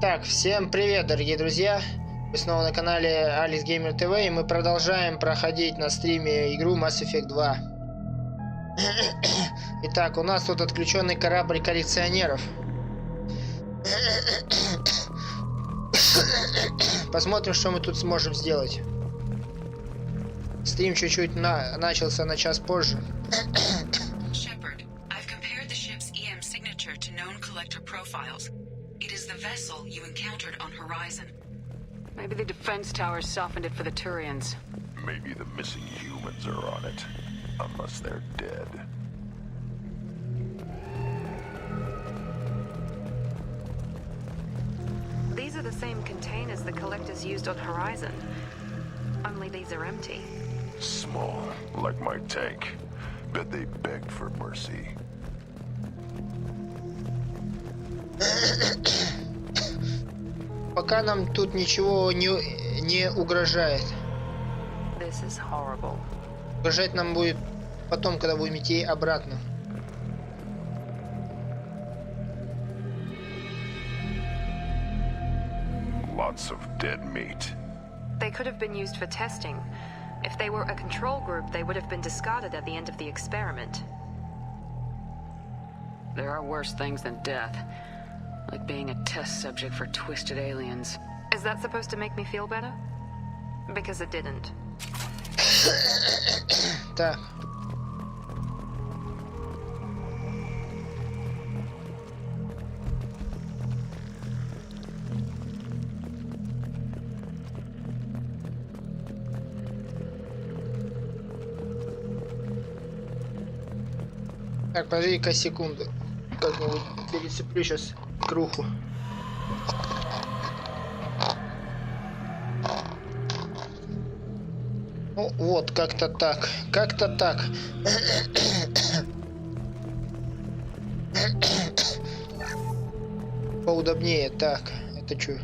Так, всем привет, дорогие друзья! Вы снова на канале Алекс Геймер ТВ, и мы продолжаем проходить на стриме игру Mass Effect 2. Итак, у нас тут отключенный корабль коллекционеров. Посмотрим, что мы тут сможем сделать. Стрим чуть-чуть начался на час позже. It is the vessel you encountered on horizon. Maybe the defense towers softened it for the Turians. Maybe the missing humans are on it, unless they're dead. These are the same containers the collectors used on Horizon. Only these are empty. Small, like my tank. Bet they begged for mercy. Пока нам тут ничего не угрожает. This is horrible. Угрожать нам будет потом, когда будем идти обратно. Lots of dead meat. They could have been used for testing. If they were a control group, they would have been discarded at the end of the experiment. There are worse things than death. Like being a test subject for twisted aliens. Is that supposed to make me feel better? Because it didn't. Так. Так, подожди-ка секунду. Как-нибудь перецеплю сейчас круху. Ну, вот, как-то так. Как-то так. Поудобнее. Так, это что?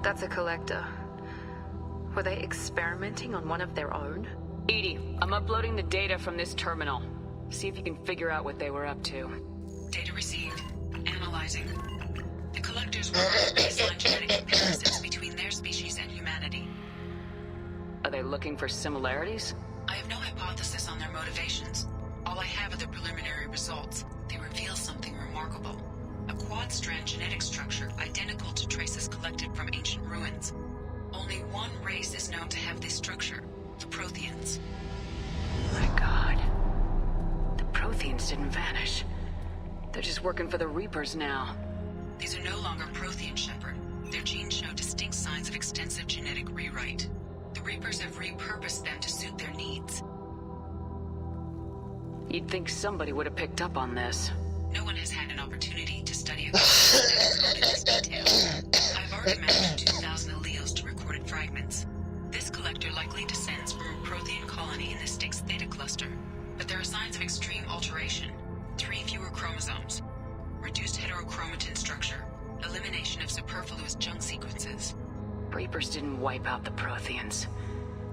That's a collector. Were they experimenting on one of their own? Edie, I'm uploading the data from this terminal. See if you can figure out what they were up to. Data received. Analyzing. The collectors were baseline genetic comparisons between their species and humanity. Are they looking for similarities? I have no hypothesis on their motivations. All I have are the preliminary results. They reveal something remarkable. A quad-strand genetic structure identical to traces collected from ancient ruins. Only one race is known to have this structure, the Protheans. My God. The Protheans didn't vanish. They're just working for the Reapers now. These are no longer Prothean, Shepard. Their genes show distinct signs of extensive genetic rewrite. The Reapers have repurposed them to suit their needs. You'd think somebody would have picked up on this. No one has had an opportunity to study a code in this detail. I've already mapped 2,000 alleles to recorded fragments. This collector likely descends from a Prothean colony in the Styx Theta cluster, but there are signs of extreme alteration. 3 fewer chromosomes, reduced heterochromatin structure, elimination of superfluous junk sequences. Reapers didn't wipe out the Protheans.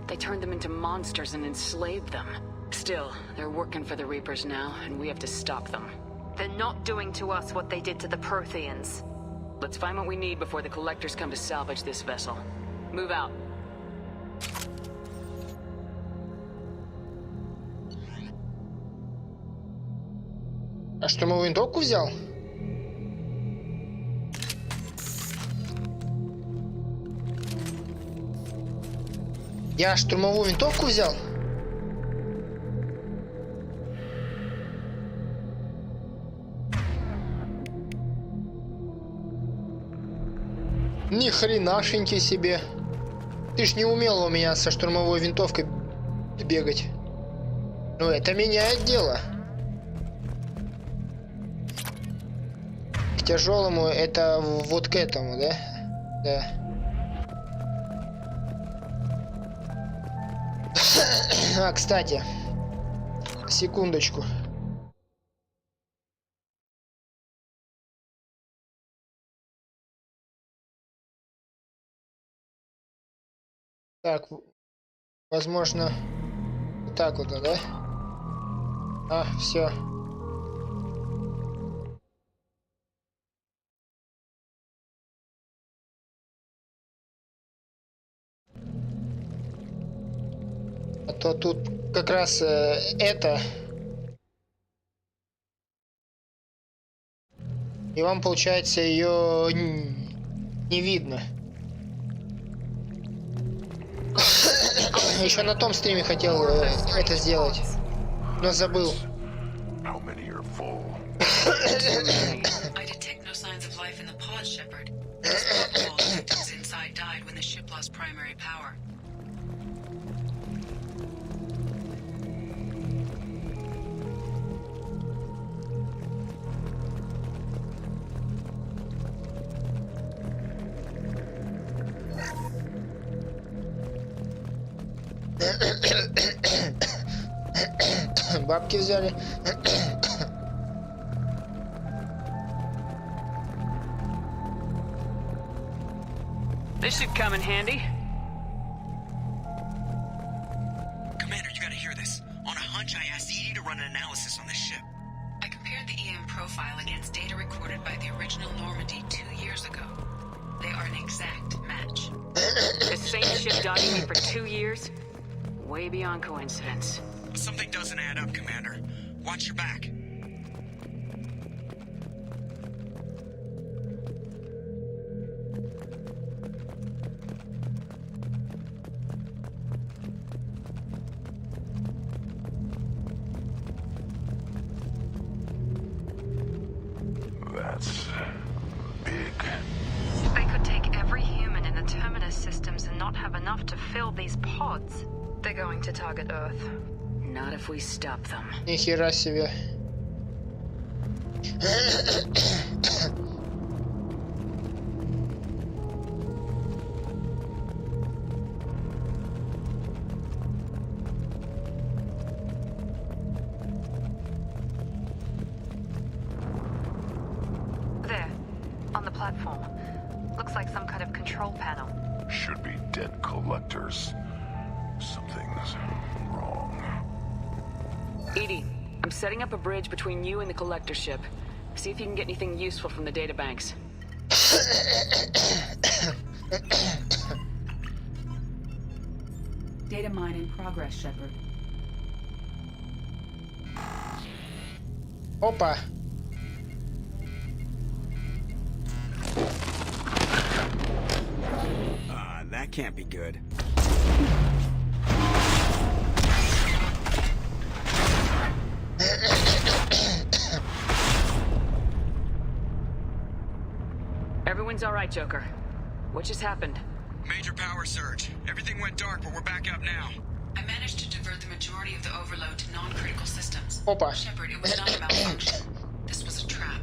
They turned them into monsters and enslaved them. Still, they're working for the Reapers now, and we have to stop them. They're not doing to us what they did to the Protheans. Let's find what we need before the collectors come to salvage this vessel. Move out. А штурмовую винтовку взял? Я штурмовую винтовку взял? Ни хренашеньки себе. Ты ж не умела у меня со штурмовой винтовкой бегать. Ну это меняет дело. К тяжелому это вот к этому, да? Да. А, кстати, секундочку. Так, возможно, вот так вот, да? А, все. А то тут как раз это. И вам, получается, ее не видно. Еще на том стриме хотел это сделать, но забыл. How many are full? I detect no signs of life in the pod, Shepard. All the victims inside died when the ship lost primary power. Бабки взяли. This should come in handy. Commander, you gotta hear this. On a hunch, I asked Edie to run an analysis on this ship. I compared the EM profile against data recorded by the original Normandy 2 years ago. They are an exact match. The same ship dodging me for 2 years? Way beyond coincidence. Something doesn't add up, Commander. Watch your back. That's big. They could take every human in the Terminus systems and not have enough to fill these pods. They're going to target Earth. Not if we stop them. Нихера себе. There, on the platform. Looks like some kind of control panel. Should be dead collectors. Something's wrong. Edie, I'm setting up a bridge between you and the collector ship. See if you can get anything useful from the databanks. Data mine in progress, Shepard. Опа. That can't be good. Everyone's all right, Joker. What just happened? Major power surge. Everything went dark, but we're back up now. I managed to divert the majority of the overload to non-critical systems. Опа. Shepard, it was not a malfunction. This was a trap.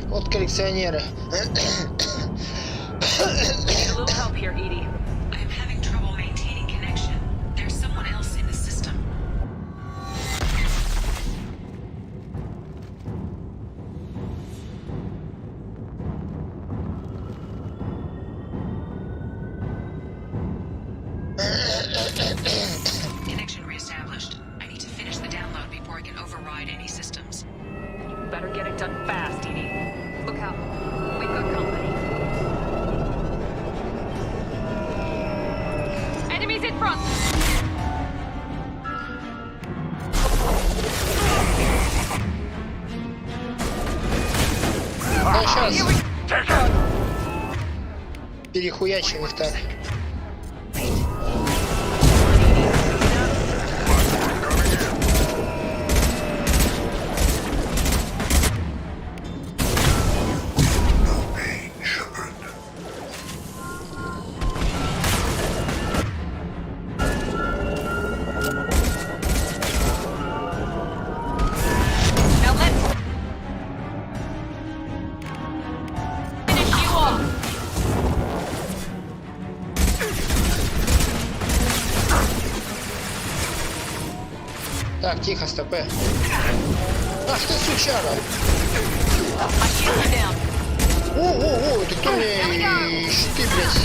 Вот коллекционеры. I need a little help here, Edie. I am having trouble maintaining connection. There's someone else in the system. Connection reestablished. I need to finish the download before I can override any systems. You better get it done fast, Edie. Look out. We've got company. Enemies in front! Да, сейчас. Перехуячим их так. Now let's finish you off! Так, тихо, стопэ. Ах ты, сучара! О, это кто мне щиты, блядь?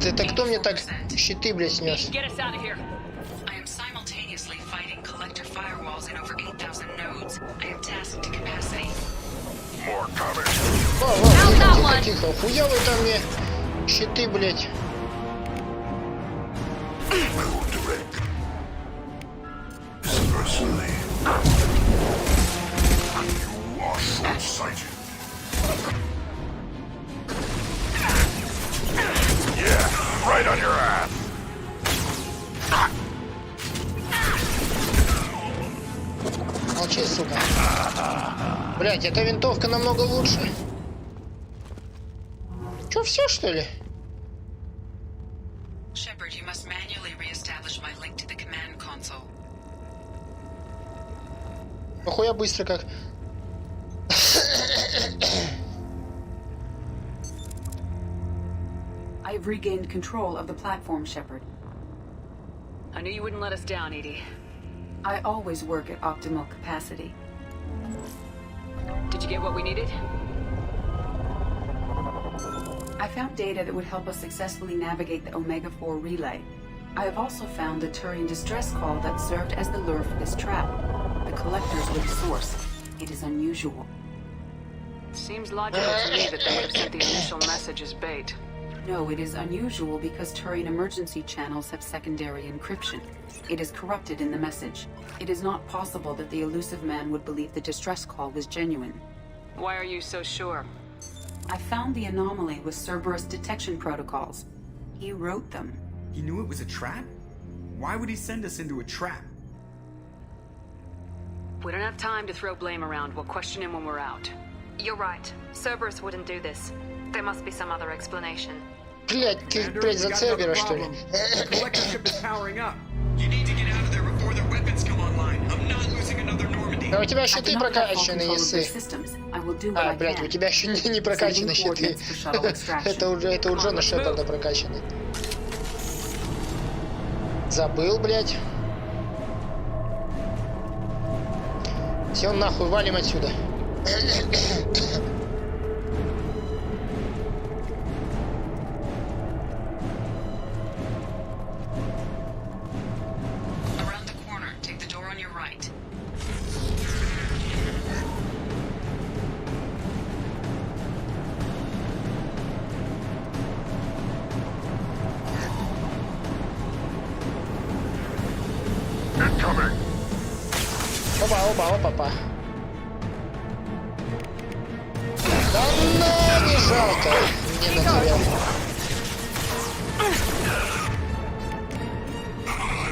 Это кто мне так щиты, блядь, снес? Тихо, хуя вы там мне щиты, блядь. Right on your ass. Молчи, сука. Блять, эта винтовка намного лучше. Чё, все что ли? Shepard, you must manually reestablish my link to the command console. Нахуя быстро как. I've regained control of the platform, Shepard. I knew you wouldn't let us down, Edie. I always work at optimal capacity. Did you get what we needed? I found data that would help us successfully navigate the Omega-4 relay. I have also found the Turian distress call that served as the lure for this trap. The collectors were the source. It is unusual. Seems logical to me that they would have sent the initial message as bait. No, it is unusual because Turian emergency channels have secondary encryption. It is corrupted in the message. It is not possible that the elusive man would believe the distress call was genuine. Why are you so sure? I found the anomaly with Cerberus detection protocols. He wrote them. He knew it was a trap? Why would he send us into a trap? We don't have time to throw blame around. We'll question him when we're out. You're right. Cerberus wouldn't do this. There must be some other explanation. Блять, ты, блядь, за Цербера, что ли? The collector ship is powering up. You need to get out of there before their weapons come online. I'm not losing another Normandy. А у тебя I do щиты not have full прокачаны, control of their если... systems. I will do what I блядь, у can. тебя щиты не прокачаны, щиты. Это у Джона Шепарда прокачаны. Забыл, блядь. Все, нахуй, валим отсюда. Around the corner. Take the door on your right. Incoming. Опа. Да на, не жалко. Мне на тебя.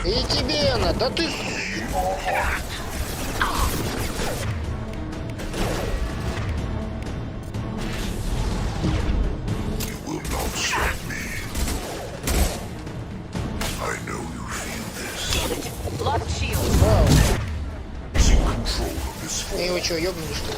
И тебе она, да ты... Will not stop me. I know you feel this. Lost shield. Вау. Take control of this force. Его что, ёбнули, что ли?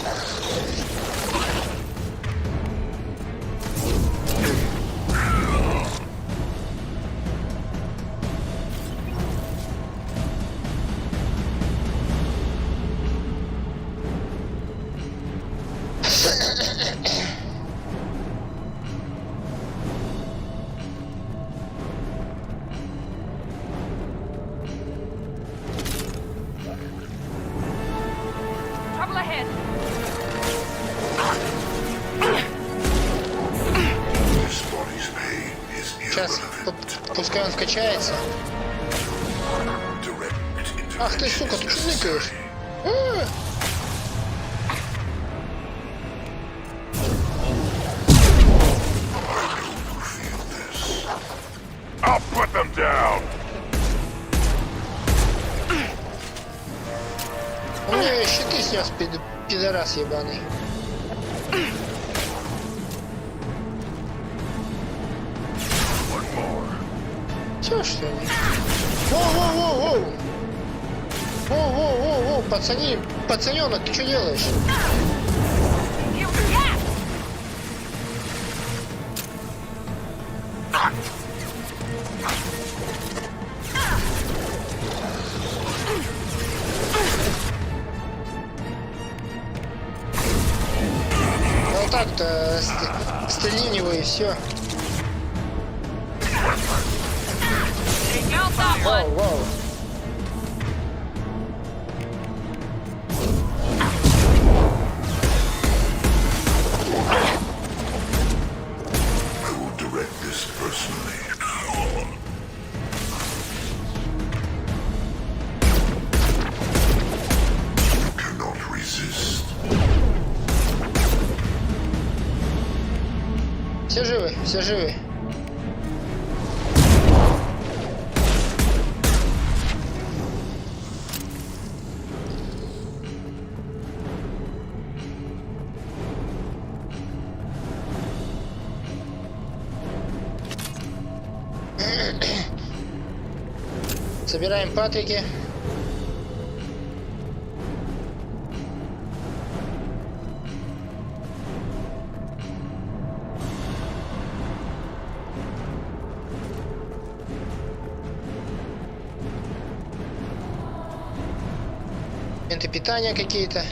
Trouble ahead. This body's pain is Сейчас, irrelevant. пускай он скачается. Direct Ах ты, intervention сука, is ты что ныкаешь? necessary. Feel this. I'll put them down. Он мне щиты снес, пидорас ебаный. One more. Чё, что ли? Воу! Воу, пацанёнок, ты что делаешь? заклиниваю и все. Вау, вау. I will direct this personally. You cannot resist. Все живы, все живы. Собираем патрики. Элементы питания какие-то.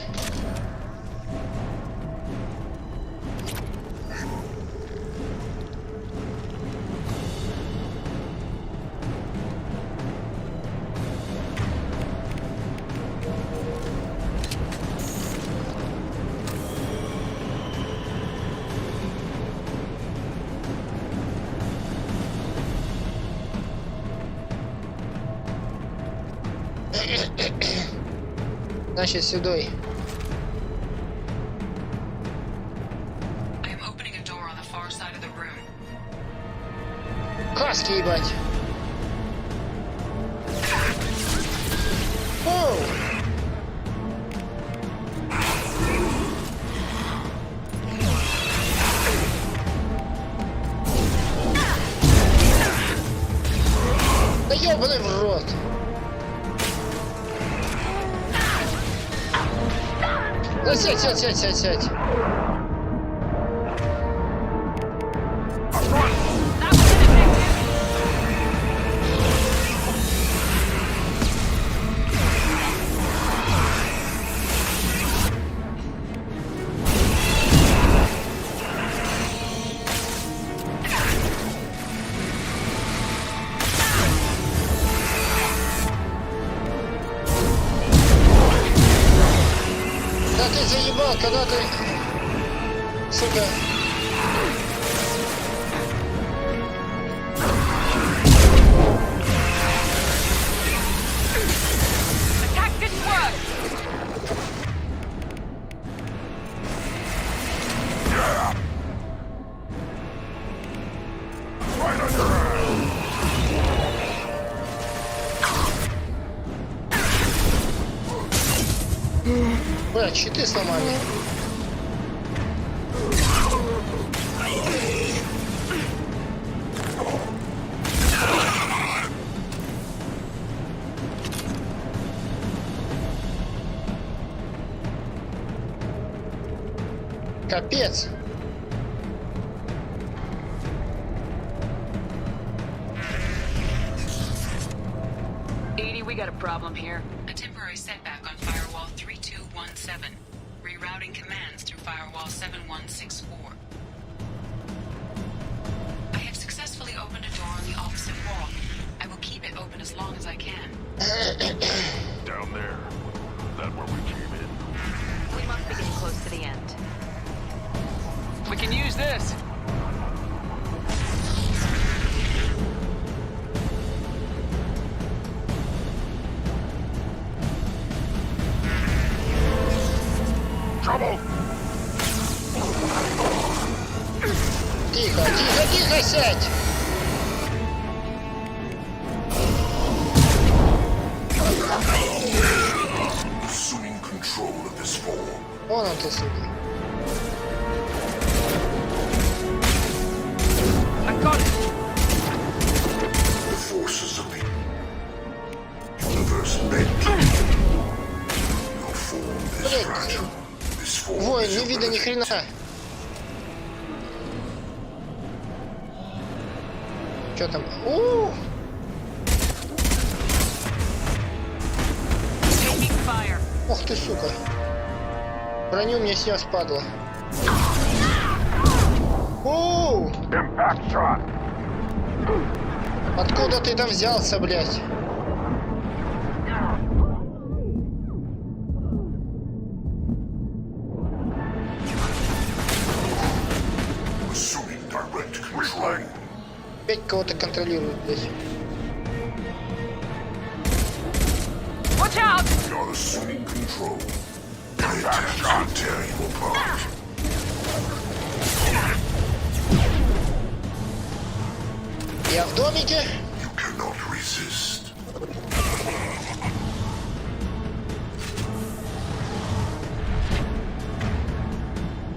Значит, сюда. Каски, ебать. Оу! Да ёбаный в рот! Да сядь. Ты заебал, когда ты, сука. Бля, щиты сломали. Капец. Edie, we got a problem here. A temporary setback on firewall 3217. Rerouting commands through firewall 7164. I have successfully opened a door on the opposite wall. I will keep it open as long as I can. Down there. That where we came in. We must be getting close to the end. We can use this. Тихо, сядь! Assuming control of this form. Вон он ты, сука. The forces of the universe bent. Your form is fragile. This form Воин, is не видно ни хрена. Что там? Ох ты, сука. Броню мне снес, падла. Оу! Impact shot. Откуда ты там взялся, блядь? Assuming direct control. Опять кого-то контролирует, блядь. Watch out! You're assuming control. Pay attention and tear you apart. Я в домике. You cannot resist.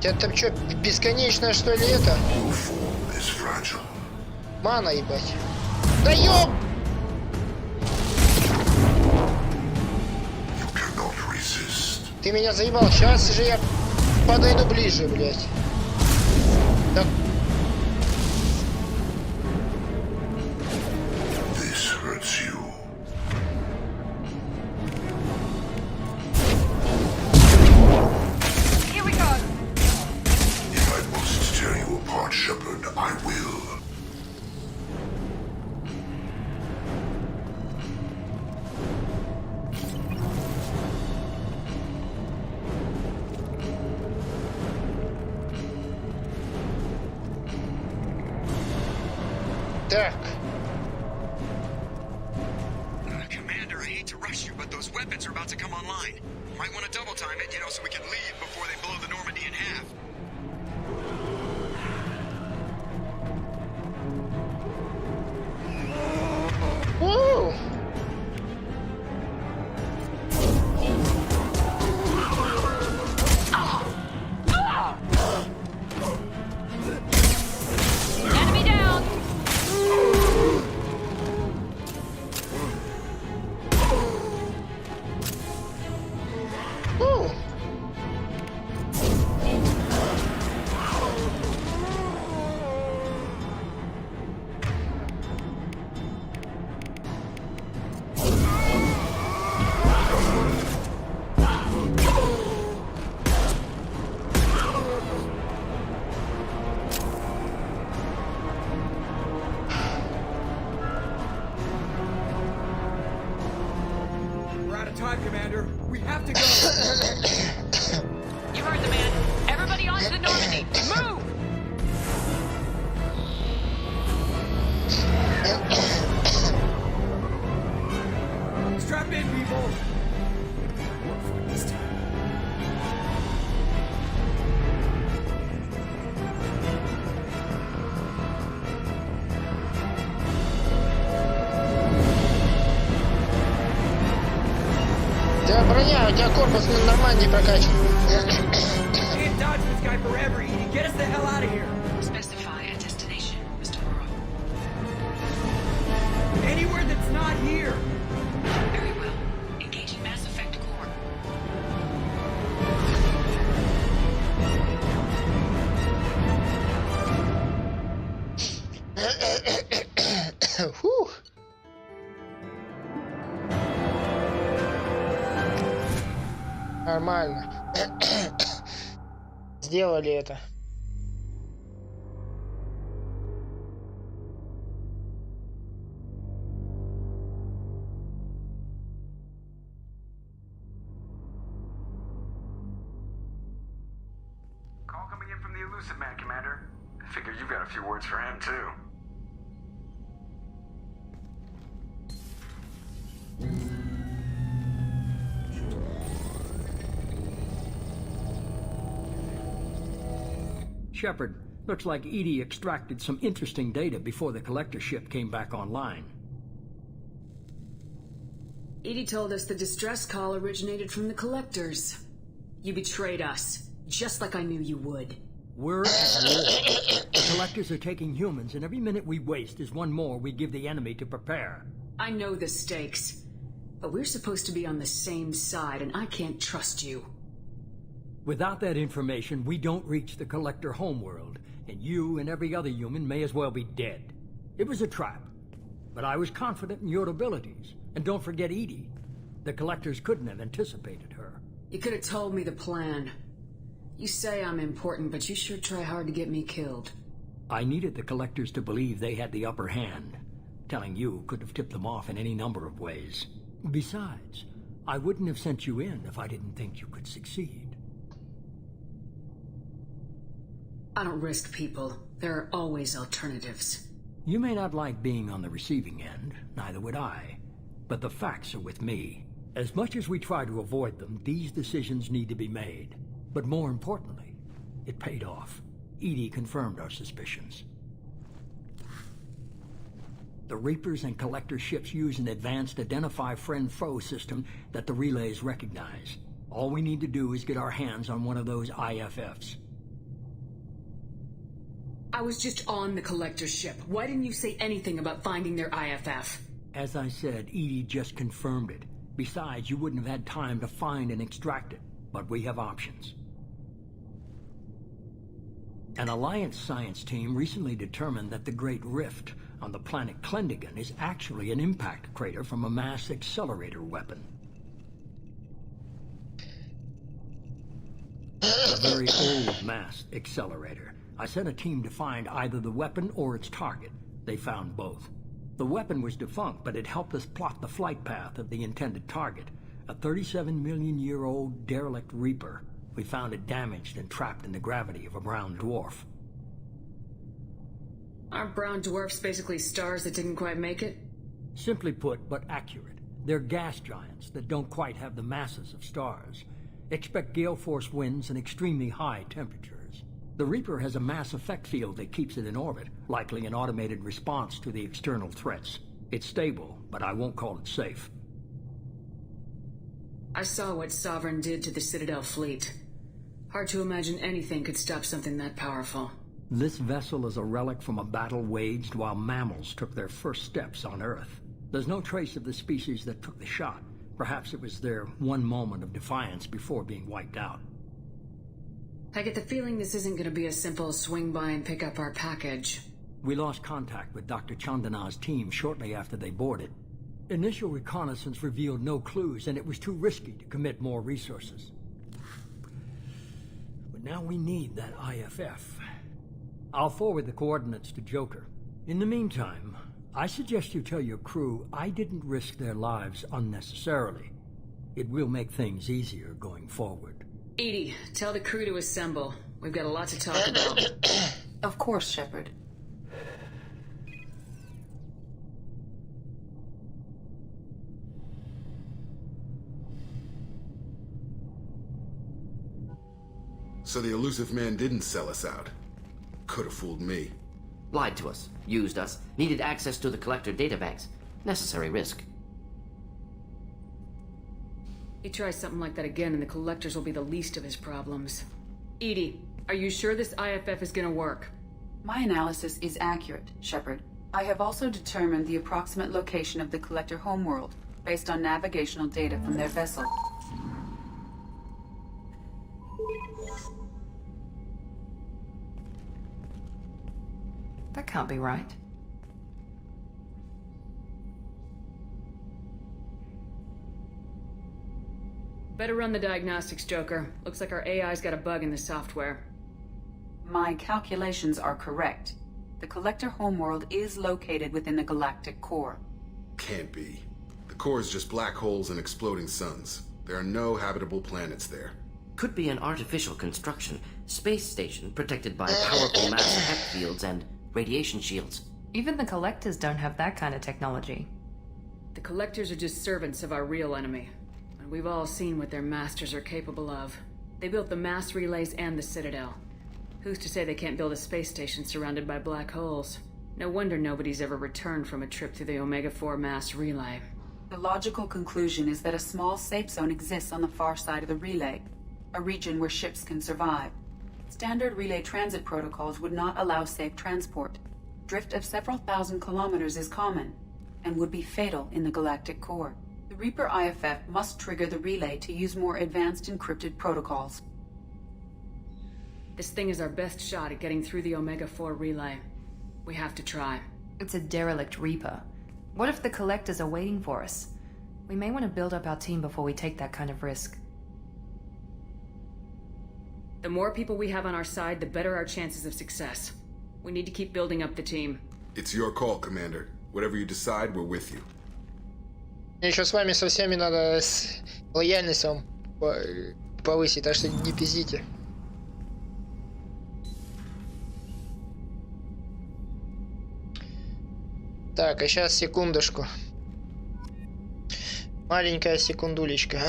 Это там что, бесконечное, что ли, это? All form is fragile. Мана, ебать. Да ёб! You cannot resist. Ты меня заебал. Сейчас же я подойду ближе, блядь. Да. This hurts you. Here we go! If I must tear you apart, Shepard, I will. Так. Commander, I hate to rush you, but those weapons are about to come online. Might want to double time it, so we can leave before they blow the Normandy in half. Woo! Enemy down! Woo! We're out of time, Commander. We have to go. You heard the man. Everybody onto the Normandy. Move! Strap in, people. What for this time? У тебя броня, у тебя корпус нормальный прокачан. Can't dodge this guy forever, Edie. Get us the hell out of here. Specify a destination, Mr. Burrow. Anywhere that's not here. Very well. Engaging Mass Effect core. Фух. Нормально. Сделали это. Call coming in from the Elusive Man, Commander. I figure you've got a few words for him, too. Shepard, looks like Edie extracted some interesting data before the collector ship came back online. Edie told us the distress call originated from the collectors. You betrayed us, just like I knew you would. We're at war. The collectors are taking humans, and every minute we waste is one more we give the enemy to prepare. I know the stakes, but we're supposed to be on the same side, and I can't trust you. Without that information, we don't reach the collector homeworld, and you and every other human may as well be dead. It was a trap, but I was confident in your abilities. And don't forget Edie. The collectors couldn't have anticipated her. You could have told me the plan. You say I'm important, but you sure try hard to get me killed. I needed the Collectors to believe they had the upper hand. Telling you could have tipped them off in any number of ways. Besides, I wouldn't have sent you in if I didn't think you could succeed. I don't risk people. There are always alternatives. You may not like being on the receiving end, neither would I. But the facts are with me. As much as we try to avoid them, these decisions need to be made. But more importantly, it paid off. Edie confirmed our suspicions. The Reapers and Collector ships use an advanced identify friend-foe system that the relays recognize. All we need to do is get our hands on one of those IFFs. I was just on the Collector's ship. Why didn't you say anything about finding their IFF? As I said, Edie just confirmed it. Besides, you wouldn't have had time to find and extract it. But we have options. An Alliance science team recently determined that the Great Rift on the planet Klendigan is actually an impact crater from a mass accelerator weapon. A very old mass accelerator. I sent a team to find either the weapon or its target. They found both. The weapon was defunct, but it helped us plot the flight path of the intended target, a 37-million-year-old derelict Reaper. We found it damaged and trapped in the gravity of a brown dwarf. Aren't brown dwarfs basically stars that didn't quite make it? Simply put, but accurate. They're gas giants that don't quite have the masses of stars. Expect gale force winds and extremely high temperatures. The Reaper has a mass effect field that keeps it in orbit, likely an automated response to the external threats. It's stable, but I won't call it safe. I saw what Sovereign did to the Citadel fleet. Hard to imagine anything could stop something that powerful. This vessel is a relic from a battle waged while mammals took their first steps on Earth. There's no trace of the species that took the shot. Perhaps it was their one moment of defiance before being wiped out. I get the feeling this isn't going to be a simple swing by and pick up our package. We lost contact with Dr. Chandana's team shortly after they boarded. Initial reconnaissance revealed no clues, and it was too risky to commit more resources. But now we need that IFF. I'll forward the coordinates to Joker. In the meantime, I suggest you tell your crew I didn't risk their lives unnecessarily. It will make things easier going forward. Edie, tell the crew to assemble. We've got a lot to talk about. Of course, Shepard. So the elusive man didn't sell us out. Could have fooled me. Lied to us, used us, needed access to the Collector databanks. Necessary risk. He tries something like that again and the Collectors will be the least of his problems. Edie, are you sure this IFF is gonna work? My analysis is accurate, Shepard. I have also determined the approximate location of the Collector homeworld, based on navigational data from their vessel. That can't be right. Better run the diagnostics, Joker. Looks like our AI's got a bug in the software. My calculations are correct. The Collector homeworld is located within the galactic core. Can't be. The core is just black holes and exploding suns. There are no habitable planets there. Could be an artificial construction, space station protected by powerful mass effect fields and radiation shields. Even the Collectors don't have that kind of technology. The Collectors are just servants of our real enemy. And we've all seen what their masters are capable of. They built the mass relays and the Citadel. Who's to say they can't build a space station surrounded by black holes? No wonder nobody's ever returned from a trip through the Omega-4 mass relay. The logical conclusion is that a small safe zone exists on the far side of the relay, a region where ships can survive. Standard relay transit protocols would not allow safe transport. Drift of several thousand kilometers is common, and would be fatal in the galactic core. The Reaper IFF must trigger the relay to use more advanced encrypted protocols. This thing is our best shot at getting through the Omega-4 relay. We have to try. It's a derelict Reaper. What if the Collectors are waiting for us? We may want to build up our team before we take that kind of risk. The more people we have on our side, the better our chances of success. We need to keep building up the team. It's your call, Commander. Whatever you decide, we're with you. Мне еще с вами со всеми надо лояльность вам повысить, так что не пиздите. Так, а сейчас секундочку. Маленькая секундулечка.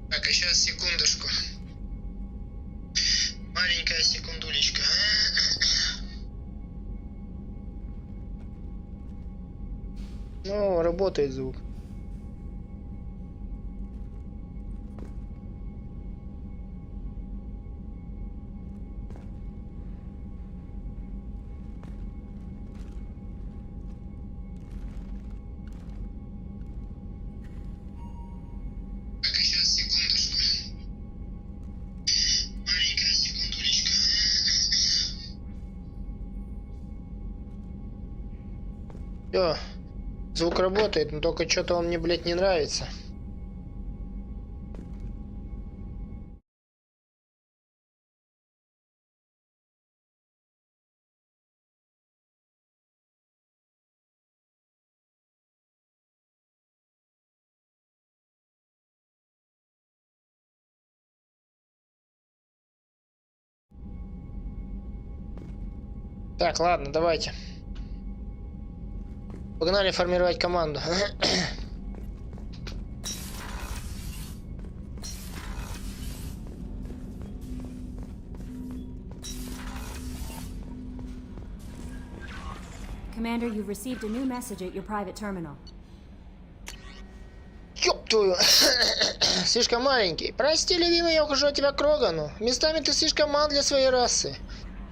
Так, а сейчас секундочку. Маленькая секундулечка. Ну, работает звук. Все, звук работает, но только что-то он мне, блядь, не нравится. Так, ладно, давайте. Погнали формировать команду. Commander, you've received a new message at your private terminal. Ёб твою. Слишком маленький. Прости, любимый, я ухожу от тебя к Рогану. Местами ты слишком мал для своей расы.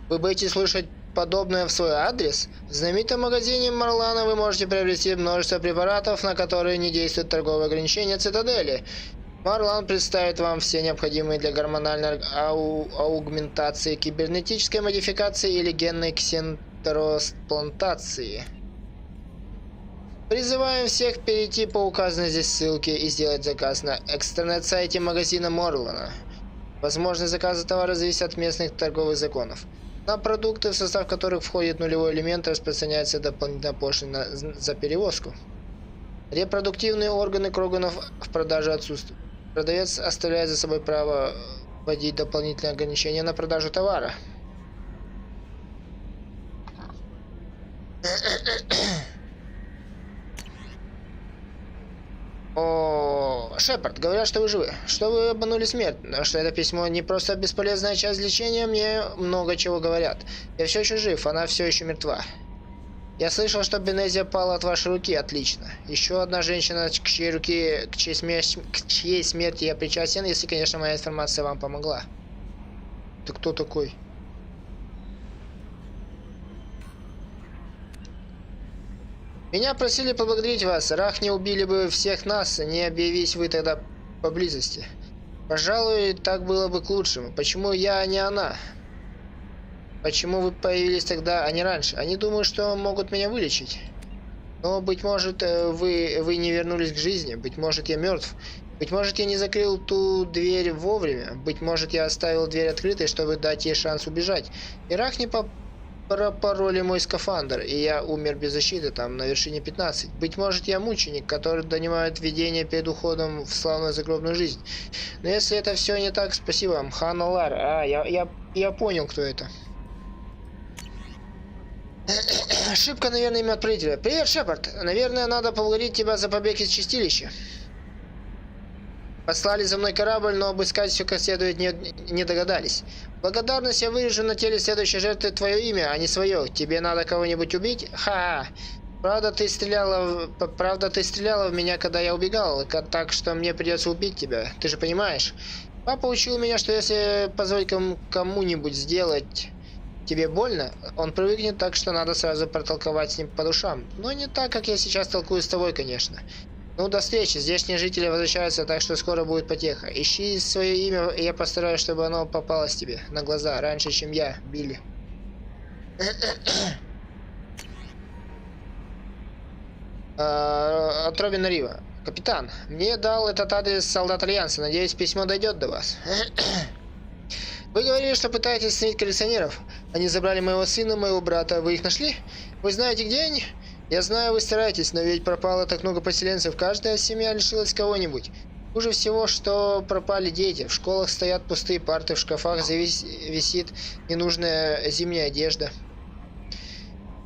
Вы боитесь слышать подобное в свой адрес? В знаменитом магазине Марлана вы можете приобрести множество препаратов, на которые не действуют торговые ограничения цитадели. Марлан представит вам все необходимые для гормональной аугментации, кибернетической модификации или генной ксентросплантации. Призываем всех перейти по указанной здесь ссылке и сделать заказ на экстернет-сайте магазина Марлана. Возможность заказа товара зависит от местных торговых законов. На продукты, в состав которых входит нулевой элемент, распространяется дополнительная пошлина за перевозку. Репродуктивные органы Кроганов в продаже отсутствуют. Продавец оставляет за собой право вводить дополнительные ограничения на продажу товара. О, Шепард, говорят, что вы живы, что вы обманули смерть, но что это письмо не просто бесполезная часть лечения, мне много чего говорят. Я все еще жив, она все еще мертва. Я слышал, что Бенезия пала от вашей руки, отлично. Еще одна женщина, к чьей смерти я причастен, если, конечно, моя информация вам помогла. Ты кто такой? Меня просили поблагодарить вас. Рахни убили бы всех нас, не объявись вы тогда поблизости. Пожалуй, так было бы к лучшему. Почему я, а не она? Почему вы появились тогда, а не раньше? Они думают, что могут меня вылечить. Но, быть может, вы не вернулись к жизни. Быть может, я мертв. Быть может, я не закрыл ту дверь вовремя. Быть может, я оставил дверь открытой, чтобы дать ей шанс убежать. И Рахни пропороли мой скафандр, и я умер без защиты там на вершине 15. Быть может, я мученик, который донимает видение перед уходом в славную загробную жизнь. Но если это все не так, спасибо вам, Ханна Лар. Я понял, кто это. Ошибка, наверное, имя отправителя. Привет, Шепард. Наверное, надо поблагодарить тебя за побег из чистилища. Послали за мной корабль, но обыскать все как следует не догадались. Благодарность я вырежу на теле следующей жертвы твое имя, а не свое. Тебе надо кого-нибудь убить? Ха! Правда, ты стреляла в меня, когда я убегал, так что мне придется убить тебя. Ты же понимаешь? Папа учил меня, что если позволить кому-нибудь сделать тебе больно, он привыкнет, так что надо сразу протолковать с ним по душам. Но не так, как я сейчас толкую с тобой, конечно. Ну, до встречи. Здешние жители возвращаются, так что скоро будет потеха. Ищи свое имя, и я постараюсь, чтобы оно попалось тебе на глаза раньше, чем я, Билли. От Робина Рива. Капитан, мне дал этот адрес солдат Альянса. Надеюсь, письмо дойдет до вас. Вы говорили, что пытаетесь снять коллекционеров. Они забрали моего сына, моего брата. Вы их нашли? Вы знаете, где они? Я знаю, вы стараетесь, но ведь пропало так много поселенцев. Каждая семья лишилась кого-нибудь. Хуже всего, что пропали дети. В школах стоят пустые парты, в шкафах висит ненужная зимняя одежда.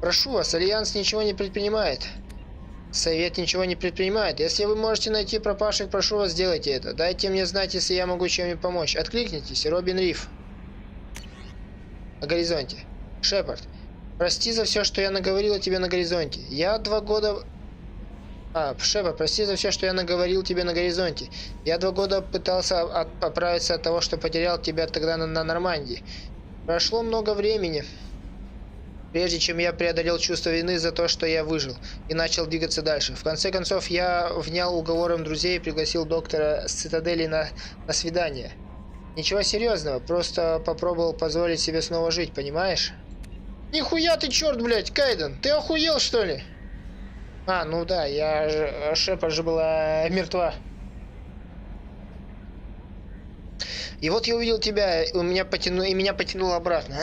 Прошу вас, Альянс ничего не предпринимает. Совет ничего не предпринимает. Если вы можете найти пропавших, прошу вас, сделайте это. Дайте мне знать, если я могу чем-нибудь помочь. Откликнитесь, Робин Риф. На горизонте. Шепард. Прости за все, что я наговорила тебе на горизонте. Я 2 года... Шепард, прости за все, что я наговорил тебе на горизонте. Я 2 года пытался оправиться от того, что потерял тебя тогда на Нормандии. Прошло много времени, прежде чем я преодолел чувство вины за то, что я выжил, и начал двигаться дальше. В конце концов, я внял уговорам друзей и пригласил доктора с цитадели на свидание. Ничего серьезного, просто попробовал позволить себе снова жить, понимаешь? Нихуя ты, черт, блядь, Кайден, ты охуел, что ли? Ну да, Шепард же была мертва. И вот я увидел тебя, и меня потянуло обратно.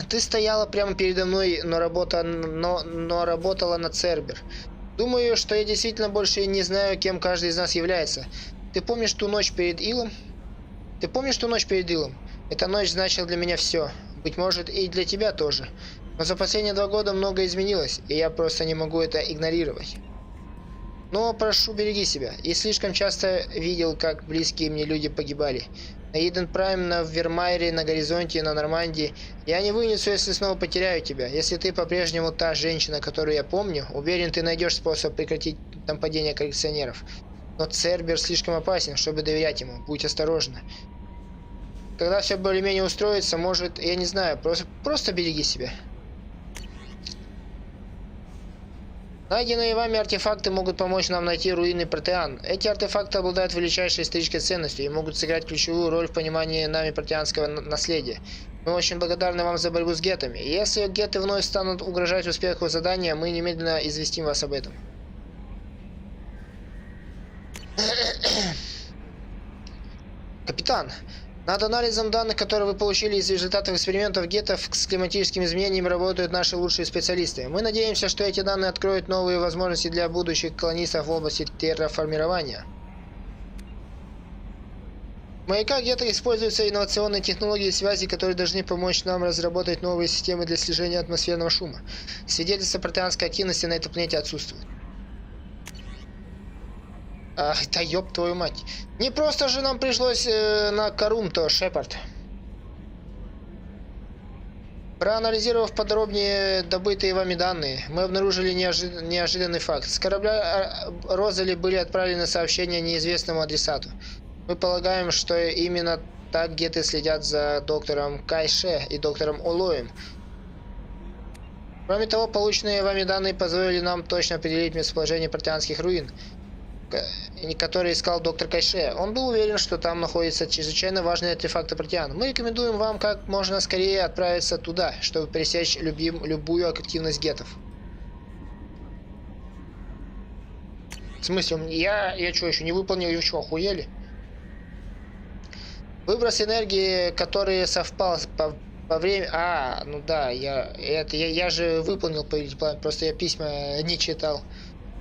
Ты стояла прямо передо мной, но работала на Цербер. Думаю, что я действительно больше не знаю, кем каждый из нас является. Ты помнишь ту ночь перед Илом? Эта ночь значила для меня все. Быть может, и для тебя тоже. Но за последние 2 года многое изменилось, и я просто не могу это игнорировать. Но прошу, береги себя. Я слишком часто видел, как близкие мне люди погибали. На Иден Прайм, на Вермайре, на горизонте, на Нормандии. Я не вынесу, если снова потеряю тебя. Если ты по-прежнему та женщина, которую я помню, уверен, ты найдешь способ прекратить нападение коллекционеров. Но Цербер слишком опасен, чтобы доверять ему. Будь осторожна. Когда все более-менее устроится, может, я не знаю, просто береги себя. Найденные вами артефакты могут помочь нам найти руины Протеан. Эти артефакты обладают величайшей исторической ценностью и могут сыграть ключевую роль в понимании нами протеанского наследия. Мы очень благодарны вам за борьбу с геттами. Если гетты вновь станут угрожать успеху задания, мы немедленно известим вас об этом. Капитан, над анализом данных, которые вы получили из результатов экспериментов геттов с климатическими изменениями, работают наши лучшие специалисты. Мы надеемся, что эти данные откроют новые возможности для будущих колонистов в области терраформирования. В маяках гетто используются инновационные технологии связи, которые должны помочь нам разработать новые системы для слежения атмосферного шума. Свидетельства протеанской активности на этой планете отсутствуют. Ах, да ёб твою мать. Не просто же нам пришлось на Карум-то, Шепард. Проанализировав подробнее добытые вами данные, мы обнаружили неожиданный факт. С корабля Розали были отправлены сообщения неизвестному адресату. Мы полагаем, что именно так гетты следят за доктором Кайше и доктором Олоем. Кроме того, полученные вами данные позволили нам точно определить местоположение протеанских руин, который искал доктор Кайше. Он был уверен, что там находятся чрезвычайно важные артефакты протеан. Мы рекомендуем вам как можно скорее отправиться туда, чтобы пресечь любую активность геттов. В смысле, я что, еще не выполнил? Вы что, охуели? Выброс энергии, который совпал по времени... ну да, я же выполнил план, просто я письма не читал.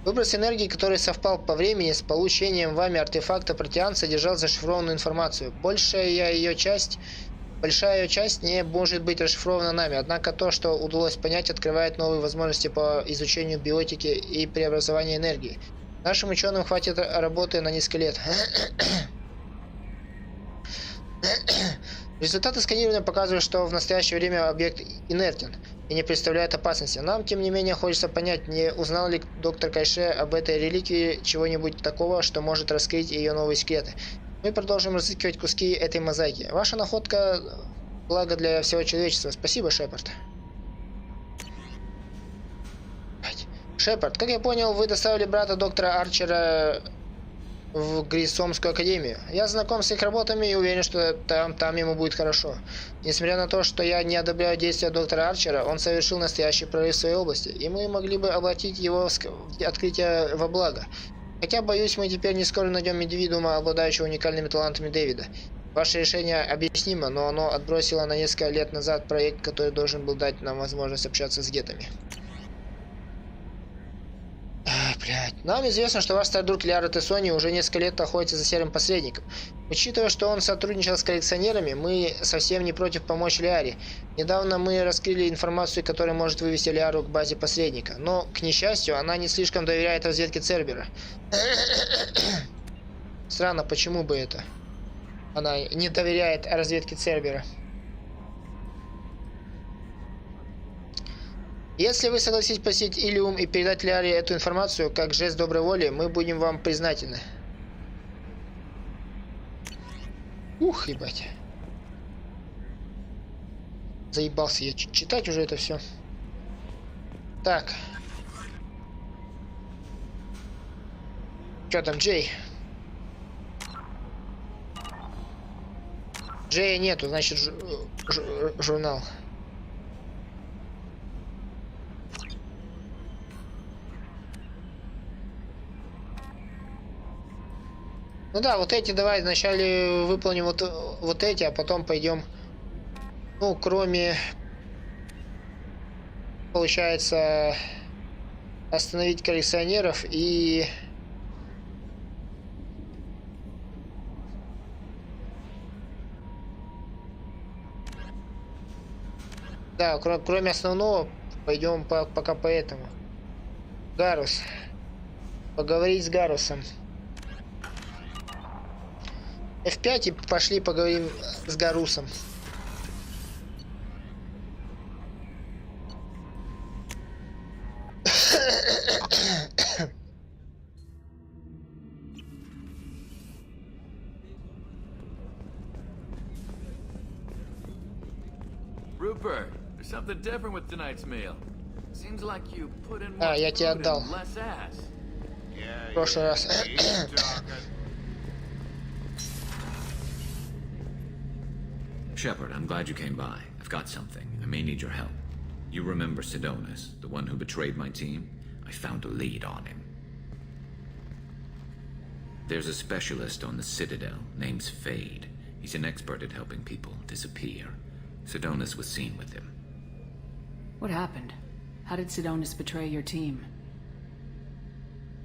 Выброс энергии, который совпал по времени с получением вами артефакта протеан, содержал зашифрованную информацию. Большая ее часть не может быть расшифрована нами, однако то, что удалось понять, открывает новые возможности по изучению биотики и преобразования энергии. Нашим ученым хватит работы на несколько лет. Результаты сканирования показывают, что в настоящее время объект инертен и не представляет опасности. Нам, тем не менее, хочется понять, не узнал ли доктор Кайше об этой реликвии чего-нибудь такого, что может раскрыть ее новые секреты. Мы продолжим разыскивать куски этой мозаики. Ваша находка – благо для всего человечества. Спасибо, Шепард. Шепард, как я понял, вы доставили брата доктора Арчера в Грисомскую академию. Я знаком с их работами и уверен, что там ему будет хорошо. Несмотря на то, что я не одобряю действия доктора Арчера, он совершил настоящий прорыв в своей области, и мы могли бы обратить его открытие во благо. Хотя, боюсь, мы теперь не скоро найдем индивидуума, обладающего уникальными талантами Дэвида. Ваше решение объяснимо, но оно отбросило на несколько лет назад проект, который должен был дать нам возможность общаться с гетами. Блять. Нам известно, что ваш старый друг Ляра Тессони уже несколько лет охотится за серым посредником. Учитывая, что он сотрудничал с коллекционерами, мы совсем не против помочь Ляре. Недавно мы раскрыли информацию, которая может вывести Ляру к базе посредника. Но, к несчастью, она не слишком доверяет разведке Цербера. Странно, почему бы это? Она не доверяет разведке Цербера. Если вы согласитесь посетить Илиум и передать Ляре эту информацию как жест доброй воли, мы будем вам признательны. Ух, ебать. Заебался я читать уже это все. Так. Что там, Джей? Джея нету, значит журнал. Ну да, вот эти давай вначале выполним вот эти, а потом пойдем. Ну, кроме, получается, остановить коллекционеров и... Да, кроме основного, пойдем пока по этому. Гаррус. Поговорить с Гаррусом. F5 и пошли поговорим с Гаррусом. Rupert, there's something different with tonight's meal. Seems like you put in more я тебе отдал. Less ass. В прошлый раз. Shepard, I'm glad you came by. I've got something. I may need your help. You remember Sidonis, the one who betrayed my team? I found a lead on him. There's a specialist on the Citadel, name's Fade. He's an expert at helping people disappear. Sidonis was seen with him. What happened? How did Sidonis betray your team?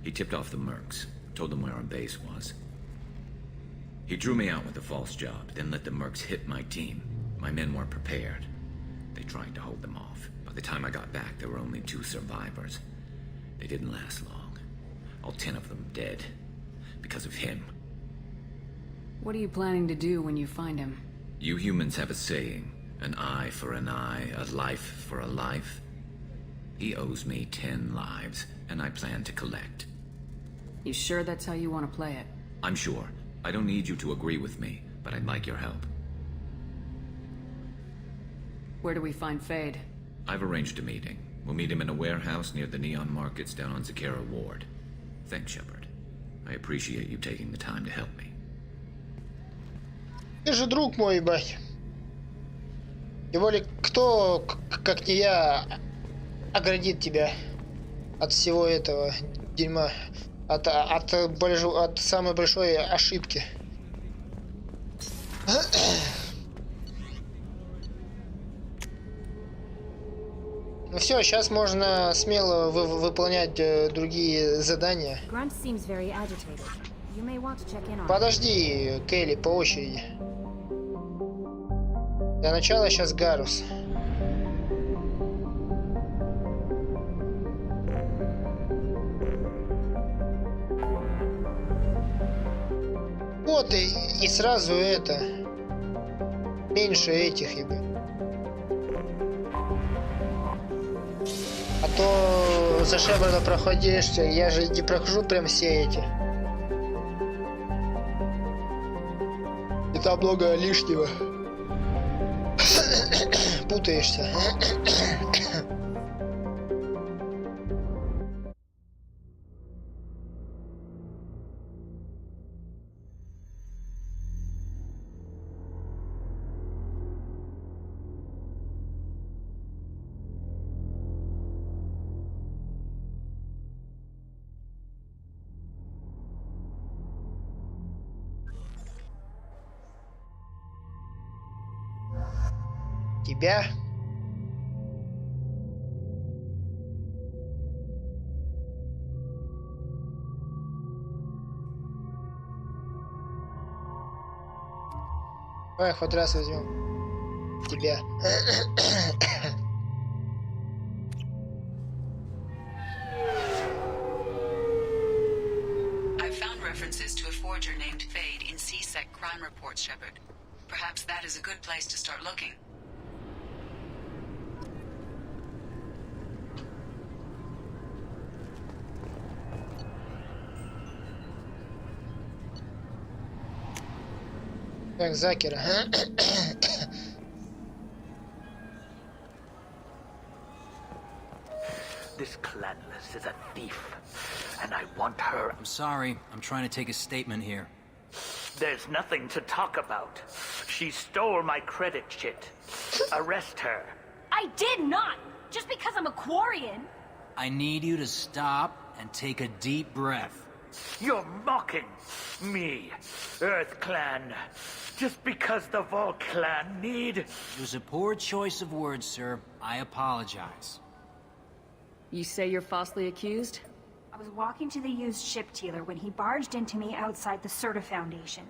He tipped off the mercs, told them where our base was. He drew me out with a false job, then let the mercs hit my team. My men weren't prepared. They tried to hold them off. By the time I got back, there were only 2 survivors. They didn't last long. All 10 of them dead. Because of him. What are you planning to do when you find him? You humans have a saying. An eye for an eye, a life for a life. He owes me 10 lives, and I plan to collect. You sure that's how you want to play it? I'm sure. I don't need you to agree with me, but I'd like your help. Where do we find Fade? I've arranged a meeting. We'll meet him in a warehouse near the Neon Markets down on Zakara Ward. Thanks, Shepard. I appreciate you taking the time to help me. Ты же друг мой, ебать. Тем более, кто, как не я, оградит тебя от всего этого дерьма, от самой большой ошибки. Ну все, сейчас можно смело выполнять другие задания. Подожди, Келли, по очереди. Для начала сейчас Гаррус. Вот и сразу это. Меньше этих, ебать. А то за Шепарда проходишься, я же не прохожу прям все эти. И там много лишнего. Путаешься. Тебя? Давай хоть раз возьмем тебя. I've found references to a forger named Fade in CSEC crime reports, Shepard. Perhaps that is a good place to start looking. Так, Закера. This clanless is a thief, and I want her. I'm sorry. I'm trying to take a statement here. There's nothing to talk about. She stole my credit chit. Arrest her. I did not! Just because I'm a Quarian! I need you to stop and take a deep breath. You're mocking me, Earth Clan. Just because the Vol Clan need... It was a poor choice of words, sir. I apologize. You say you're falsely accused? I was walking to the used ship dealer when he barged into me outside the Serta Foundation.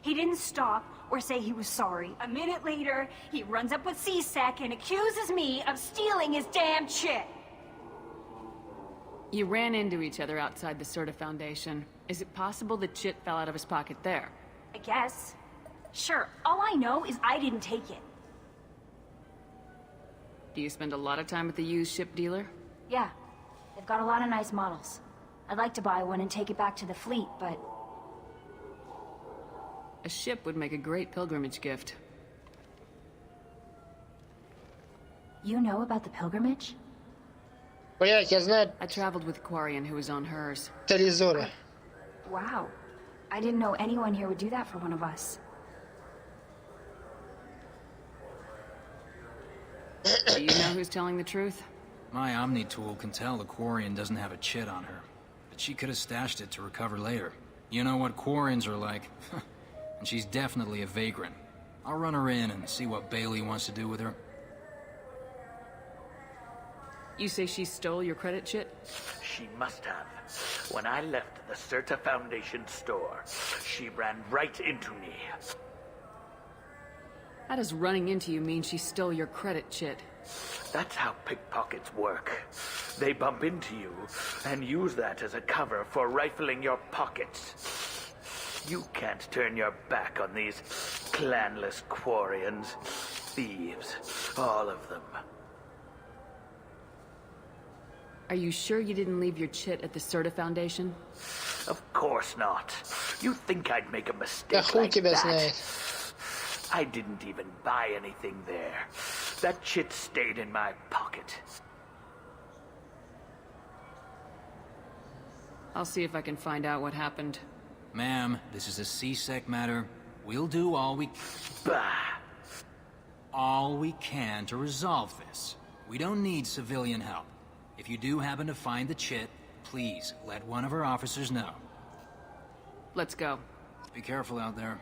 He didn't stop or say he was sorry. A minute later, he runs up with CSEC and accuses me of stealing his damn chit. You ran into each other outside the Serta Foundation. Is it possible the chit fell out of his pocket there? I guess. Sure, all I know is I didn't take it. Do you spend a lot of time at the used ship dealer? Yeah, they've got a lot of nice models. I'd like to buy one and take it back to the fleet, but... A ship would make a great pilgrimage gift. You know about the pilgrimage? Блять, я знаю I traveled with Quarian who was on hers. Тализора. Wow. I didn't know anyone here would do that for one of us. Do you know who's telling the truth? My Omni tool can tell the Quarian doesn't have a chit on her, but she could have stashed it to recover later. You know what Quarians are like, and she's definitely a vagrant. I'll run her in and see what Bailey wants to do with her. You say she stole your credit chit? She must have. When I left the Serta Foundation store, she ran right into me. How does running into you mean she stole your credit chit? That's how pickpockets work. They bump into you and use that as a cover for rifling your pockets. You can't turn your back on these clanless Quarians. Thieves, all of them. Are you sure you didn't leave your chit at the Serta Foundation? Of course not. You think I'd make a mistake хуй like тебя that? знает. I didn't even buy anything there. That chit stayed in my pocket. I'll see if I can find out what happened. Ma'am, this is a CSEC matter. We'll do all we can to resolve this. We don't need civilian help. If you do happen to find the chit, please let one of our officers know. Let's go. Be careful out there.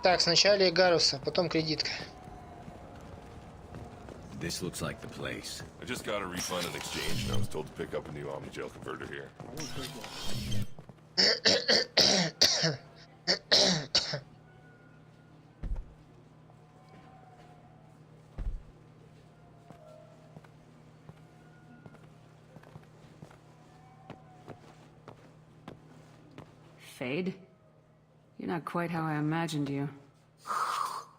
Так, сначала Гарруса, потом кредитка. This looks like the place. I just got a refund and exchange, and I was told to pick up a new Omni-Gel converter here. Fade? You're not quite how I imagined you.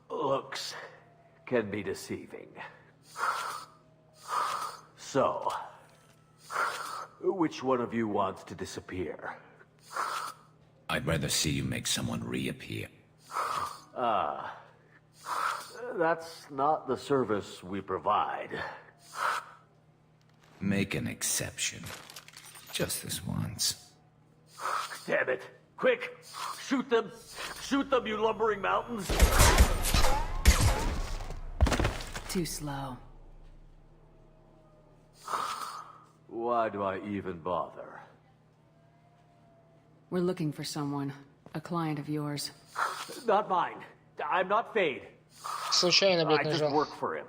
Looks can be deceiving. So, which one of you wants to disappear? I'd rather see you make someone reappear. That's not the service we provide. Make an exception. Just this once. Damn it. Quick! Shoot them! Shoot them, you lumbering mountains! Too slow. Why do I even bother? We're looking for someone. A client of yours. Not mine. I'm not Fade. Случайно, блядь, I just нажал. work for him.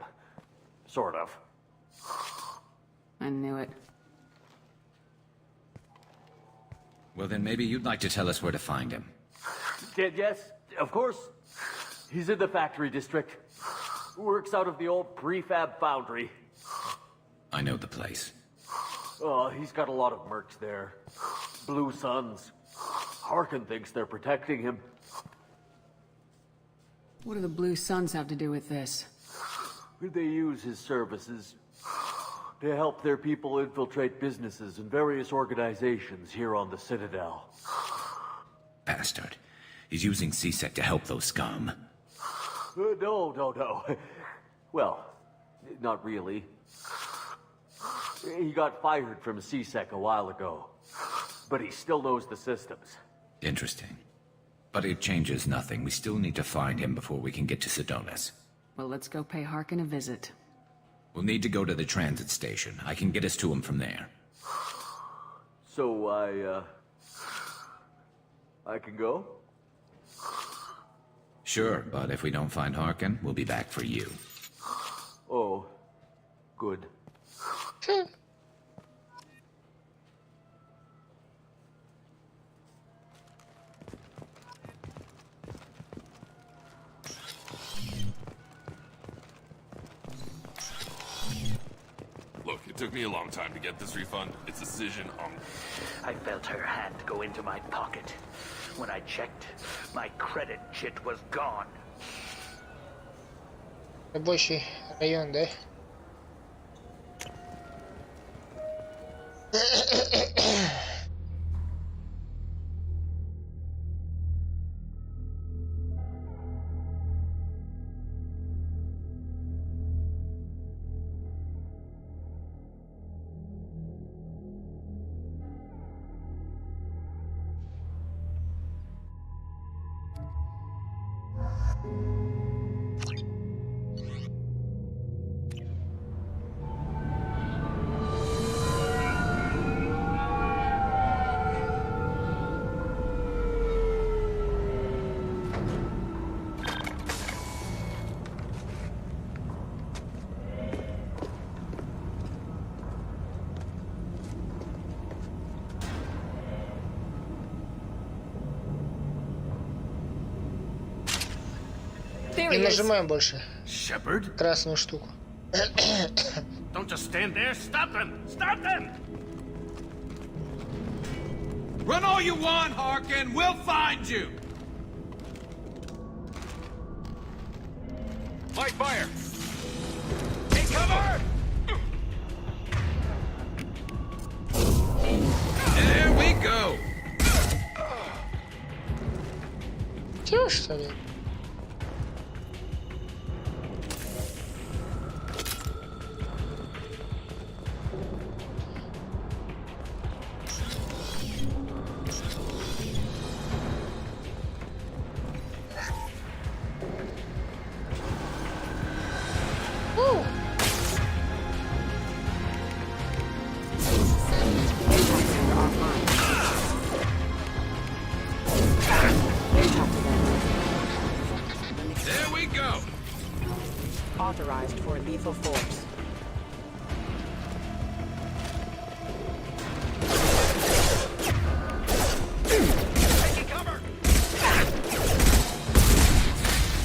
Sort of. I knew it. Well, then maybe you'd like to tell us where to find him. Yes, of course. He's in the factory district. Works out of the old prefab foundry. I know the place. Oh, he's got a lot of mercs there. Blue Suns. Harkin thinks they're protecting him. What do the Blue Suns have to do with this? They use his services to help their people infiltrate businesses and various organizations here on the Citadel. Bastard. He's using CSEC to help those scum. No. Well, not really. He got fired from CSEC a while ago, but he still knows the systems. Interesting. But it changes nothing. We still need to find him before we can get to Sedonis. Well, let's go pay Harkin a visit. We'll need to go to the transit station. I can get us to him from there. So I can go? Sure, but if we don't find Harkin, we'll be back for you. Oh, good. Look, it took me a long time to get this refund. It's a decision on... I felt her hand go into my pocket. When I checked, my credit chit was gone. Рабочий район, да? Не нажимаем больше красную штуку. Don't just stand there. Stop them! Stop them! Run all you want, Harkin. We'll find you. Light fire! Take cover! There we go. Чего, что ли? Authorized for lethal force. Taking cover.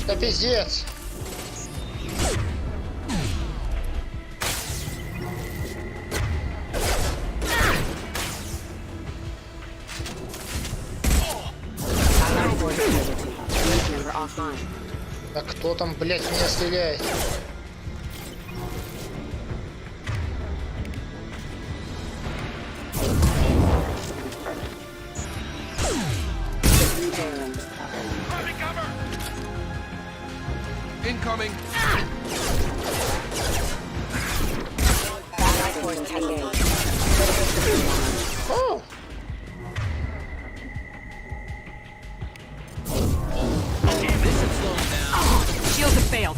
Да пиздец. А кто там, блядь, меня стреляет? Incoming. Oh. Shields have failed.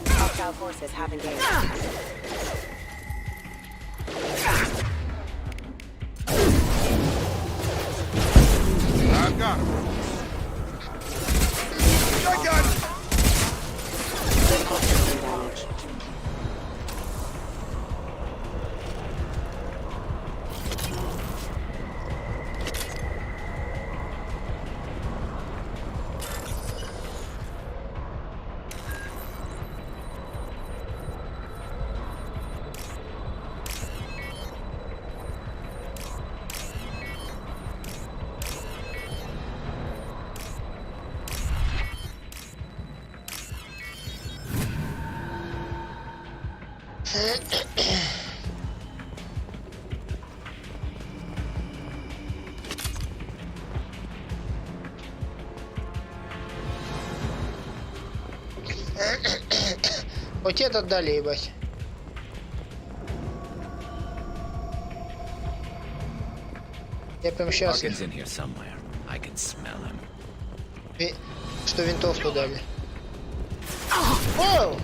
Hostile forces have engaged. Вот этот дали, ебать. Я прям сейчас... Что винтовку дали. Оу!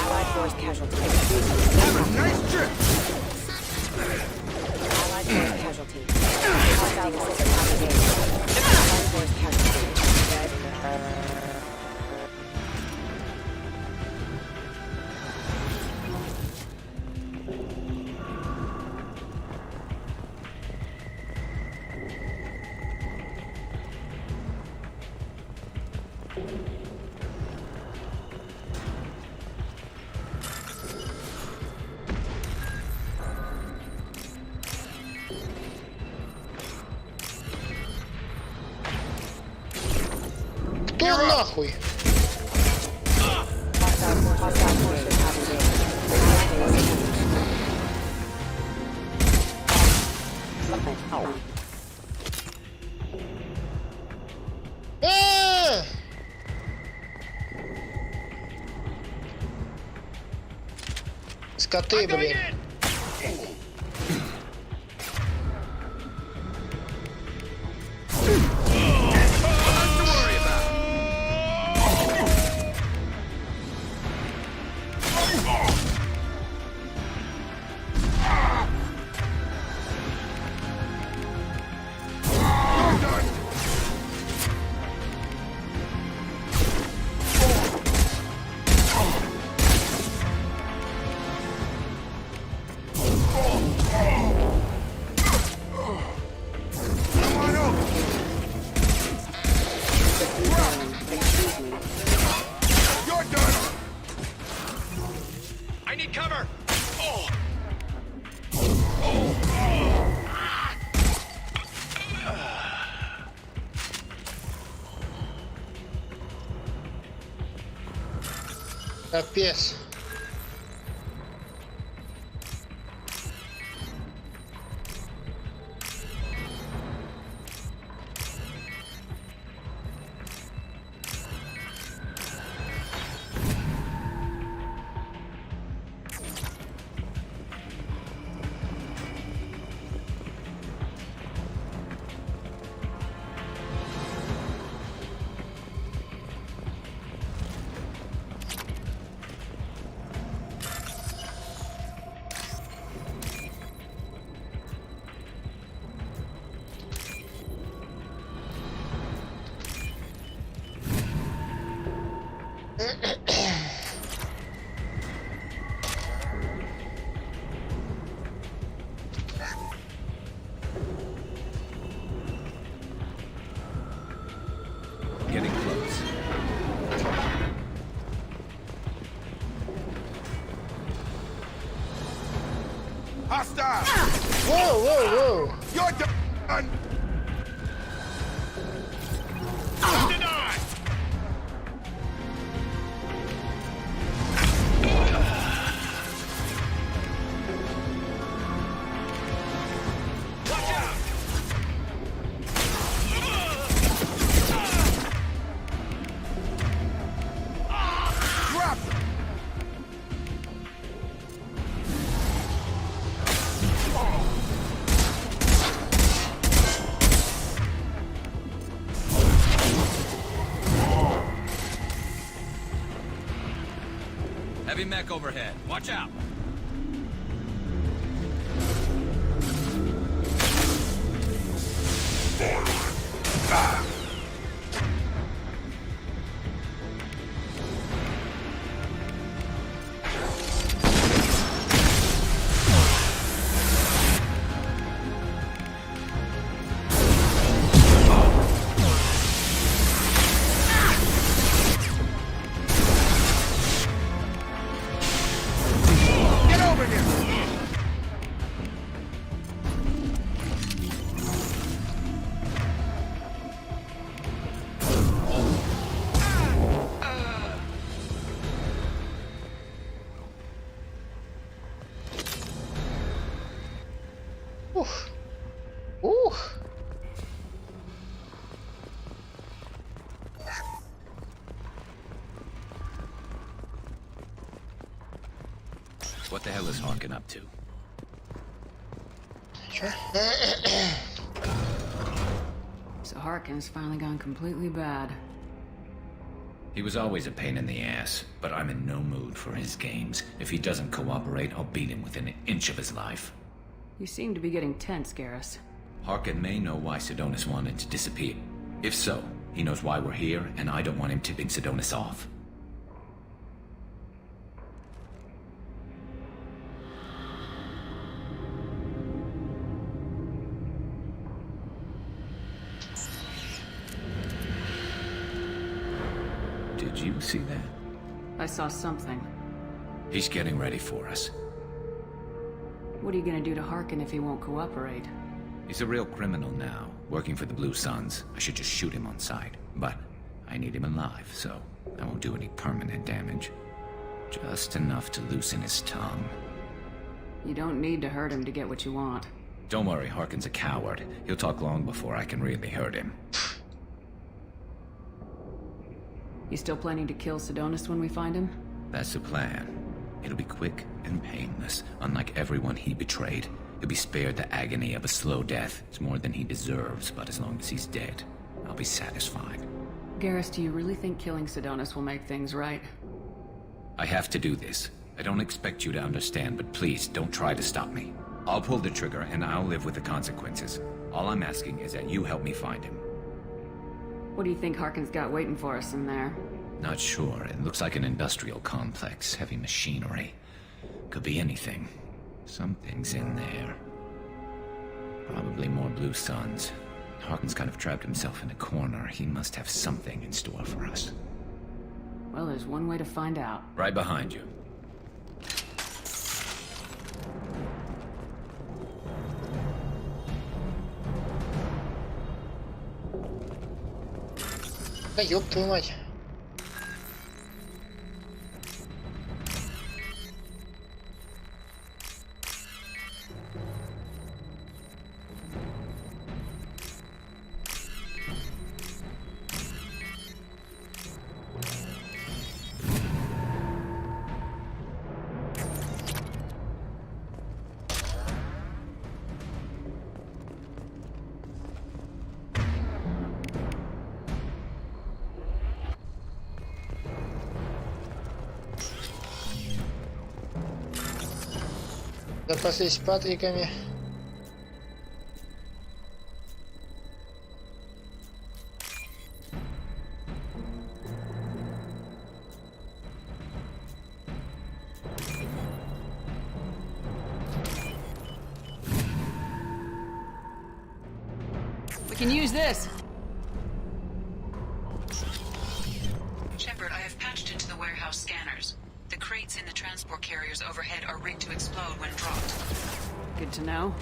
Allied force casualty. Nice trip! Allied force casualty. Hostile system activated. Allied force casualty. Кто нахуй? Скоты, блин. Капец. Getting close. Hostile! Whoa, whoa, whoa! You're done! Denied! Watch out! Drop them! Heavy mech overhead. Watch out. What the hell is Harkin up to? So Harkin's finally gone completely bad. He was always a pain in the ass, but I'm in no mood for his games. If he doesn't cooperate, I'll beat him within an inch of his life. You seem to be getting tense, Garrus. Harkin may know why Sidonis wanted to disappear. If so, he knows why we're here, and I don't want him tipping Sidonis off. Did you see that? I saw something. He's getting ready for us. What are you gonna do to Harkin if he won't cooperate? He's a real criminal now, working for the Blue Suns. I should just shoot him on sight. But I need him alive, so I won't do any permanent damage. Just enough to loosen his tongue. You don't need to hurt him to get what you want. Don't worry, Harkin's a coward. He'll talk long before I can really hurt him. You still planning to kill Sidonis when we find him? That's the plan. It'll be quick and painless, unlike everyone he betrayed. He'll be spared the agony of a slow death. It's more than he deserves, but as long as he's dead, I'll be satisfied. Garrus, do you really think killing Sidonis will make things right? I have to do this. I don't expect you to understand, but please, don't try to stop me. I'll pull the trigger, and I'll live with the consequences. All I'm asking is that you help me find him. What do you think Harkin's got waiting for us in there? Not sure. It looks like an industrial complex. Heavy machinery. Could be anything. Something's in there. Probably more Blue Suns. Harkin's kind of trapped himself in a corner. He must have something in store for us. Well, there's one way to find out. Right behind you. Да ёб твою мать. Запаслись патриками. We can use this. Shepard, I have patched into the warehouse scanners. The crates in the transport carriers overhead are rigged to explode when dropped. Good to know.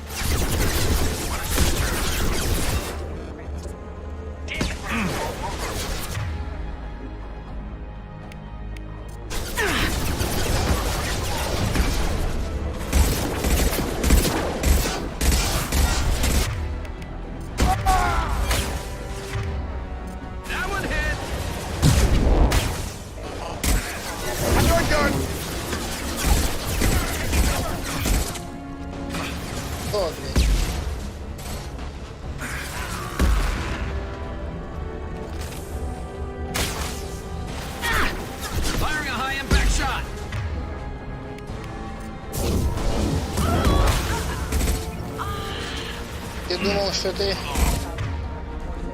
Ты думал, что ты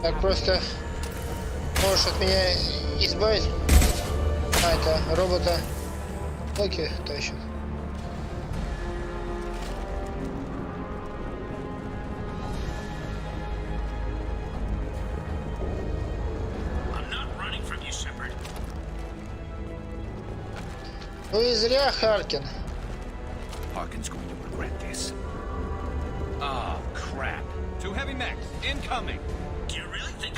так просто можешь от меня избавить? А, это робота. Окей, тащит. Ну и зря, Харкин. Harkin's going to regret this. Oh, crap. Two heavy mechs, incoming. Do you really think...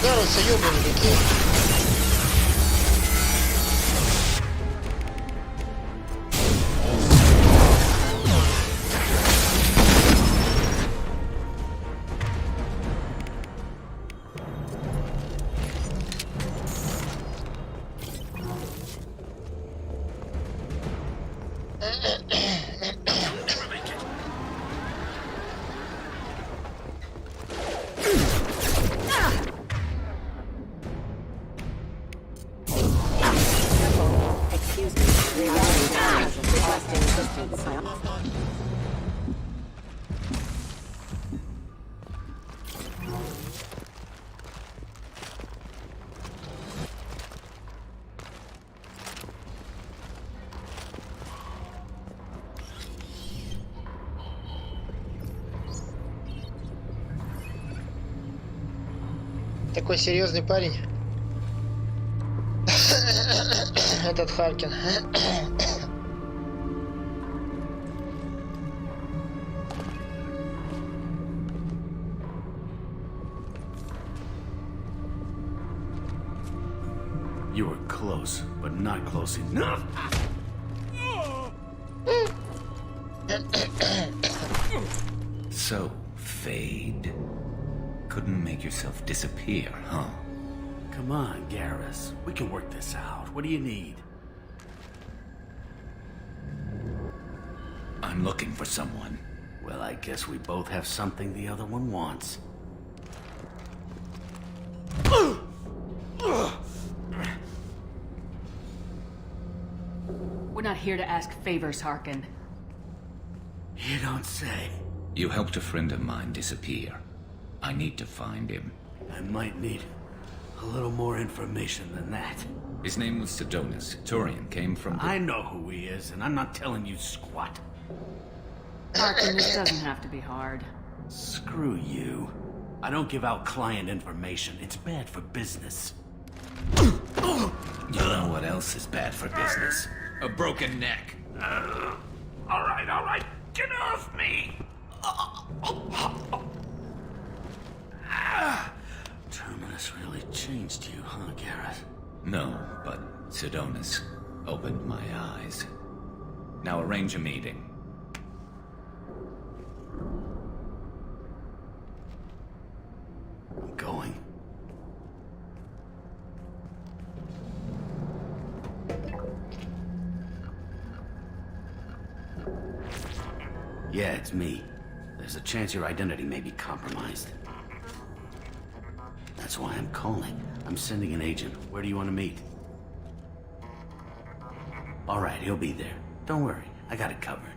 Гарруса ёбаные какие. Такой серьезный парень. Этот Харкин. You were close, but not close enough. So, Fade. Couldn't make yourself disappear, huh? Come on, Garrus. We can work this out. What do you need? I'm looking for someone. Well, I guess we both have something the other one wants. We're not here to ask favors, Harkin. You don't say. You helped a friend of mine disappear. I need to find him. I might need a little more information than that. His name was Sidonis. Turian came from the... I know who he is, and I'm not telling you squat. Harkin, this doesn't have to be hard. Screw you. I don't give out client information. It's bad for business. You know what else is bad for business? A broken neck. All right. Get off me! Terminus really changed you, huh, Garrett? No, but Sidonis opened my eyes. Now arrange a meeting. I'm going. Yeah, it's me. There's a chance your identity may be compromised. That's why I'm calling. I'm sending an agent. Where do you want to meet? All right, he'll be there. Don't worry, I got it covered.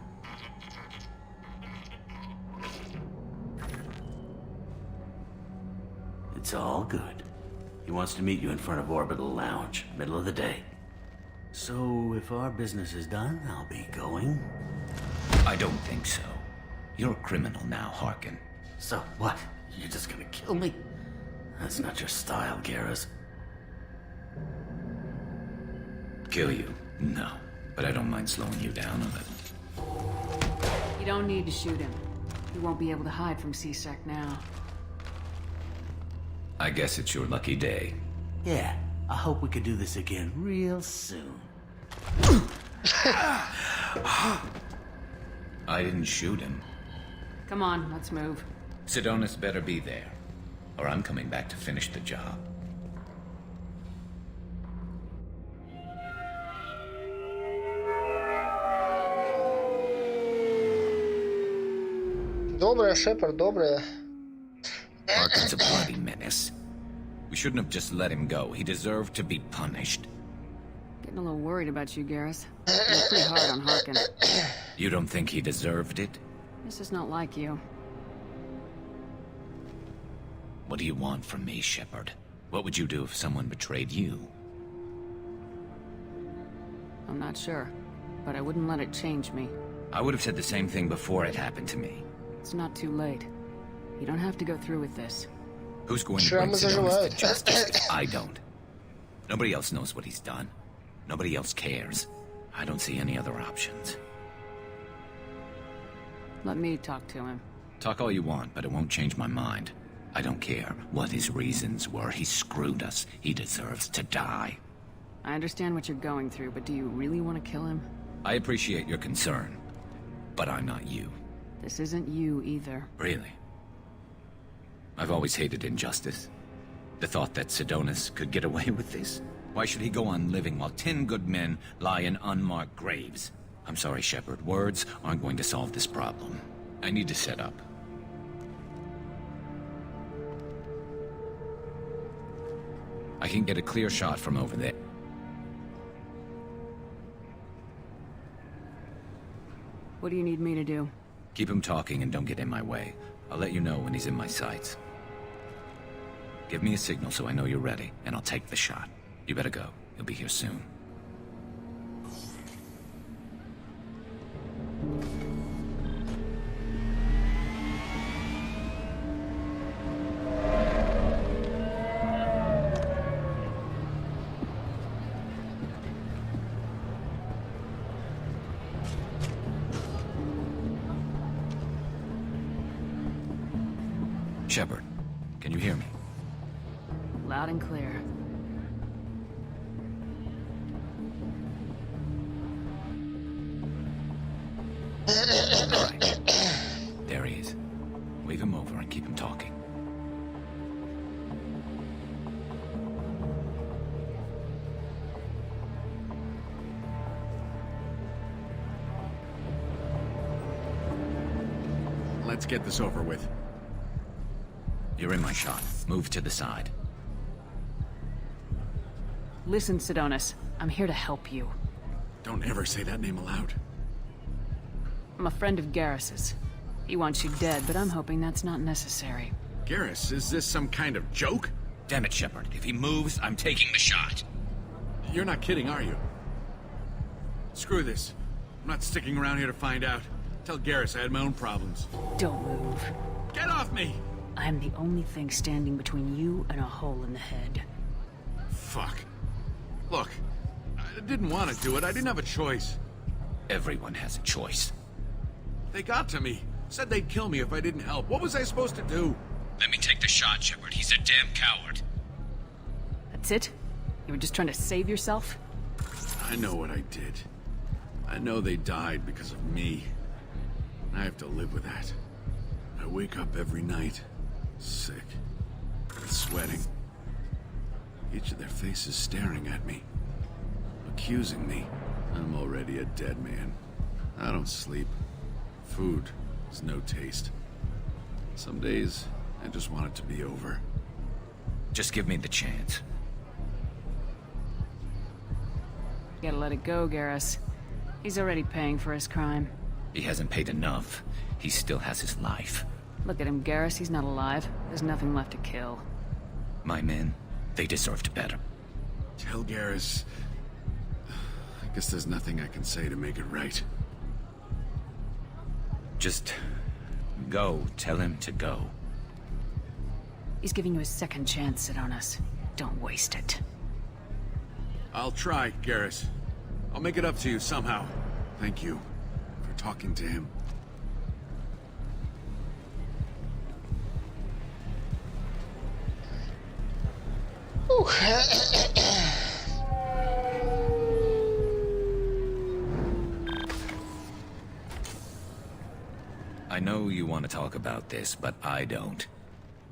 It's all good. He wants to meet you in front of Orbital Lounge, middle of the day. So, if our business is done, I'll be going. I don't think so. You're a criminal now, Harkin. So what? You're just gonna kill me? That's not your style, Garrus. Kill you? No. But I don't mind slowing you down a little. You don't need to shoot him. He won't be able to hide from C-Sec now. I guess it's your lucky day. Yeah, I hope we could do this again real soon. I didn't shoot him. Come on, let's move. Sidonis better be there, or I'm coming back to finish the job. Добрая, Шепард, добрая. Harkin's a bloody menace. We shouldn't have just let him go. He deserved to be punished. Getting a little worried about you, Garrus. You're pretty hard on Harkin. You don't think he deserved it? This is not like you. What do you want from me, Shepard? What would you do if someone betrayed you? I'm not sure, but I wouldn't let it change me. I would have said the same thing before it happened to me. It's not too late. You don't have to go through with this. Who's going to bring Sidonis to justice if I don't? Nobody else knows what he's done. Nobody else cares. I don't see any other options. Let me talk to him. Talk all you want, but it won't change my mind. I don't care what his reasons were. He screwed us. He deserves to die. I understand what you're going through, but do you really want to kill him? I appreciate your concern, but I'm not you. This isn't you either. Really? I've always hated injustice. The thought that Sidonis could get away with this. Why should he go on living while 10 good men lie in unmarked graves? I'm sorry, Shepard. Words aren't going to solve this problem. I need to set up. I can get a clear shot from over there. What do you need me to do? Keep him talking and don't get in my way. I'll let you know when he's in my sights. Give me a signal so I know you're ready, and I'll take the shot. You better go. He'll be here soon. Shepard, can you hear me? Loud and clear. All right. There he is. Wave him over and keep him talking. Let's get this over with. You're in my shot. Move to the side. Listen, Sidonis. I'm here to help you. Don't ever say that name aloud. I'm a friend of Garrus's. He wants you dead, but I'm hoping that's not necessary. Garrus, is this some kind of joke? Damn it, Shepard. If he moves, I'm taking the shot. You're not kidding, are you? Screw this. I'm not sticking around here to find out. Tell Garrus I had my own problems. Don't move. Get off me! I'm the only thing standing between you and a hole in the head. Fuck. Look, I didn't want to do it. I didn't have a choice. Everyone has a choice. They got to me. Said they'd kill me if I didn't help. What was I supposed to do? Let me take the shot, Shepard. He's a damn coward. That's it? You were just trying to save yourself? I know what I did. I know they died because of me. I have to live with that. I wake up every night, sick, and sweating. Each of their faces staring at me, accusing me. I'm already a dead man. I don't sleep. Food has no taste. Some days, I just want it to be over. Just give me the chance. You gotta let it go, Garrus. He's already paying for his crime. He hasn't paid enough. He still has his life. Look at him, Garrus. He's not alive. There's nothing left to kill. My men, they deserved better. Tell Garrus... I guess there's nothing I can say to make it right. Just... go. Tell him to go. He's giving you a second chance, Sidonis. Don't waste it. I'll try, Garrus. I'll make it up to you somehow. Thank you for talking to him. I know you want to talk about this, but I don't.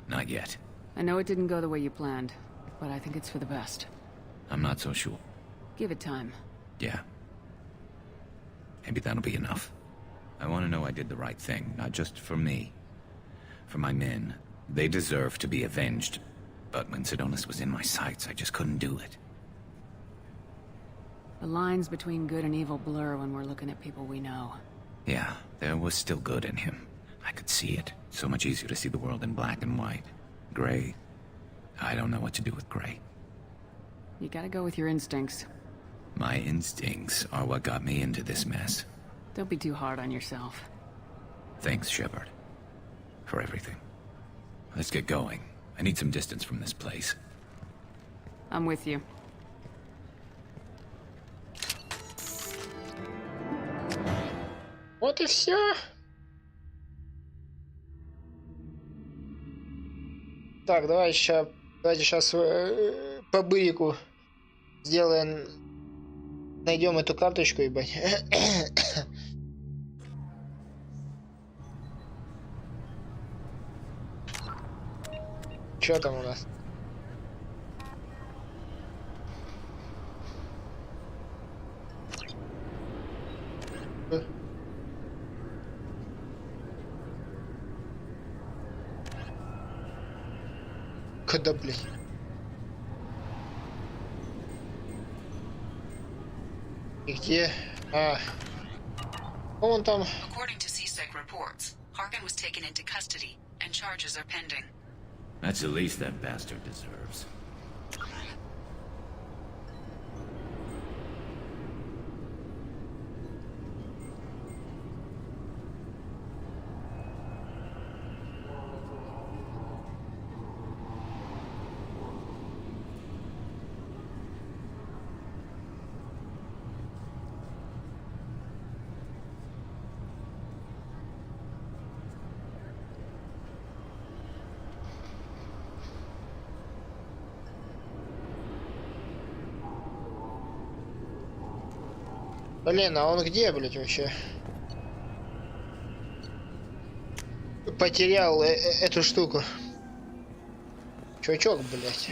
Not yet. I know it didn't go the way you planned, but I think it's for the best. I'm not so sure. Give it time. Yeah. Maybe that'll be enough. I want to know I did the right thing, not just for me. For my men. They deserve to be avenged. But when Sidonis was in my sights, I just couldn't do it. The lines between good and evil blur when we're looking at people we know. Yeah, there was still good in him. I could see it. So much easier to see the world in black and white. Gray. I don't know what to do with gray. You gotta go with your instincts. My instincts are what got me into this mess. Don't be too hard on yourself. Thanks, Shepard. For everything. Let's get going. I need some distance from this place. I'm with you. Вот и все. Так, давайте сейчас по бырику сделаем, найдем эту карточку, ебать. Что там у нас? Когда, блин? И где? А. Вон там. According to CSEC reports, Harkin was taken into custody and charges are pending. That's the least that bastard deserves. Блин, а он где, блядь, вообще? Потерял эту штуку. Чувачок, блядь.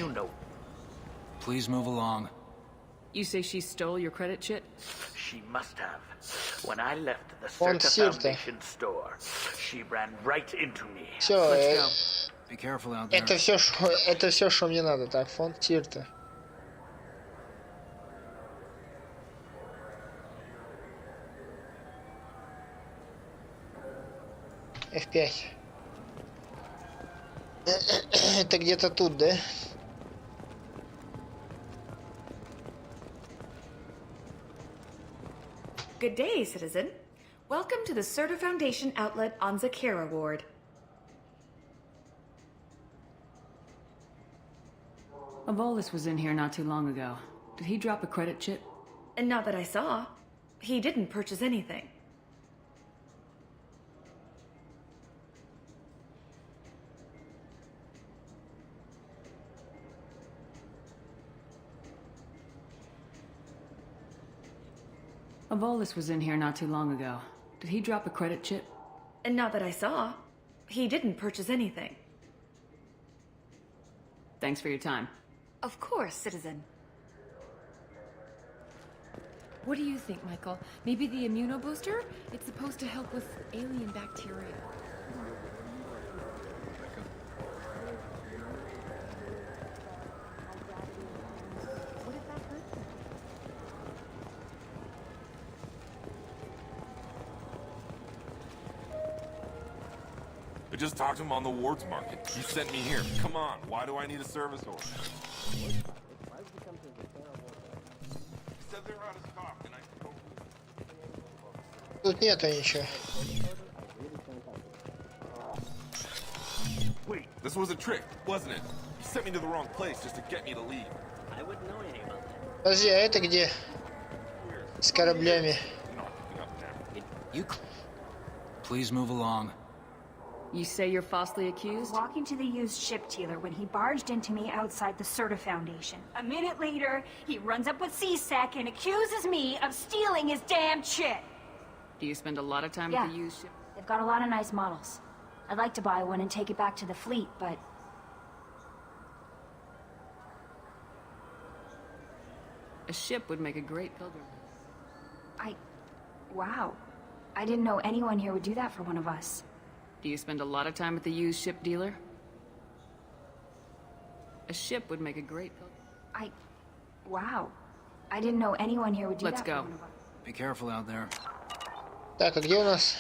Please move along. You say she stole your credit chit? She must have. When I left the Он Certa сир-то. Foundation store, she ran right into me. Все, Be careful out there. это все, что мне надо. Так, фонд Тирта. F5. Это где-то тут, да? Good day, citizen. Welcome to the Certa Foundation outlet on Zakara Ward. A Volus was in here not too long ago. Did he drop a credit chit? And not that I saw. He didn't purchase anything. A Volus was in here not too long ago. Did he drop a credit chit? And not that I saw. He didn't purchase anything. Thanks for your time. Of course, citizen. What do you think, Michael? Maybe the immunobooster? It's supposed to help with alien bacteria. I just talked to him on the wards market. He sent me here. Come on, why do I need a service order? He said they're out of stock and I can go. Тут нету ничего. Wait, this was a trick, wasn't it? He sent me to the wrong place just to get me to leave. I wouldn't know anything about that. Подожди, а это где? С кораблями. You. Please move along. You say you're falsely accused? Walking to the used ship dealer when he barged into me outside the Certa Foundation. A minute later, he runs up with CSEC and accuses me of stealing his damn shit. Do you spend a lot of time at the used ship? They've got a lot of nice models. I'd like to buy one and take it back to the fleet, but... A ship would make a great pilgrim. Wow. I didn't know anyone here would do that for one of us. Do you spend a lot of time at the used ship dealer? A ship would make a great pilgrim. Wow. I didn't know anyone here would do Let's that for go. one of us. Be careful out there. Так, а где у нас?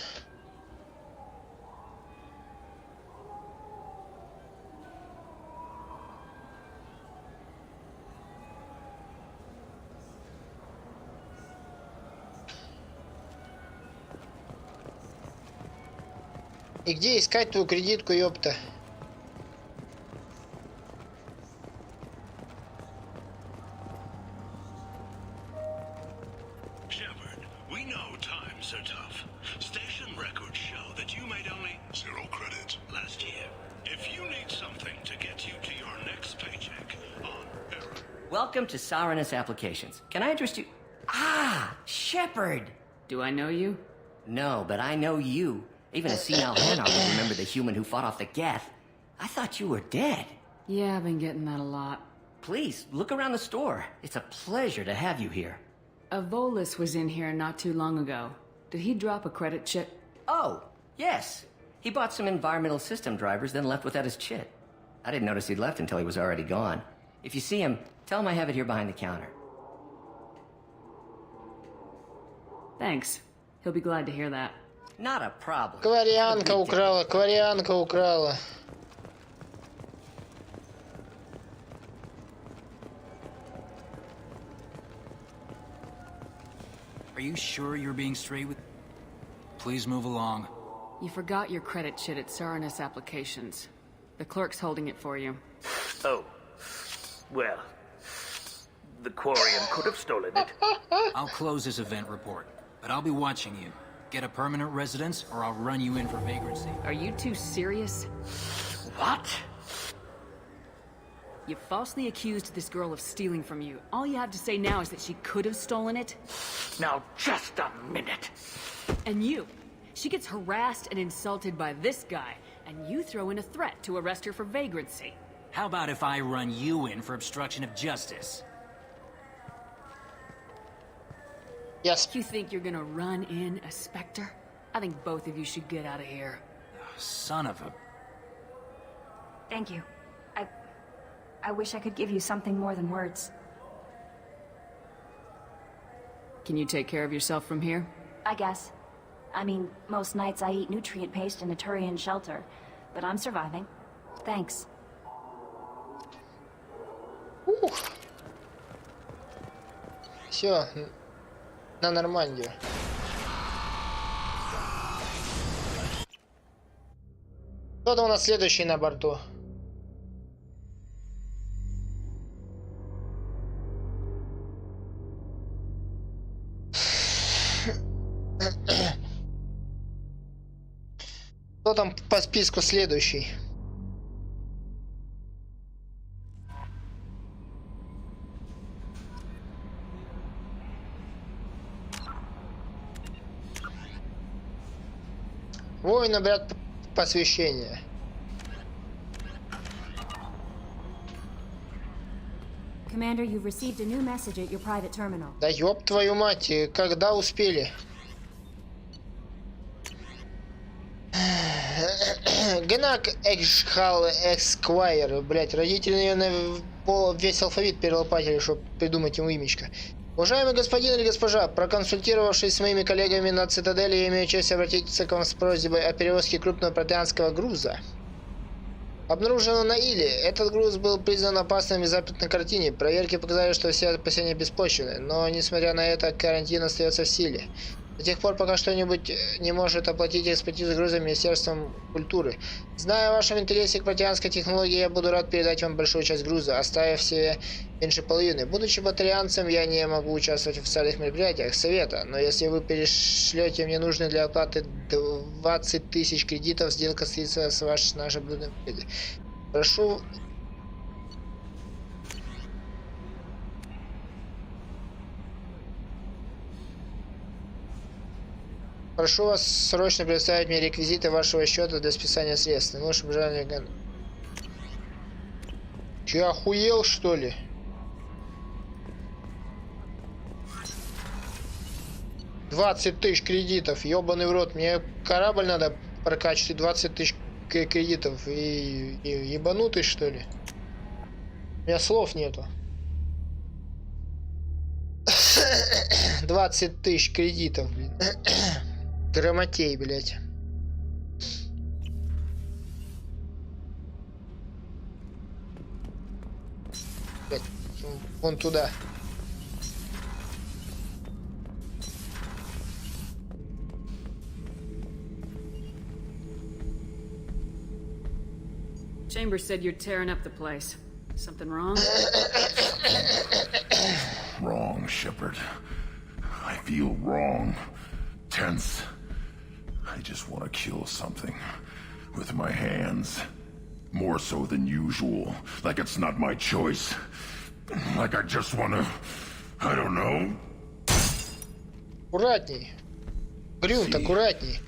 И где искать твою кредитку, ёпта? Shepard, we know times are tough. Station records show that you made only 0 credits last year. If you need something to get Welcome to Saranus Applications. Can I interest you? Ah, Shepard! Do I know you? No, but I know you. Even a senile Hanar will remember the human who fought off the Geth. I thought you were dead. Yeah, I've been getting that a lot. Please, look around the store. It's a pleasure to have you here. A Volus was in here not too long ago. Did he drop a credit chit? Oh, yes. He bought some environmental system drivers, then left without his chit. I didn't notice he'd left until he was already gone. If you see him, tell him I have it here behind the counter. Thanks. He'll be glad to hear that. Not a problem. Кварианка украла, Кварианка украла. Are you sure you're being straight with... Please move along. You forgot your credit chit at Saranus Applications. The clerk's holding it for you. Oh. Well, the Quarian could have stolen it. I'll close this event report, but I'll be watching you. Get a permanent residence, or I'll run you in for vagrancy. Are you two serious? What? You falsely accused this girl of stealing from you. All you have to say now is that she could have stolen it. Now, just a minute. And you. She gets harassed and insulted by this guy, and you throw in a threat to arrest her for vagrancy. How about if I run you in for obstruction of justice? Yes. You think you're gonna run in a Spectre? I think both of you should get out of here. Son of a... Thank you. I wish I could give you something more than words. Can you take care of yourself from here? I guess. I mean, most nights I eat nutrient paste in a Turian shelter, but I'm surviving. Thanks. Все, на Нормандию. Кто-то у нас следующий на борту. Кто там по списку следующий? Воин, обряд посвящения. Commander, you've received a new message at your private terminal. Да ёб твою мать, когда успели? Генак Экшхал Эсквайр, блять, родители ее на весь алфавит перелопатили, чтобы придумать ему имечко. Уважаемый господин или госпожа, проконсультировавшись с моими коллегами на цитадели, я имею честь обратиться к вам с просьбой о перевозке крупного протеанского груза. Обнаружено на Иле. Этот груз был признан опасным из запретной картине. Проверки показали, что все опасения беспочвенны, но несмотря на это, карантин остается в силе. До тех пор, пока что-нибудь не может оплатить экспертизу груза Министерством культуры. Зная о вашем интересе к протеанской технологии, я буду рад передать вам большую часть груза, оставив себе меньше половины. Будучи батарианцем, я не могу участвовать в официальных мероприятиях Совета, но если вы перешлете мне нужные для оплаты 20 тысяч кредитов, сделка состоится с нашей блюдной победой. Прошу... Прошу вас срочно предоставить мне реквизиты вашего счета для списания средств. Лучше пожалуйста. Че, охуел, что ли? $20 тысяч кредитов, ёбаный в рот. Мне корабль надо прокачивать, 20 тысяч кредитов. И ебанутый, что ли? У меня слов нету. 20 тысяч кредитов, блин. Грамотей, блять. Блять, вон туда. Chambers said you're tearing up the place. Something wrong? Wrong, Shepard. I feel wrong. Tense. I just want to kill something. With my hands. More so than usual. Like it's not my choice. Like I just wanna... I don't know. Аккуратней. Грюнт, аккуратней.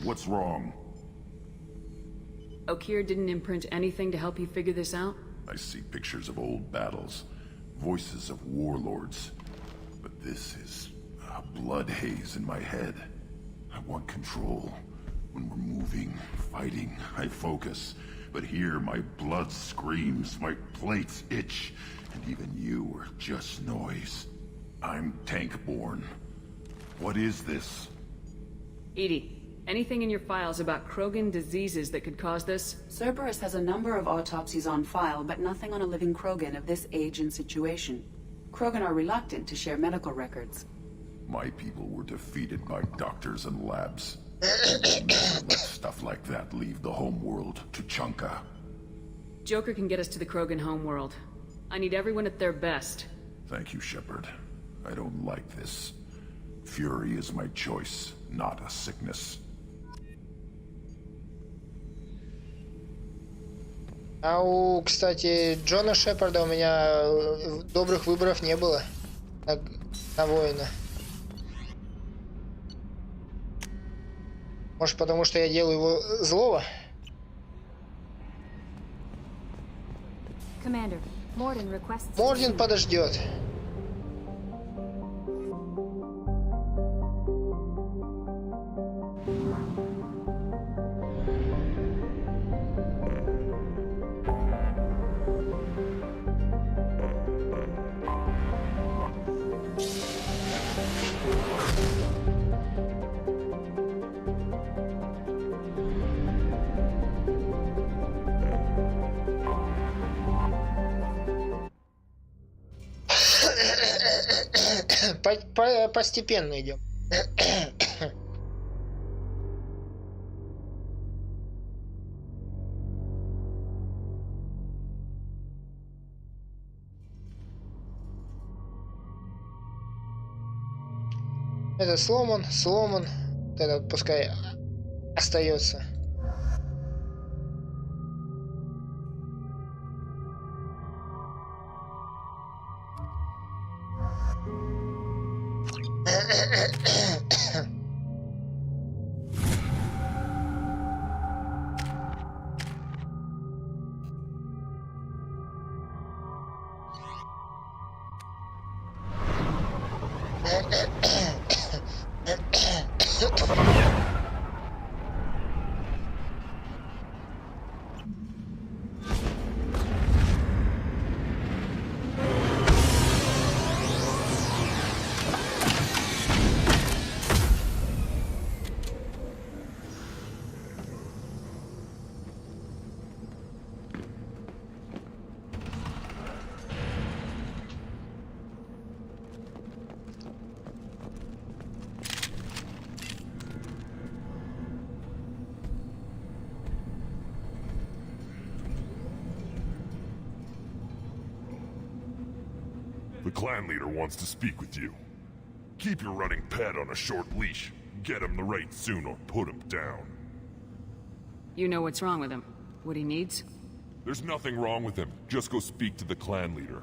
What's wrong? Okeer didn't imprint anything to help you figure this out? I see pictures of old battles, voices of warlords, but this is a blood haze in my head. I want control. When we're moving, fighting, I focus. But here my blood screams, my plates itch, and even you are just noise. I'm tank-born. What is this? Edie, anything in your files about Krogan diseases that could cause this? Cerberus has a number of autopsies on file, but nothing on a living Krogan of this age and situation. Krogan are reluctant to share medical records. My people were defeated by doctors and labs. Never let stuff like that leave the homeworld to Chunka. Joker can get us to the Krogan homeworld. I need everyone at their best. Thank you, Shepard. I don't like this. Fury is my choice, not a sickness. Кстати, Джона Шепарда у меня добрых выборов не было на воина. Может, потому что я делаю его злого? Мордин подождет. Постепенно идем. Это сломан. Это пускай остается. The clan leader wants to speak with you. Keep your running pet on a short leash. Get him the right soon or put him down. You know what's wrong with him? What he needs? There's nothing wrong with him. Just go speak to the clan leader.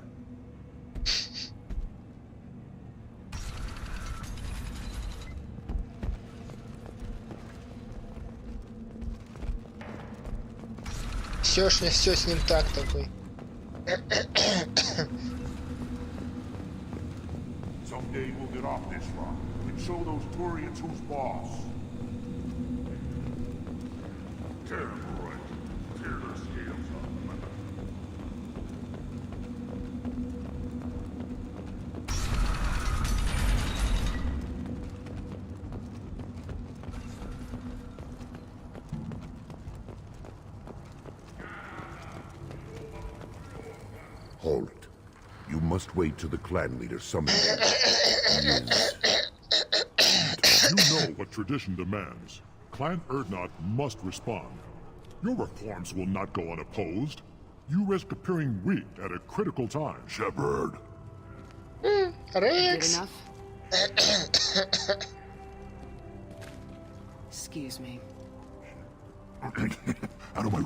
Все с ним так такой. Someday we'll get off this rock and show those Turians who's boss. Tear them right. Tear their scales off. Hold. You must wait till the clan leader summons you. You know what tradition demands. Clan Erdnot must respond. Your reforms will not go unopposed. You risk appearing weak at a critical time. Shepard. Rex. Good enough? Excuse me. Out of my...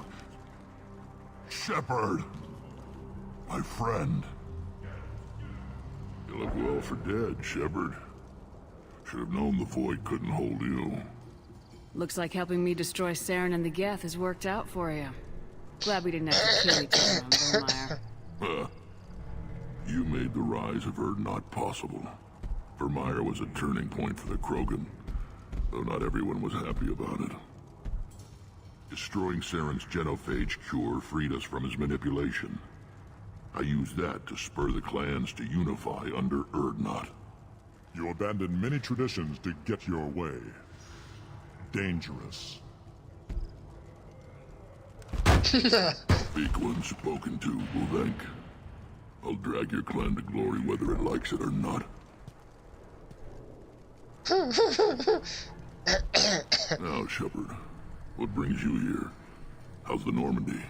Shepard! My friend. You look well for dead, Shepard. Should have known the void couldn't hold you. Looks like helping me destroy Saren and the Geth has worked out for you. Glad we didn't have to kill each other on Vermeer. You made the rise of Erdnot possible. Vermeer was a turning point for the Krogan, though not everyone was happy about it. Destroying Saren's genophage cure freed us from his manipulation. I used that to spur the clans to unify under Erdnot. You abandoned many traditions to get your way. Dangerous. Weak one spoken to, Uvenk. I'll drag your clan to glory whether it likes it or not. Now, Shepard, what brings you here? How's the Normandy?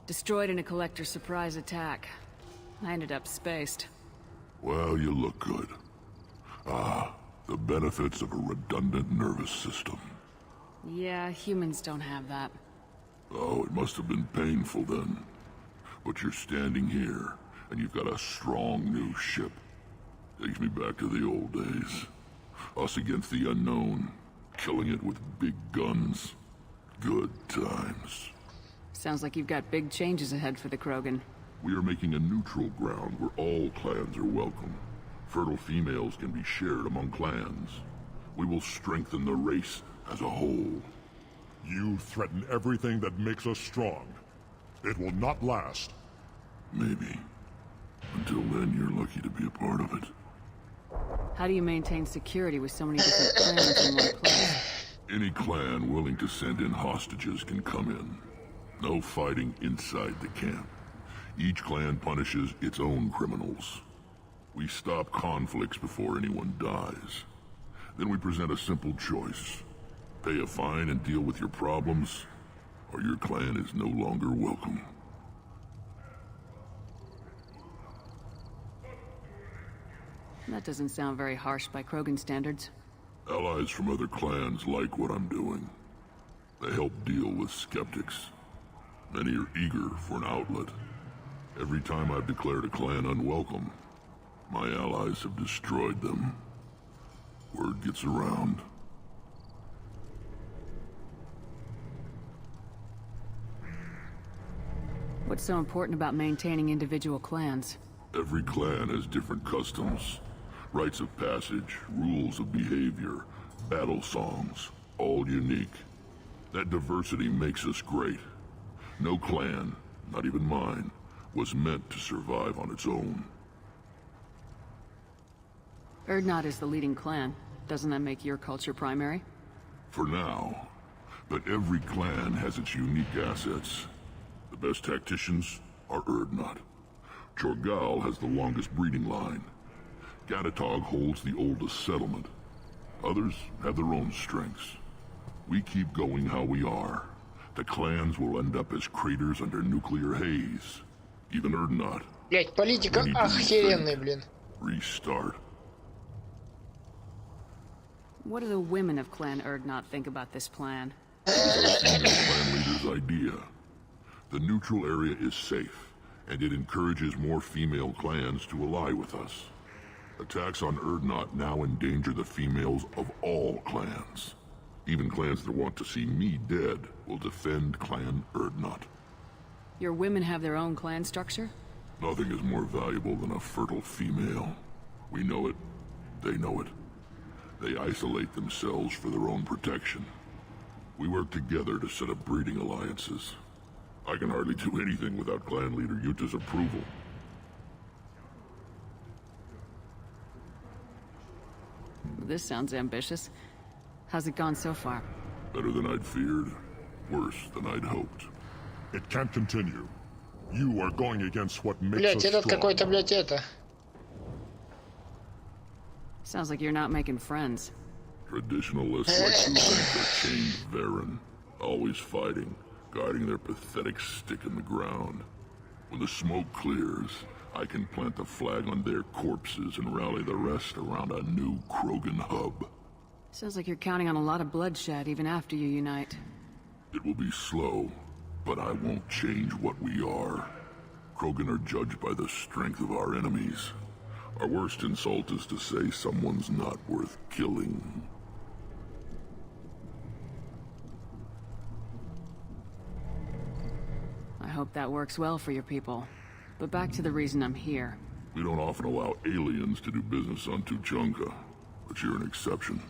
Destroyed in a collector surprise attack. I ended up spaced. Well, you look good. Ah, the benefits of a redundant nervous system. Yeah, humans don't have that. Oh, it must have been painful then. But you're standing here, and you've got a strong new ship. Takes me back to the old days. Us against the unknown, killing it with big guns. Good times. Sounds like you've got big changes ahead for the Krogan. We are making a neutral ground where all clans are welcome. Fertile females can be shared among clans. We will strengthen the race as a whole. You threaten everything that makes us strong. It will not last. Maybe. Until then, you're lucky to be a part of it. How do you maintain security with so many different clans in one place? Any clan willing to send in hostages can come in. No fighting inside the camp. Each clan punishes its own criminals. We stop conflicts before anyone dies. Then we present a simple choice. Pay a fine and deal with your problems, or your clan is no longer welcome. That doesn't sound very harsh by Krogan standards. Allies from other clans like what I'm doing. They help deal with skeptics. Many are eager for an outlet. Every time I've declared a clan unwelcome, my allies have destroyed them. Word gets around. What's so important about maintaining individual clans? Every clan has different customs, rites of passage, rules of behavior, battle songs, all unique. That diversity makes us great. No clan, not even mine, was meant to survive on its own. Erdnot is the leading clan. Doesn't that make your culture primary? For now. But every clan has its unique assets. The best tacticians are Erdnot. Chorgal has the longest breeding line. Gatatog holds the oldest settlement. Others have their own strengths. We keep going how we are. The clans will end up as craters under nuclear haze. Even Erdnot. Блять, политика охеренная, блин. Restart. What do the women of Clan Erdnot think about this plan? It's our clan leader's idea. The neutral area is safe, and it encourages more female clans to ally with us. Attacks on Erdnot now endanger the females of all clans. Even clans that want to see me dead will defend Clan Erdnot. Your women have their own clan structure? Nothing is more valuable than a fertile female. We know it. They know it. They isolate themselves for their own protection. We work together to set up breeding alliances. I can hardly do anything without clan leader Yuta's approval. This sounds ambitious. How's it gone so far? Better than I'd feared. Worse than I'd hoped. It can't continue. You are going against what makes Блять, us этот strong. какой-то, блять, это. Sounds like you're not making friends. Traditionalists like Uvenk are chained Varen, always fighting, guarding their pathetic stick in the ground. When the smoke clears, I can plant the flag on their corpses and rally the rest around a new Krogan hub. Sounds like you're counting on a lot of bloodshed even after you unite. It will be slow, But I won't change what we are. Krogan are judged by the strength of our enemies. Our worst insult is to say someone's not worth killing. I hope that works well for your people. But back to the reason I'm here. We don't often allow aliens to do business on Tuchanka, but you're an exception.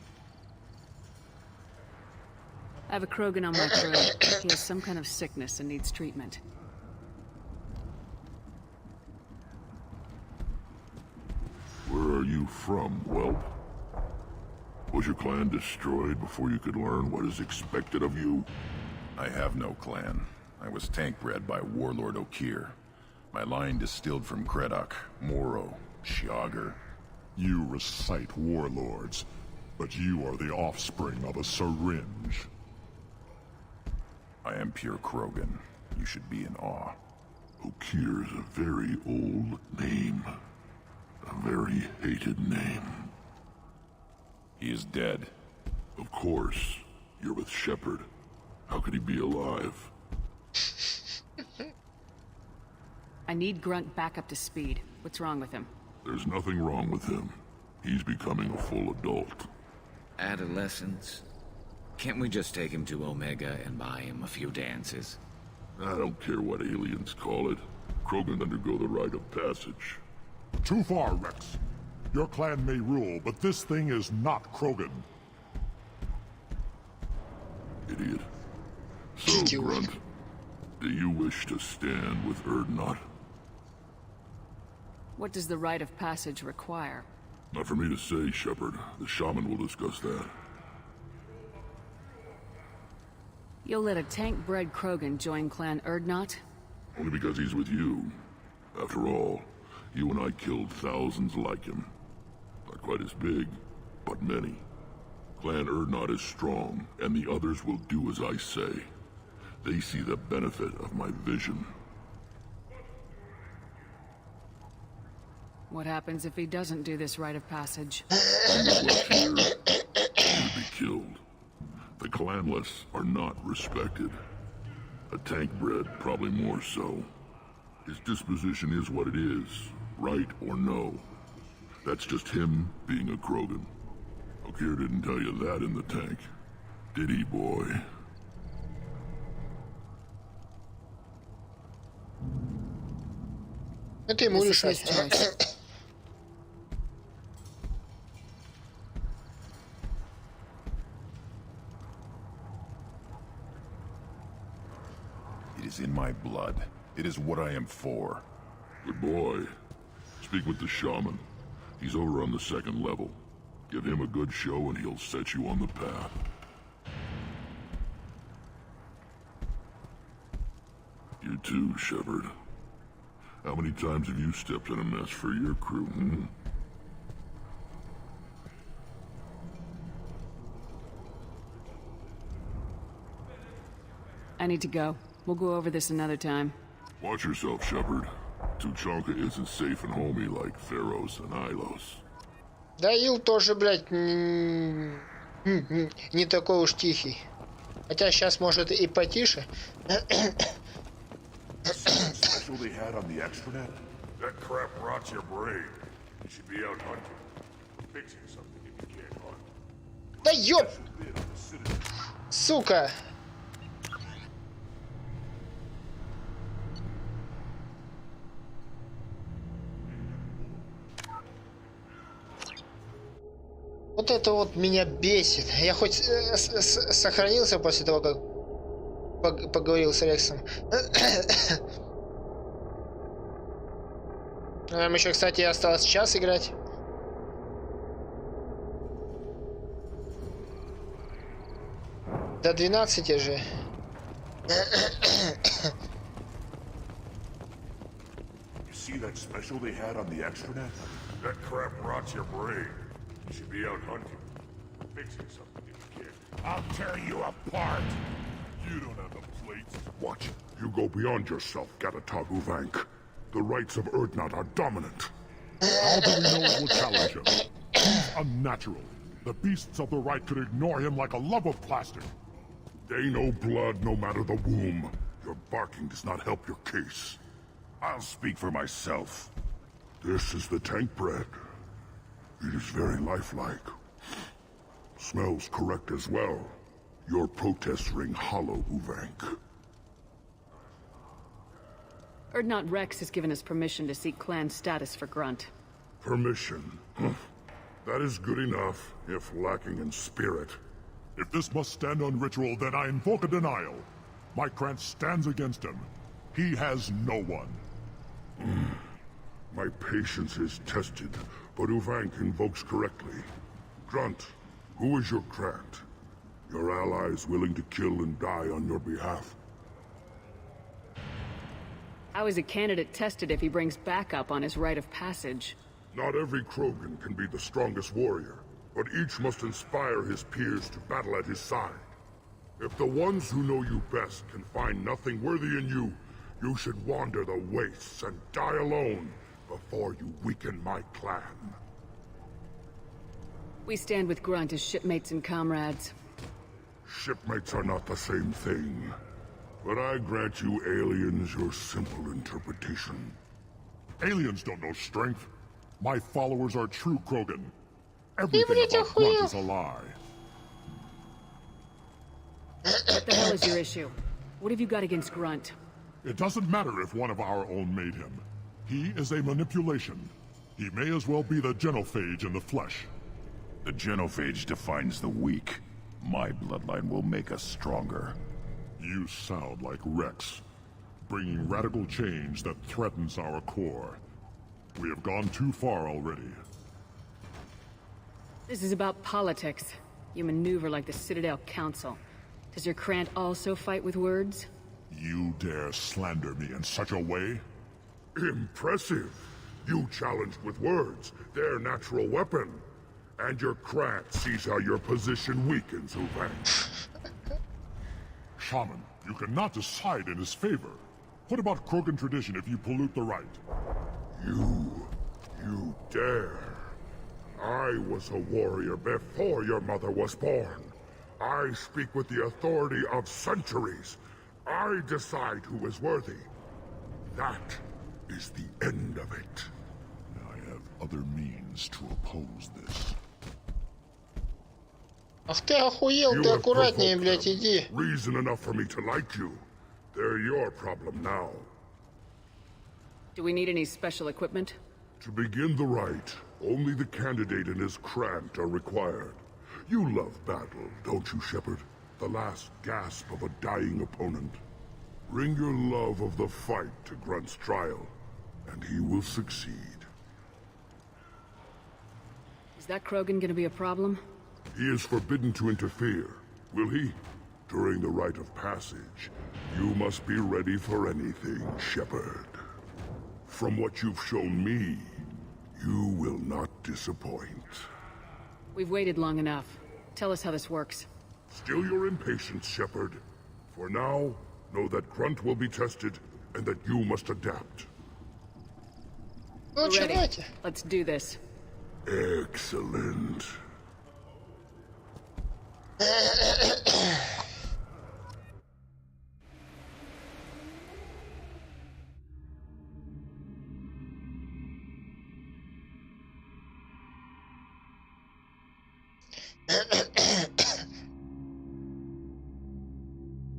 I have a Krogan on my crew. He has some kind of sickness and needs treatment. Where are you from, whelp? Was your clan destroyed before you could learn what is expected of you? I have no clan. I was tank bred by Warlord Okir. My line distilled from Kredok, Moro, Shiagar. You recite warlords, but you are the offspring of a syringe. I am pure Krogan. You should be in awe. Okir is a very old name. A very hated name. He is dead. Of course. You're with Shepard. How could he be alive? I need Grunt back up to speed. What's wrong with him? There's nothing wrong with him. He's becoming a full adult. Adolescence? Can't we just take him to Omega and buy him a few dances? I don't care what aliens call it. Krogan undergo the rite of passage. Too far, Rex. Your clan may rule, but this thing is not Krogan. Idiot. So, Grunt, do you wish to stand with Erdnot? What does the rite of passage require? Not for me to say, Shepard. The shaman will discuss that. You'll let a tank-bred Krogan join Clan Erdnot? Only because he's with you. After all, you and I killed thousands like him. Not quite as big, but many. Clan Erdnot is strong, and the others will do as I say. They see the benefit of my vision. What happens if he doesn't do this rite of passage? He'll be killed. The clanless are not respected. A tank-bred, probably more so. His disposition is what it is, right or no. That's just him being a Krogan. Okir didn't tell you that in the tank. Did he, boy? Это ему решать. It is in my blood. It is what I am for. Good boy. Speak with the shaman. He's over on the second level. Give him a good show and he'll set you on the path. You too, Shepard. How many times have you stepped in a mess for your crew, hmm? I need to go. We'll go over this another time. Watch yourself, Shepard. Tuchanka isn't safe and homey like Theros and Ilos. Да, Ил тоже, блядь, не такой уж тихий. Хотя сейчас может и потише. Special they had on the extranet? That crap rots your brain. You should be out hunting. Fixing something if you can't hunt. Да ёп! Сука! Вот это вот меня бесит. Я хоть сохранился после того, как поговорил с Рексом. Нам еще, кстати, осталось час играть. До 12 же. You see that special they had on the extranet? That crap rots your brain. You should be out hunting. Fixing something if you can. I'll tear you apart! You don't have the plates. Watch. You go beyond yourself, Gatatagu Vank. The rights of Erdnot are dominant. How do we know it will challenge him? He's unnatural. The beasts of the right could ignore him like a lump of plastic. They know blood no matter the womb. Your barking does not help your case. I'll speak for myself. This is the tank bread. It is very lifelike. Smells correct as well. Your protests ring hollow, Uvank. Erdnot Rex has given us permission to seek clan status for Grunt. Permission. That is good enough, if lacking in spirit. If this must stand on ritual, then I invoke a denial. My Krant stands against him. He has no one. My patience is tested, but Uvank invokes correctly. Grunt, who is your Krant? Your allies willing to kill and die on your behalf? How is a candidate tested if he brings backup on his rite of passage? Not every Krogan can be the strongest warrior, but each must inspire his peers to battle at his side. If the ones who know you best can find nothing worthy in you, you should wander the wastes and die alone before you weaken my clan. We stand with Grunt as shipmates and comrades. Shipmates are not the same thing. But I grant you aliens your simple interpretation. Aliens don't know strength. My followers are true Krogan. Everything about Grunt is a lie. What the hell is your issue? What have you got against Grunt? It doesn't matter if one of our own made him. He is a manipulation. He may as well be the genophage in the flesh. The genophage defines the weak. My bloodline will make us stronger. You sound like Rex, bringing radical change that threatens our core. We have gone too far already. This is about politics. You maneuver like the Citadel Council. Does your Krant also fight with words? You dare slander me in such a way? Impressive! You challenged with words, their natural weapon. And your Krant sees how your position weakens, Uvank. Shaman, you cannot decide in his favor. What about Krogan tradition if you pollute the rite? You dare. I was a warrior before your mother was born. I speak with the authority of centuries. I decide who is worthy. That is the end of it. I have other means to oppose this. Ах ты охуел, ты аккуратнее, блядь, иди. Reason enough for me to like you. They're your problem now. Do we need any special equipment? To begin the rite, only the candidate and his Krant are required. You love battle, don't you, Shepard? The last gasp of a dying opponent. Bring your love of the fight to Grunt's trial, and he will succeed. Is that Krogan gonna be a problem? He is forbidden to interfere, will he? During the rite of passage, you must be ready for anything, Shepard. From what you've shown me, you will not disappoint. We've waited long enough. Tell us how this works. Still your impatience, Shepard. For now, know that Grunt will be tested, and that you must adapt. We're ready. Let's do this. Excellent.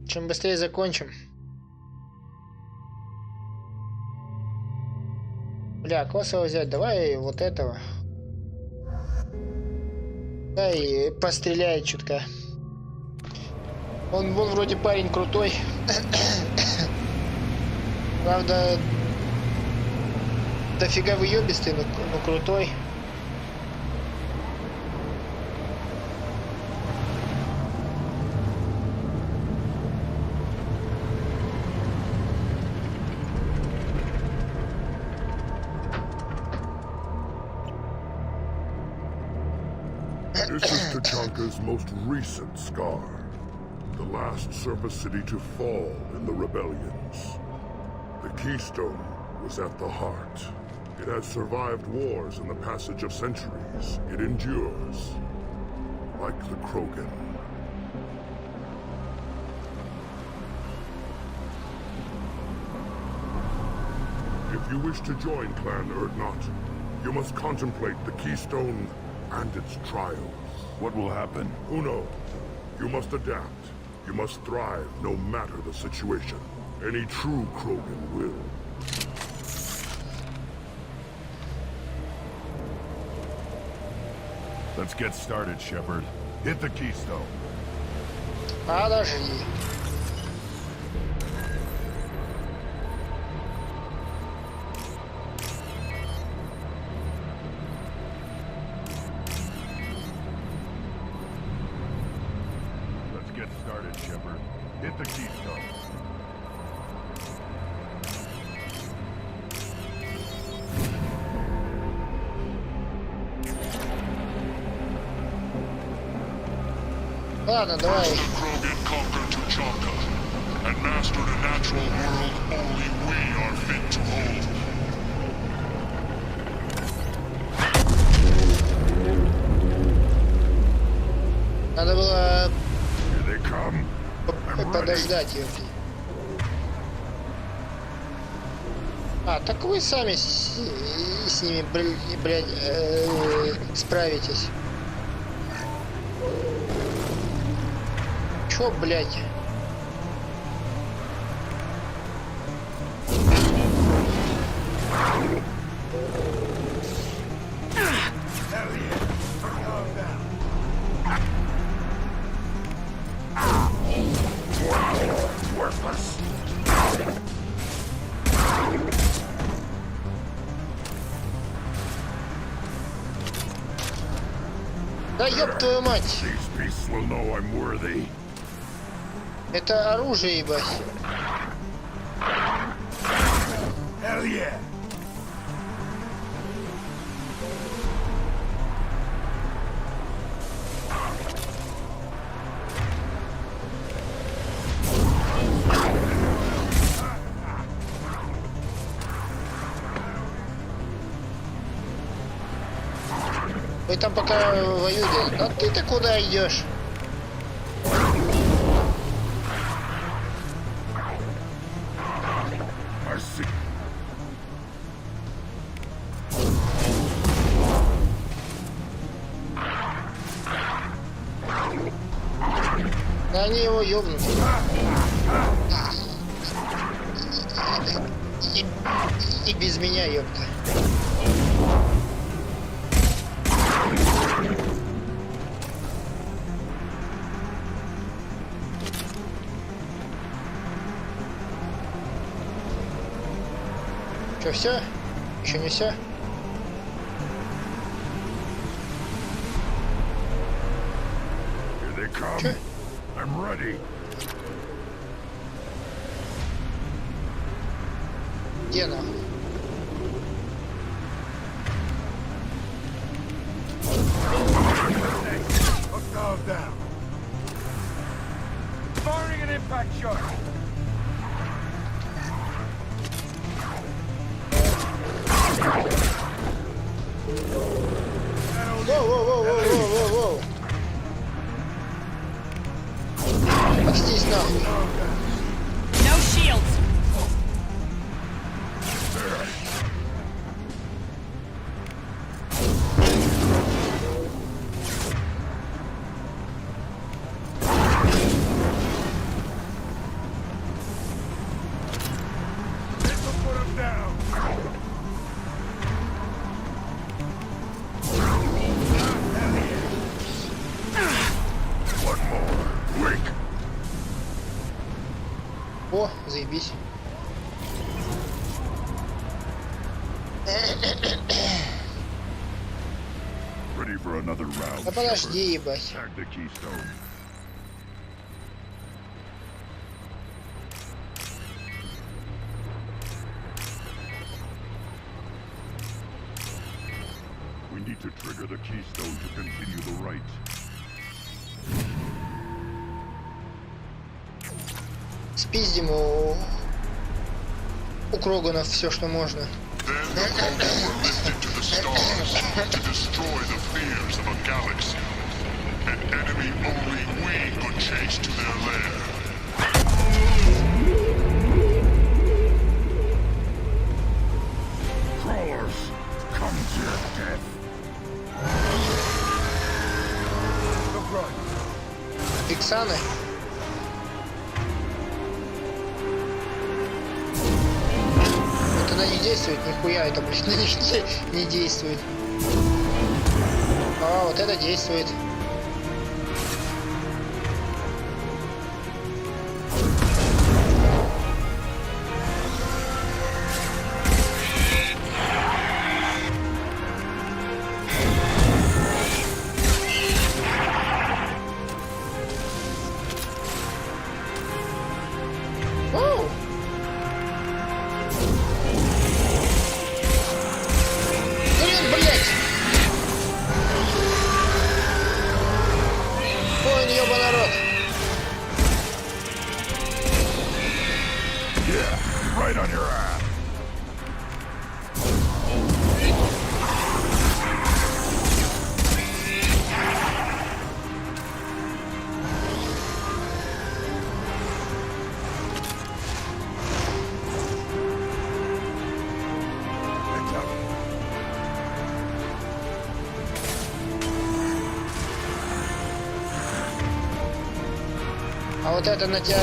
Чем быстрее закончим. Бля, косово взять. Давай вот этого. Да и постреляет чутка. Он вроде парень крутой. Правда, дофига выебистый, но крутой. This is Tachanka's most recent scar. The last surface city to fall in the rebellions. The Keystone was at the heart. It has survived wars and the passage of centuries. It endures. Like the Krogan. If you wish to join Clan Erdnot, you must contemplate the Keystone and its trials. What will happen? Who knows? You must adapt. You must thrive no matter the situation. Any true Krogan will. Let's get started, Shepard. Hit the Keystone. Подожди. Let's get started, Shepard. Hit the Keystone. Ладно, давай. Krogan conquered Tuchanka and mastered a natural world only we are fit to hold. Надо было Here they come. подождать ее. А, так вы сами с ними, блядь, справитесь. Чё, блядь? Да ёб твою мать! These beasts will know I'm worthy. Это оружие, ебать. Hell yeah! Вы там пока воюете. А ты-то куда идешь? Да они его ёбнут. И без меня, ёпта. Что, все? Еще не все? Here they come. Чё? I'm ready. Где нахуй? Firing an impact shot. Воу-воу-воу-воу-воу-воу! Пастись нахуй! No shields. О, заебись. Ready for another round. Да подожди, ебать. Tag the Keystone. We need to trigger the Keystone to continue the right. Спиздим у Кроганов все, что можно. Then the Krogan were lifted to the stars to destroy the fears of a galaxy. An enemy only we could chase to their lair. Оксаны. Вот она не действует, нихуя это, блин, на них не действует. А, вот это действует. А вот это на тебя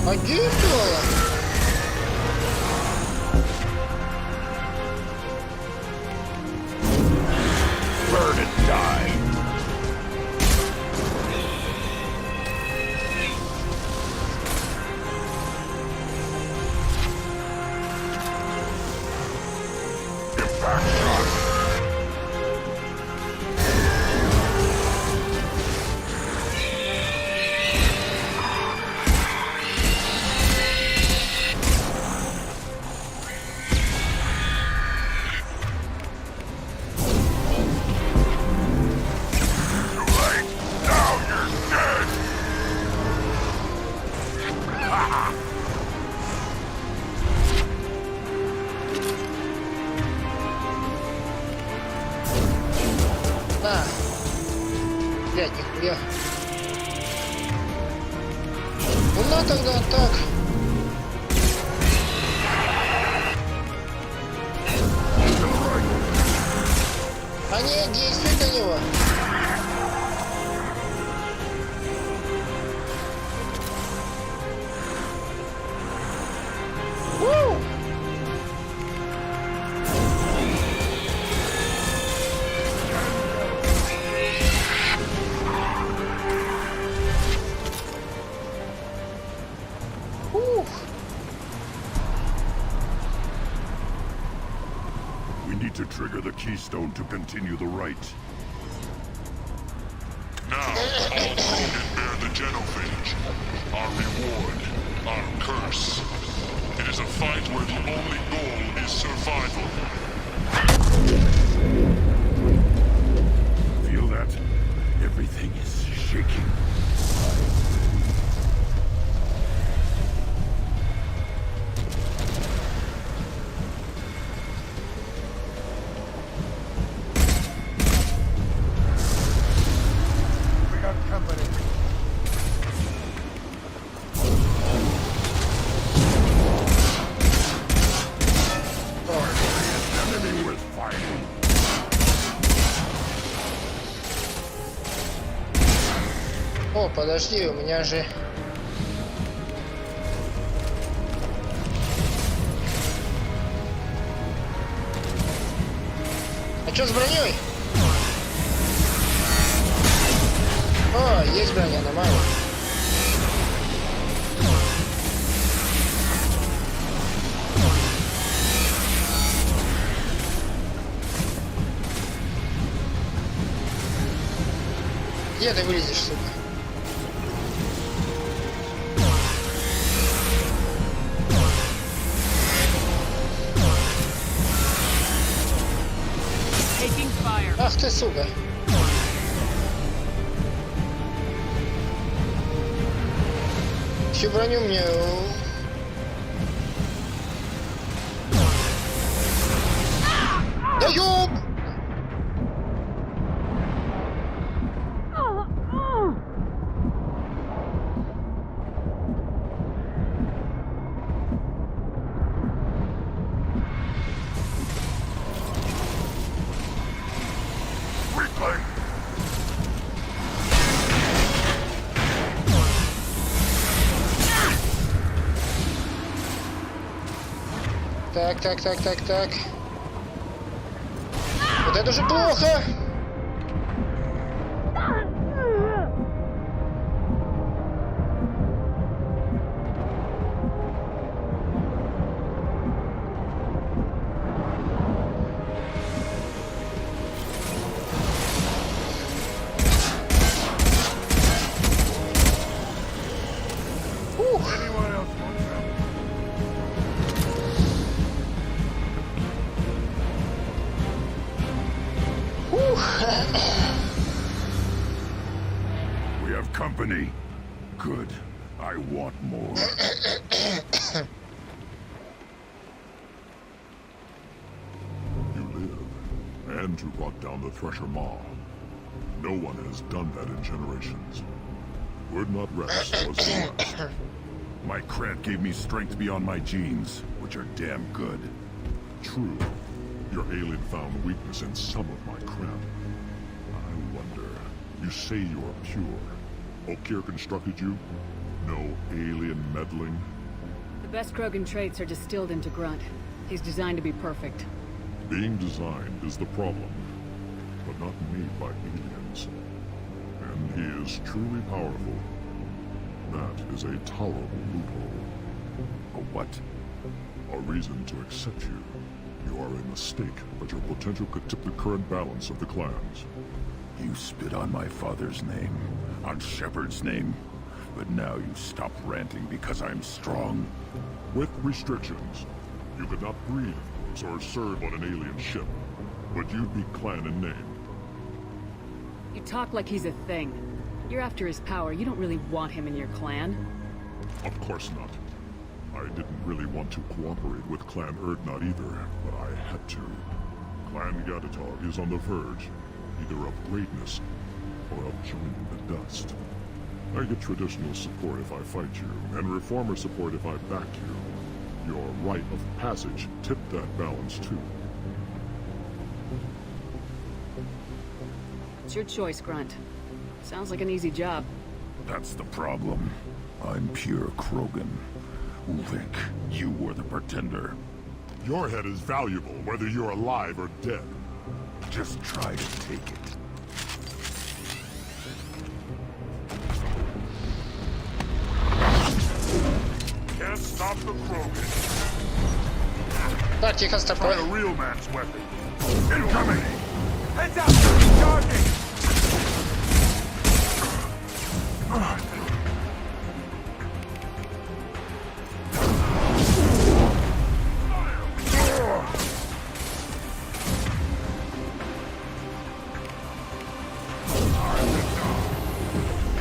подействовало? Burn and die. Блядь, нихуя. Ну на тогда так. Они действуют на него. To trigger the keystone to continue the rite. Now, all Krogan bear the genophage. Our reward, our curse. It is a fight where the only goal is survival. Feel that? Everything is shaking. О, подожди, у меня же... А чё с броней? О, есть броня, нормально. Где ты вылезешь, сука? Ах ты, сука. Всю броню мне... Да ёб! Так. Вот это же плохо! We have company. Good. I want more. You live, and you brought down the Thresher Maw. No one has done that in generations. Would not rest was the last. My cred gave me strength beyond my genes, which are damn good. True. Your alien found weakness in some of my cred. I wonder, you say you're pure. Okier constructed you? No alien meddling? The best Krogan traits are distilled into Grunt. He's designed to be perfect. Being designed is the problem, but not made by aliens. And he is truly powerful. That is a tolerable loophole. A what? A reason to accept you. You are a mistake, but your potential could tip the current balance of the clans. You spit on my father's name, on Shepard's name, but now you stop ranting because I'm strong. With restrictions. You could not breed or serve on an alien ship, but you'd be clan in name. You talk like he's a thing. You're after his power. You don't really want him in your clan. Of course not. I didn't really want to cooperate with Clan Erdnot either, but I had to. Clan Gatatog is on the verge, either of greatness or of joining the dust. I get traditional support if I fight you, and reformer support if I back you. Your rite of passage tipped that balance too. It's your choice, Grunt. Sounds like an easy job. That's the problem. I'm pure Krogan. Ulvik, you were the pretender. Your head is valuable, whether you're alive or dead. Just try to take it. Can't stop the Krogan. Так, тихо, стопой. Try a real man's weapon. Incoming! Heads up! Charging!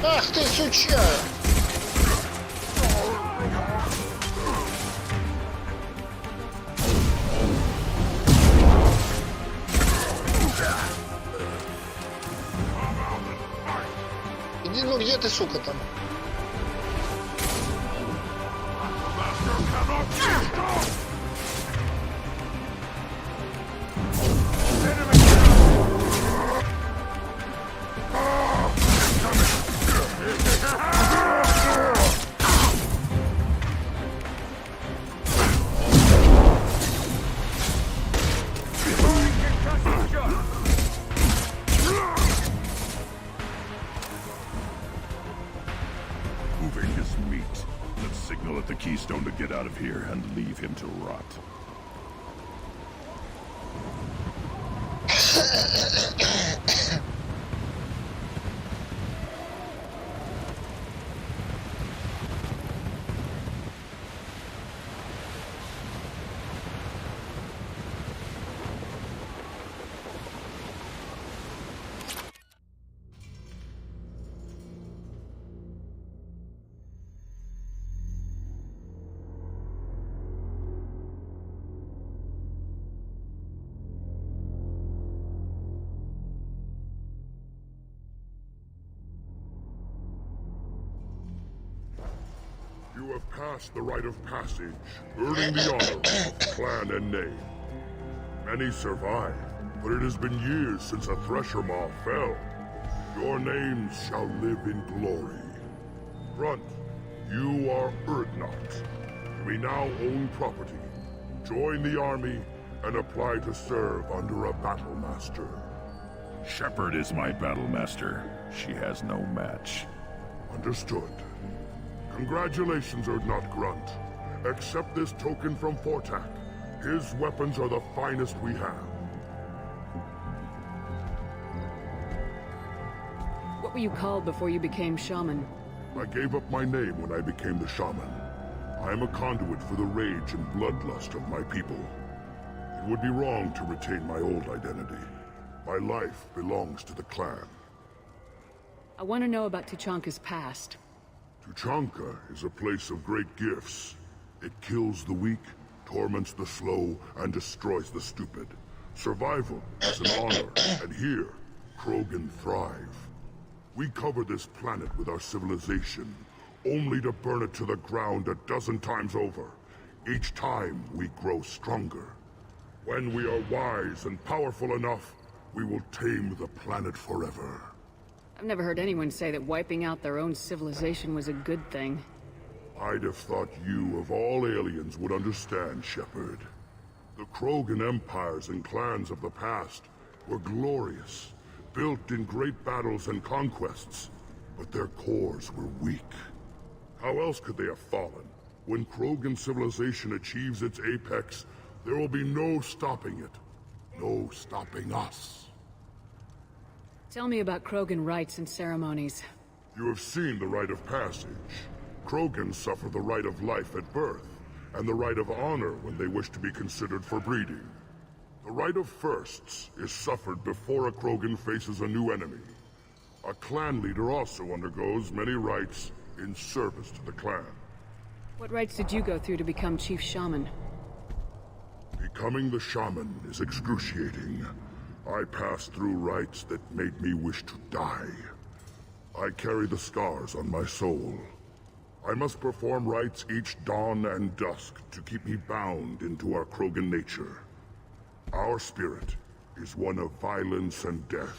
Ах ты, сучара! Иди, ну где ты, сука, там? Moving his meat. Let's signal at the Keystone to get out of here and leave him to rot. You have passed the rite of passage, earning the honor of clan and name. Many survive, but it has been years since a Thresher Maw fell. Your names shall live in glory. Grunt, you are Erdnot. You may now own property. join the army, and apply to serve under a battle master. Shepard is my battle master. She has no match. Understood. Congratulations, Urdnot Grunt. Accept this token from Fortak. His weapons are the finest we have. What were you called before you became shaman? I gave up my name when I became the shaman. I am a conduit for the rage and bloodlust of my people. It would be wrong to retain my old identity. My life belongs to the clan. I want to know about Tuchanka's past. Tuchanka is a place of great gifts. It kills the weak, torments the slow, and destroys the stupid. Survival is an honor, and here, Krogan thrive. We cover this planet with our civilization, only to burn it to the ground a dozen times over. Each time, we grow stronger. When we are wise and powerful enough, we will tame the planet forever. I've never heard anyone say that wiping out their own civilization was a good thing. I'd have thought you, of all aliens, would understand, Shepard. The Krogan empires and clans of the past were glorious, built in great battles and conquests, but their cores were weak. How else could they have fallen? When Krogan civilization achieves its apex, there will be no stopping it. No stopping us. Tell me about Krogan rites and ceremonies. You have seen the rite of passage. Krogans suffer the rite of life at birth, and the rite of honor when they wish to be considered for breeding. The rite of firsts is suffered before a Krogan faces a new enemy. A clan leader also undergoes many rites in service to the clan. What rites did you go through to become Chief Shaman? Becoming the shaman is excruciating. I passed through rites that made me wish to die. I carry the scars on my soul. I must perform rites each dawn and dusk to keep me bound into our Krogan nature. Our spirit is one of violence and death.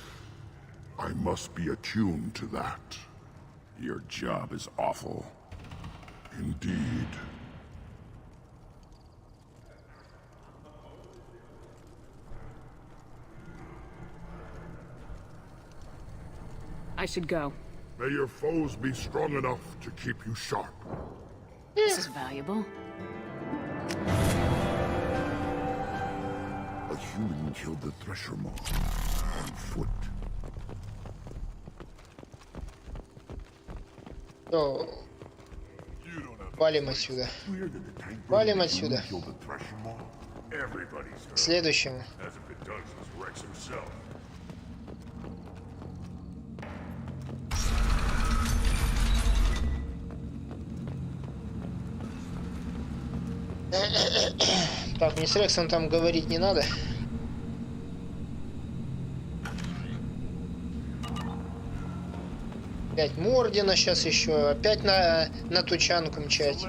I must be attuned to that. Your job is awful. Indeed. I should go. May your foes be strong enough to keep you sharp. This is valuable. A human killed the Thresher Maw on foot. О, валим отсюда. Валим отсюда. К следующему. Так, мне с Рексом там говорить не надо. Опять Мордина сейчас еще. Опять на Тучанку мчать.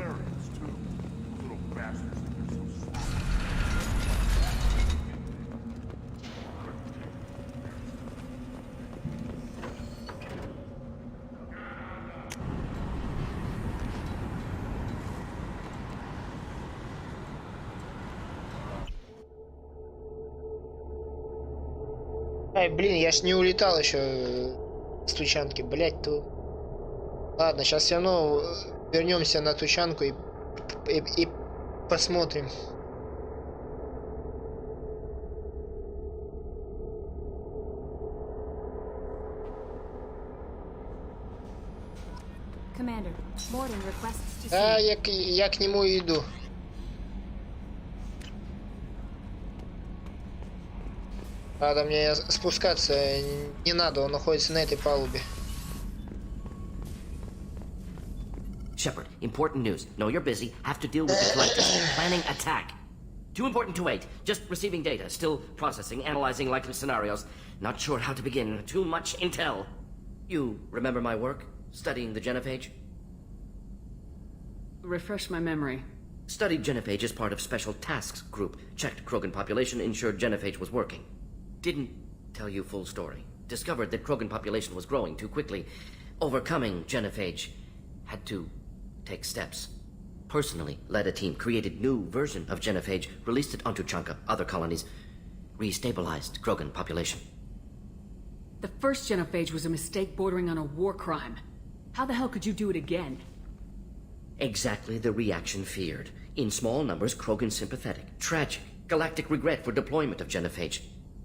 Ай, блин, я ж не улетал еще с Тучанки, блять, то. Ладно, сейчас все равно вернемся на Тучанку и посмотрим. Да, я к нему иду. Правда, мне спускаться не надо, он находится на этой палубе. Shepard, important news. Know you're busy. Have to deal with the collectors. Planning attack. Too important to wait. Just receiving data. Still processing, analyzing likely scenarios. Not sure how to begin. Too much intel. You remember my work? Studying the genophage? Refresh my memory. Studied genophage as part of special tasks group. Checked Krogan population, ensured genophage was working. Didn't tell you full story. Discovered that Krogan population was growing too quickly. Overcoming genophage. Had to take steps. Personally led a team, created new version of genophage, released it onto Chunka, other colonies, restabilized Krogan population. The first genophage was a mistake bordering on a war crime. How the hell could you do it again? Exactly the reaction feared. In small numbers, Krogan sympathetic, tragic, galactic regret for deployment of genophage.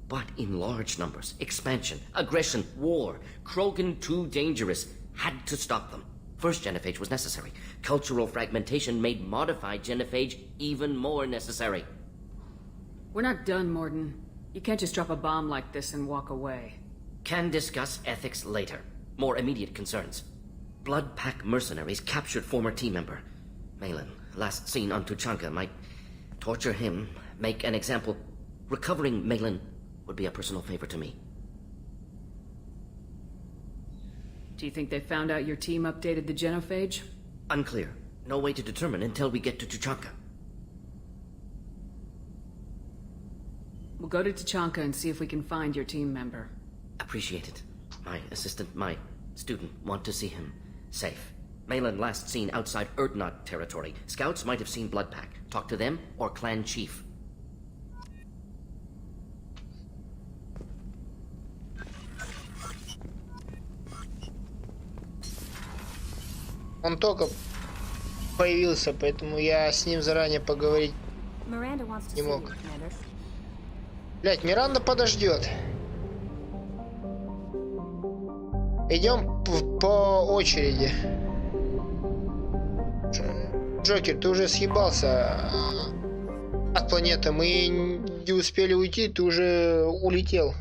But in large numbers, expansion, aggression, war, Krogan too dangerous, had to stop them. First genophage was necessary. Cultural fragmentation made modified genophage even more necessary. We're not done, Morden. You can't just drop a bomb like this and walk away. Can discuss ethics later. More immediate concerns. Blood Pack mercenaries captured former team member. Malin, last seen on Tuchanka, might torture him, make an example. Recovering Malin would be a personal favor to me. Do you think they found out your team updated the genophage? Unclear. No way to determine until we get to Tuchanka. We'll go to Tuchanka and see if we can find your team member. Appreciate it. My assistant, my student, want to see him safe. Malin last seen outside Erdnot territory. Scouts might have seen Blood Pack. Talk to them or clan chief. Он только появился, поэтому я с ним заранее поговорить не мог. Блять, Миранда подождет. Идем по очереди. Джокер, ты уже съебался от планеты. Мы не успели уйти, ты уже улетел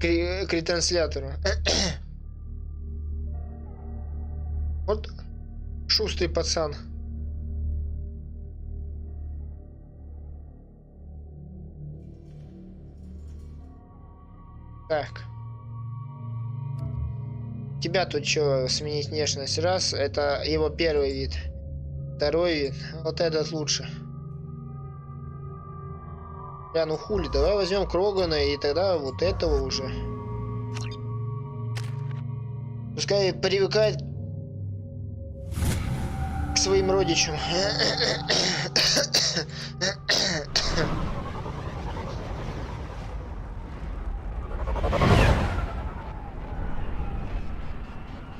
к ретранслятору. Вот шустрый пацан. Так. Тебя тут что, сменить внешность? Раз, это его первый вид. Второй вид, вот этот лучше. Бля, ну хули, давай возьмем Крогана и тогда вот этого уже. Пускай привыкает к своим родичам.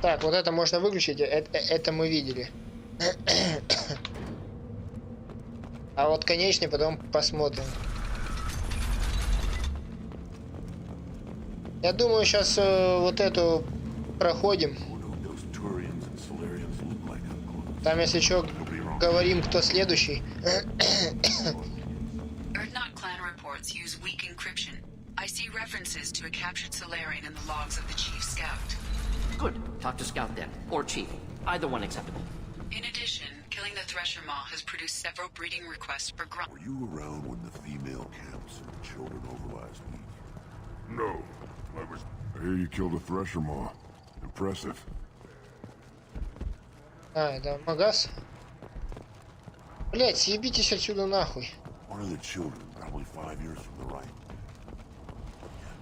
Так, вот это можно выключить, это мы видели. А вот конечный потом посмотрим. Я думаю, сейчас вот эту проходим. Там, если что, говорим, кто следующий. Erdnot clan reports use weak encryption. I see references to a captured Solarian in the logs of the chief scout. Good. Talk to Scout then, or Chief. Either one acceptable. In addition, killing the Thresher Maw has produced several breeding requests for grunt. Were you around when the female camps and children over last week? No, I was... I hear you killed a Thresher Maw. Impressive. А, это магаз? Блять, съебитесь отсюда нахуй. One of the children, probably 5 years from the right.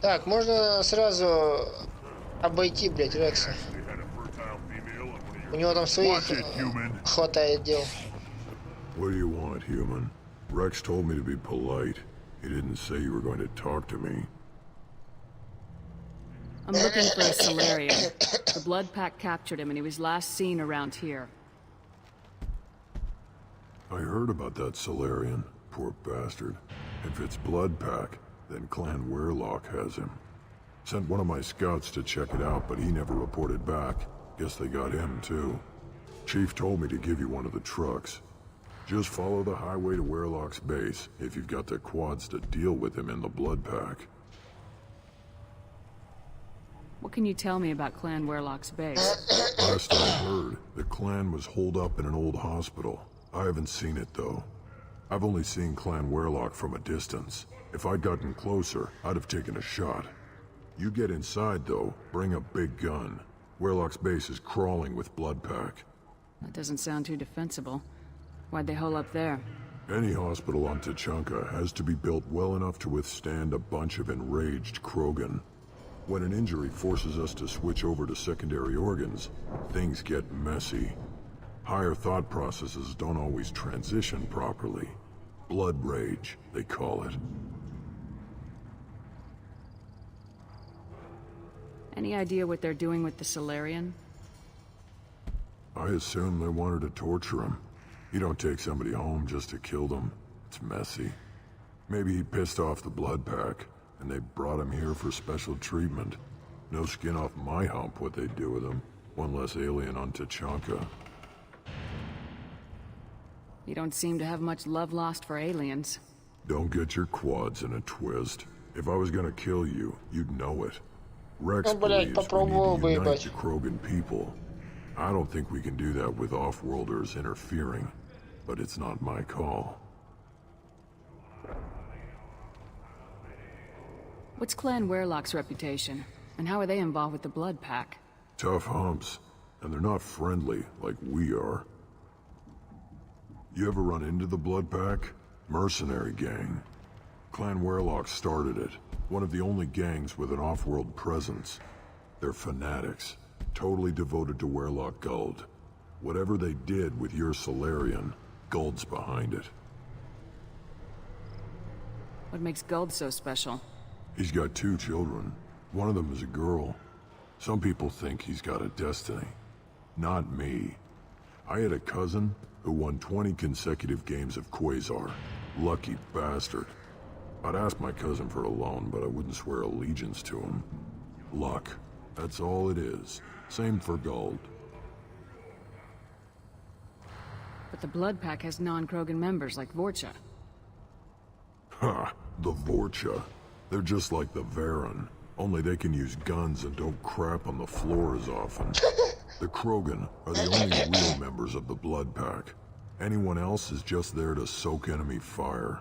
Так, можно сразу обойти, блять, Рекса. У него там своих хватает дел. What do you want, human? Rex told me to be polite. He didn't say you were going to talk to me. I'm looking for a Solarian. The Blood Pack captured him and he was last seen around here. I heard about that Solarian. Poor bastard. If it's Blood Pack, then Clan Weirlock has him. Sent one of my scouts to check it out, but he never reported back. Guess they got him, too. Chief told me to give you one of the trucks. Just follow the highway to Weirlock's base, if you've got the quads to deal with him in the Blood Pack. What can you tell me about Clan Weirlock's base? Last I heard, the clan was holed up in an old hospital. I haven't seen it, though. I've only seen Clan Weirlock from a distance. If I'd gotten closer, I'd have taken a shot. You get inside, though, bring a big gun. Weirlock's base is crawling with Blood Pack. That doesn't sound too defensible. Why'd they hole up there? Any hospital on Tuchanka has to be built well enough to withstand a bunch of enraged Krogan. When an injury forces us to switch over to secondary organs, things get messy. Higher thought processes don't always transition properly. Blood rage, they call it. Any idea what they're doing with the Solarian? I assume they wanted to torture him. You don't take somebody home just to kill them. It's messy. Maybe he pissed off the blood pack, and they brought him here for special treatment. No skin off my hump what they'd do with him. One less alien on Tachanka. You don't seem to have much love lost for aliens. Don't get your quads in a twist. If I was gonna kill you, you'd know it. Rex believes we need to unite the Krogan people. I don't think we can do that with off-worlders interfering, but it's not my call. What's Clan Werlock's reputation? And how are they involved with the Blood Pack? Tough humps, and they're not friendly like we are. You ever run into the Blood Pack? Mercenary gang. Clan Werlock started it. One of the only gangs with an off-world presence. They're fanatics, totally devoted to Werlock Guld. Whatever they did with your Solarian, Guld's behind it. What makes Guld so special? He's got 2 children. One of them is a girl. Some people think he's got a destiny. Not me. I had a cousin who won 20 consecutive games of Quasar. Lucky bastard. I'd ask my cousin for a loan, but I wouldn't swear allegiance to him. Luck. That's all it is. Same for Guld. But the Blood Pack has non-Krogan members like Vorcha. Ha! The Vorcha. They're just like the Varen. Only they can use guns and don't crap on the floor as often. The Krogan are the only real members of the Blood Pack. Anyone else is just there to soak enemy fire.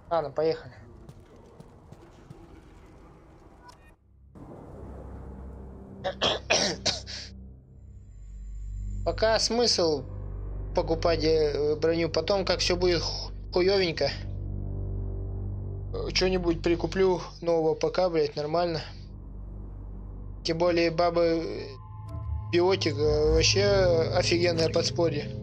Ладно, поехали. Пока смысл покупать броню, потом как все будет хуёвенько. Что-нибудь прикуплю нового пока, блять, нормально. Тем более баба биотик вообще офигенное подспорье.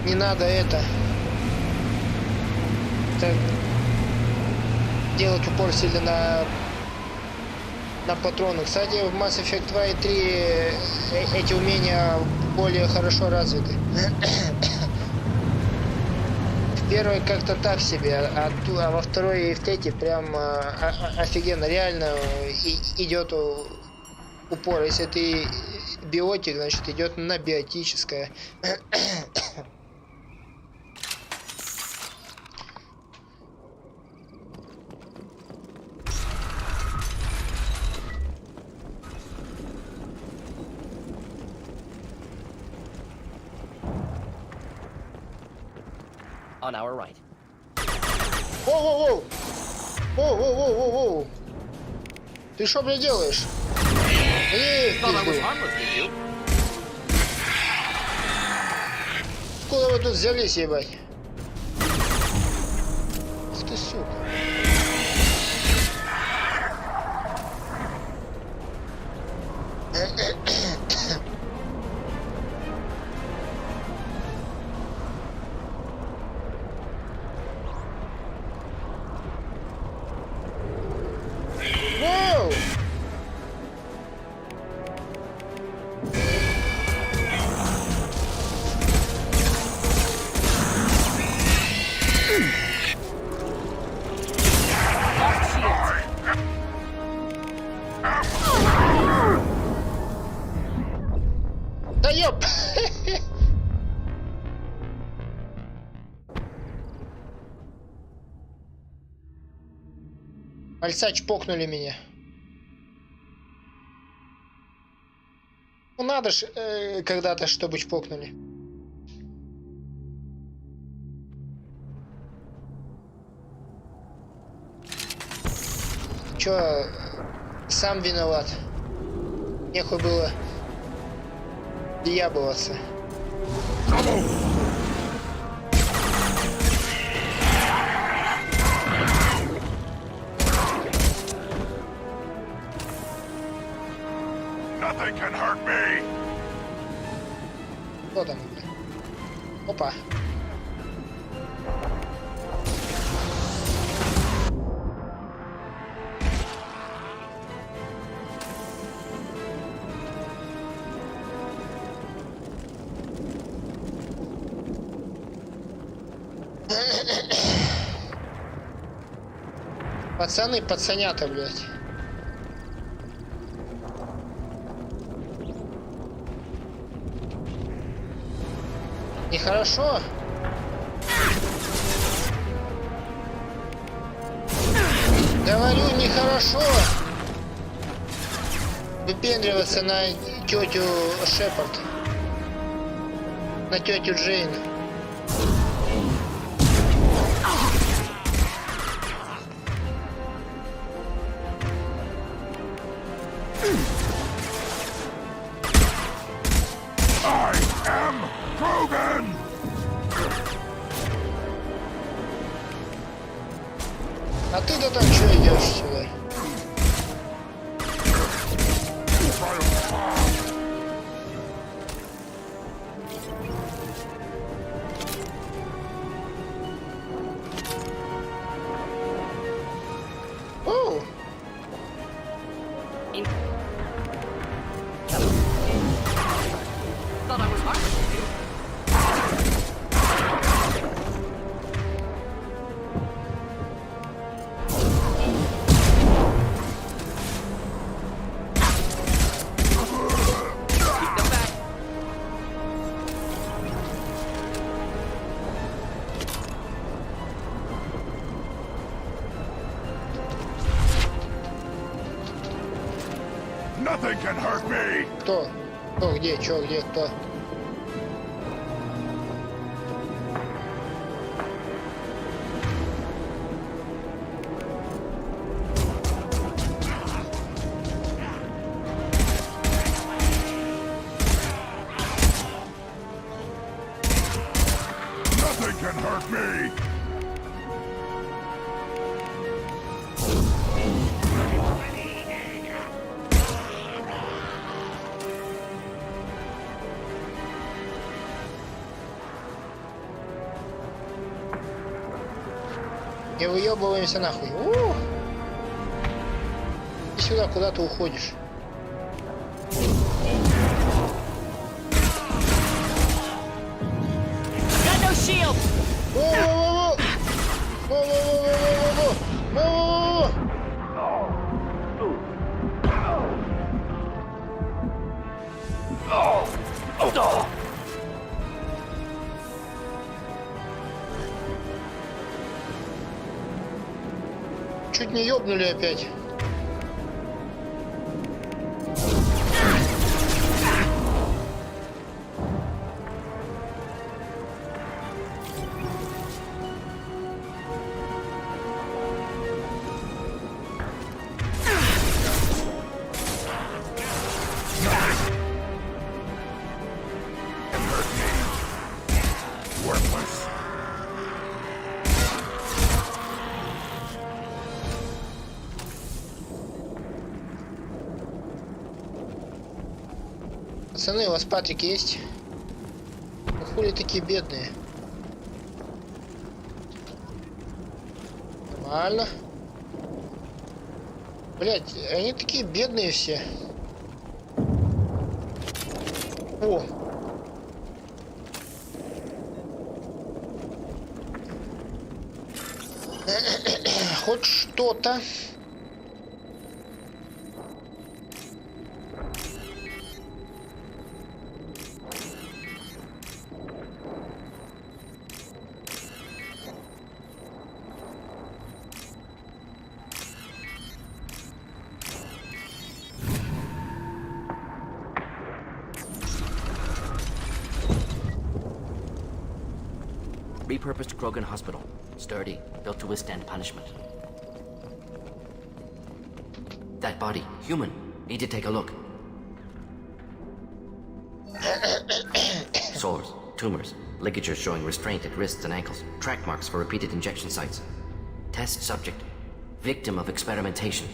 Не надо это делать упор сильно на патроны. Кстати, в Mass Effect 2 и 3 эти умения более хорошо развиты. В первой как-то так себе, а во второй и в третьей прям офигенно. Реально идет упор. Если ты биотик, значит идет на биотическое. On our right. Воу-воу-воу! Воу-воу-воу-воу-воу! Ты что, блядь, делаешь? Откуда вы тут взялись, ебать? Ах ты, сука. Да ёп! Мальца чпокнули меня. Ну надо ж когда-то, чтобы чпокнули. Чё, сам виноват. Нехуй было Ябываться. Nothing can hurt me. Кто там? Опа. Пацаны, пацанята, блядь. Нехорошо. Говорю, нехорошо выпендриваться на тетю Шепард. На тетю Джейн. А ты-то там что идешь сюда? Оу! Thought I was hard. Nothing can hurt me. Кто? Кто, где, чё, где, кто? Nothing can hurt me. И выебываемся нахуй. И сюда куда ты уходишь? Got no shield. Во-во-во-во! Во-во-во-во-во-во! Во-во-во-во! Чуть не ёбнули опять. Пацаны, у вас патрик есть? Ну, хули такие бедные? Нормально. Блять, они такие бедные все. О! Хоть что-то. Repurposed Krogan Hospital. Sturdy, built to withstand punishment. That body, human. Need to take a look. Sores, tumors, ligatures showing restraint at wrists and ankles, track marks for repeated injection sites. Test subject, victim of experimentation.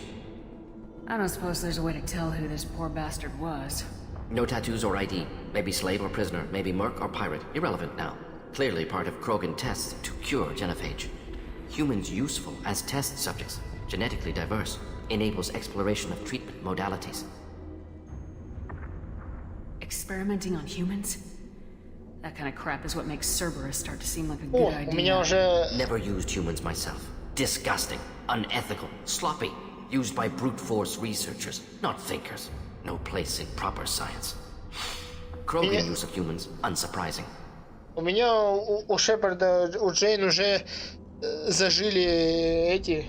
I don't suppose there's a way to tell who this poor bastard was. No tattoos or ID. Maybe slave or prisoner, maybe merc or pirate. Irrelevant now. Clearly part of Krogan tests to cure genophage. Humans useful as test subjects. Genetically diverse. Enables exploration of treatment modalities. Experimenting on humans? That kind of crap is what makes Cerberus start to seem like a good idea. У меня уже... Never used humans myself. Disgusting. Unethical. Sloppy. Used by brute force researchers, not thinkers. No place in proper science. Krogan use of humans, unsurprising. У меня у Шепарда, у Джейн уже зажили эти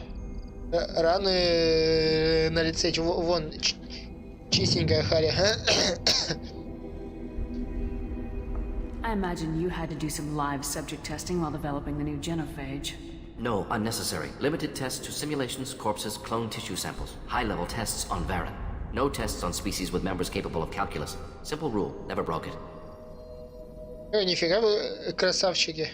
раны на лице. Вон, чистенькая Харя. I imagine you had to do some live subject testing while developing the new genophage. No, unnecessary. Limited tests to simulations, corpses, cloned tissue samples. High-level tests on Varen. No tests on species with members capable of calculus. Simple rule, never broke it. Нифига вы красавчики.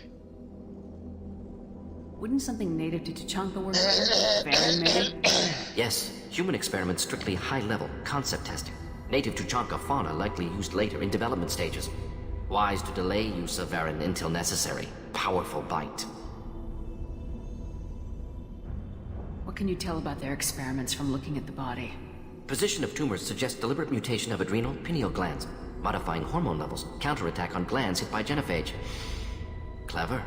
Wouldn't something native to Tuchanka work better? Varen, maybe? Yes, human experiments strictly high-level, concept testing. Native Tuchanka fauna likely used later in development stages. Wise to delay use of Varen until necessary. Powerful bite. What can you tell about their experiments from looking at the body? Position of tumors suggests deliberate mutation of adrenal, pineal glands, modifying hormone levels, counterattack on glands hit by genophage. Clever.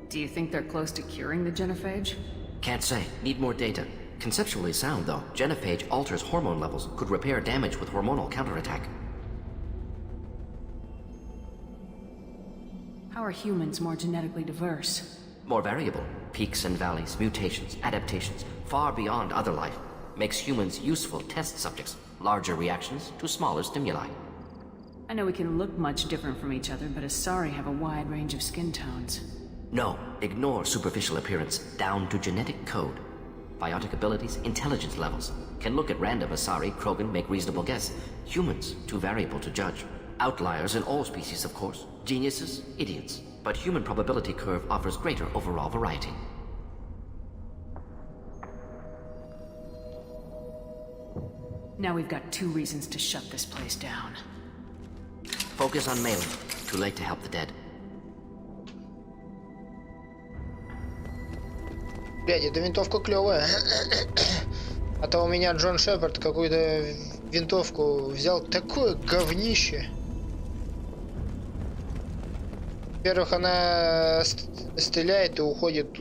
Do you think they're close to curing the genophage? Can't say. Need more data. Conceptually sound, though. Genophage alters hormone levels, could repair damage with hormonal counterattack. How are humans more genetically diverse? More variable. Peaks and valleys, mutations, adaptations, far beyond other life. Makes humans useful test subjects. Larger reactions to smaller stimuli. I know we can look much different from each other, but Asari have a wide range of skin tones. No, ignore superficial appearance, down to genetic code. Biotic abilities, intelligence levels. Can look at random Asari, Krogan, make reasonable guess. Humans, too variable to judge. Outliers in all species, of course. Geniuses, idiots. But human probability curve offers greater overall variety. Now we've got 2 reasons to shut this place down. Focus on mailing. Too late to help the dead. Блядь, эта винтовка клевая. А то у меня Джон Шепард какую-то винтовку взял. Такое говнище. Во-первых, она стреляет и уходит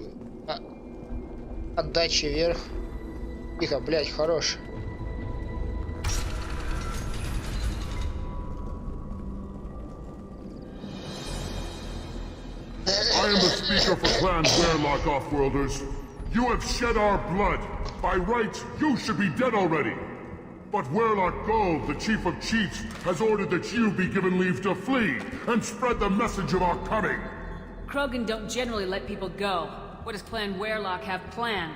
отдачи вверх. Тихо, блядь, хорош. I am the speaker for Clan Warlock, Offworlders. You have shed our blood. By rights, you should be dead already. But Warlock Gold, the Chief of Chiefs, has ordered that you be given leave to flee and spread the message of our coming. Krogan don't generally let people go. What does Clan Warlock have planned?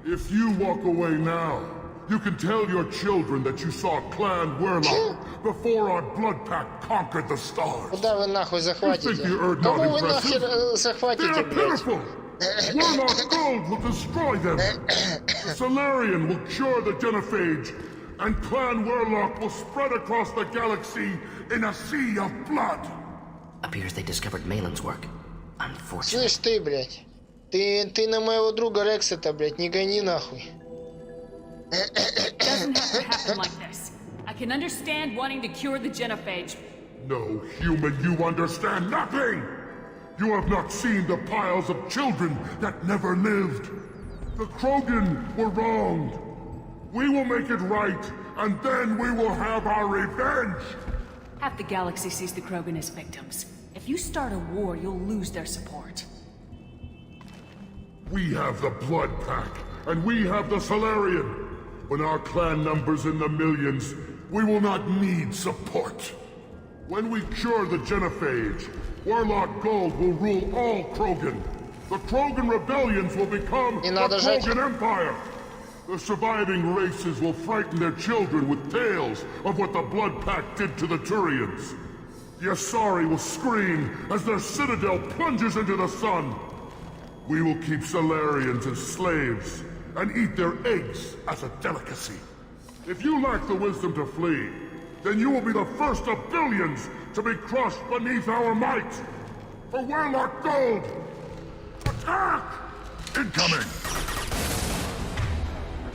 If you walk away now, you can tell your children that you saw Clan Warlock before our blood pact conquered the stars. Куда вы нахуй захватите? Кого вы нахер захватите, блядь? Warlock Gold will destroy them. The Solarian will cure the genophage, and Clan Warlock will spread across the galaxy in a sea of blood. Appears they discovered Malin's work. Unfortunate. Слышь ты, блядь. Ты на моего друга Рекса-то, блядь, не гони нахуй. It doesn't have to happen like this. I can understand wanting to cure the genophage. No, human, you understand nothing! You have not seen the piles of children that never lived. The Krogan were wronged. We will make it right, and then we will have our revenge! Half the galaxy sees the Krogan as victims. If you start a war, you'll lose their support. We have the Blood Pack, and we have the Solarian. When our clan numbers in the millions, we will not need support. When we cure the genophage, Warlock Gold will rule all Krogan. The Krogan rebellions will become the Krogan Empire. The surviving races will frighten their children with tales of what the Blood Pact did to the Turians. The Asari will scream as their citadel plunges into the sun. We will keep Solarians as slaves and eat their eggs as a delicacy. If you lack the wisdom to flee, then you will be the first of billions to be crushed beneath our might. For Warlock Gold! Attack! Incoming!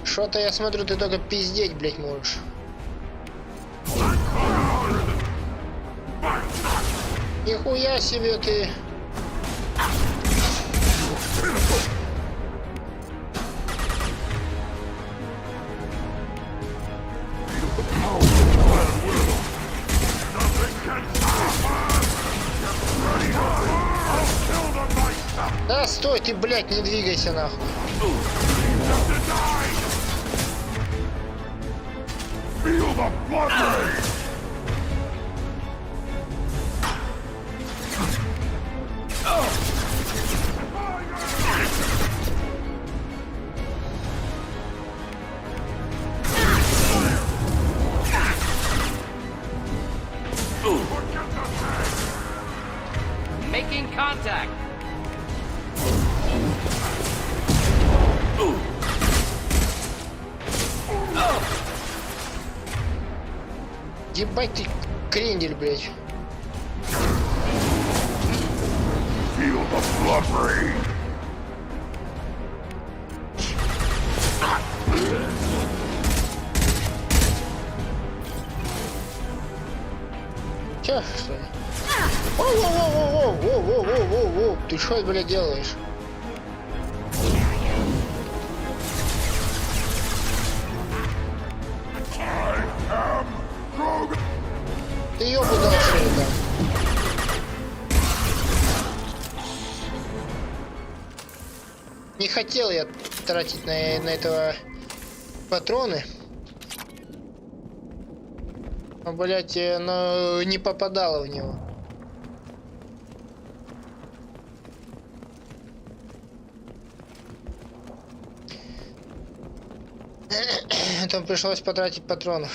Что-то я смотрю, ты только пиздеть, блять, можешь. Нихуя себе ты. Да стой ты, блядь, не двигайся нахуй. Feel the blood rain! Making contact. Ебать ты крендель, блядь. Feel the blood rain! Чё, что ли? Воу-воу-воу-воу-воу-воу-воу-воу! Ты что, блядь, делаешь? Ты ёбу дал, что ли, там? Не хотел я тратить на этого патроны. Но, блядь, но не попадало в него. Там пришлось потратить патронов.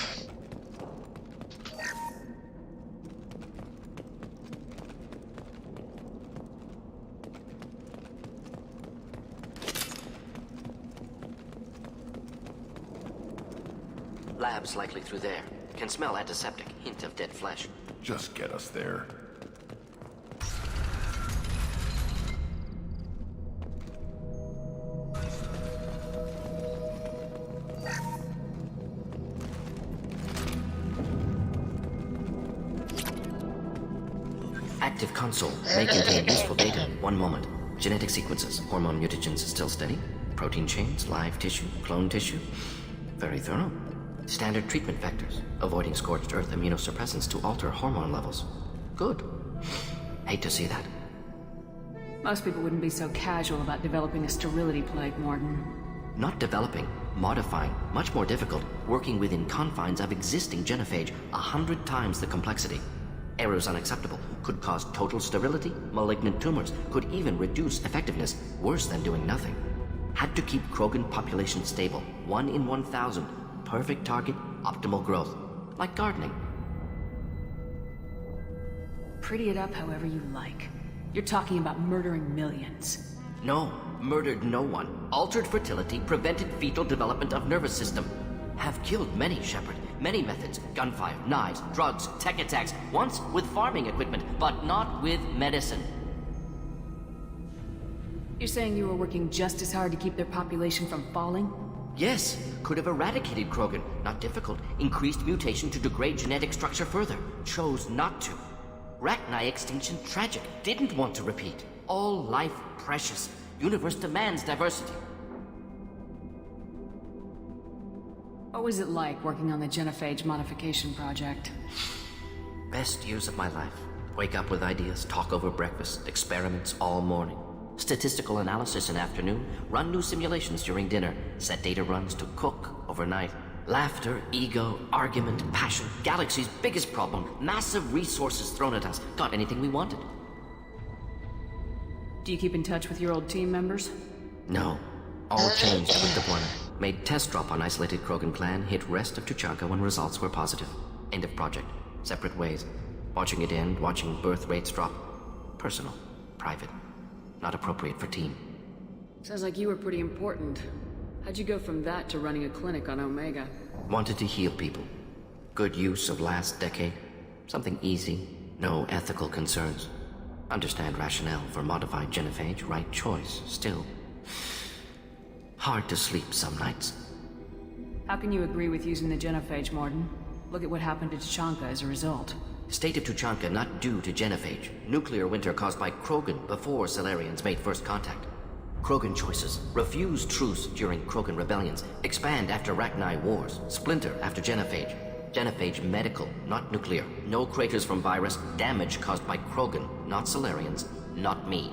Labs likely through there. Can smell antiseptic. Hint of dead flesh. Just get us there. Active console. May contain useful data. One moment. Genetic sequences. Hormone mutagens still steady. Protein chains. Live tissue. Clone tissue. Very thorough. Standard treatment vectors. Avoiding scorched earth immunosuppressants to alter hormone levels. Good. Hate to see that. Most people wouldn't be so casual about developing a sterility plague, Morden. Not developing. Modifying. Much more difficult. Working within confines of existing genophage. 100 times the complexity. Errors unacceptable. Could cause total sterility, malignant tumors. Could even reduce effectiveness. Worse than doing nothing. Had to keep Krogan population stable. 1 in 1,000. Perfect target, optimal growth. Like gardening. Pretty it up however you like. You're talking about murdering millions. No, murdered no one. Altered fertility, prevented fetal development of nervous system. Have killed many, Shepard. Many methods. Gunfire, knives, drugs, tech attacks. Once with farming equipment, but not with medicine. You're saying you were working just as hard to keep their population from falling? Yes, could have eradicated Krogan. Not difficult. Increased mutation to degrade genetic structure further. Chose not to. Rachni extinction tragic. Didn't want to repeat. All life precious. Universe demands diversity. What was it like working on the genophage modification project? Best years of my life. Wake up with ideas, talk over breakfast, experiments all morning. Statistical analysis in afternoon, run new simulations during dinner, set data runs to cook overnight. Laughter, ego, argument, passion, galaxy's biggest problem, massive resources thrown at us. Got anything we wanted. Do you keep in touch with your old team members? No. All changed with deployment. Made test drop on isolated Krogan clan, hit rest of Tuchanka when results were positive. End of project. Separate ways. Watching it end, watching birth rates drop. Personal. Private. Not appropriate for team. Sounds like you were pretty important. How'd you go from that to running a clinic on Omega? Wanted to heal people. Good use of last decade. Something easy. No ethical concerns. Understand rationale for modified genophage, right choice. Still. Hard to sleep some nights. How can you agree with using the genophage, Morden? Look at what happened to Tuchanka as a result. State of Tuchanka not due to genophage. Nuclear winter caused by Krogan before Salarians made first contact. Krogan choices. Refuse truce during Krogan rebellions. Expand after Rachni wars. Splinter after genophage. Genophage medical, not nuclear. No craters from virus. Damage caused by Krogan, not Salarians, not me.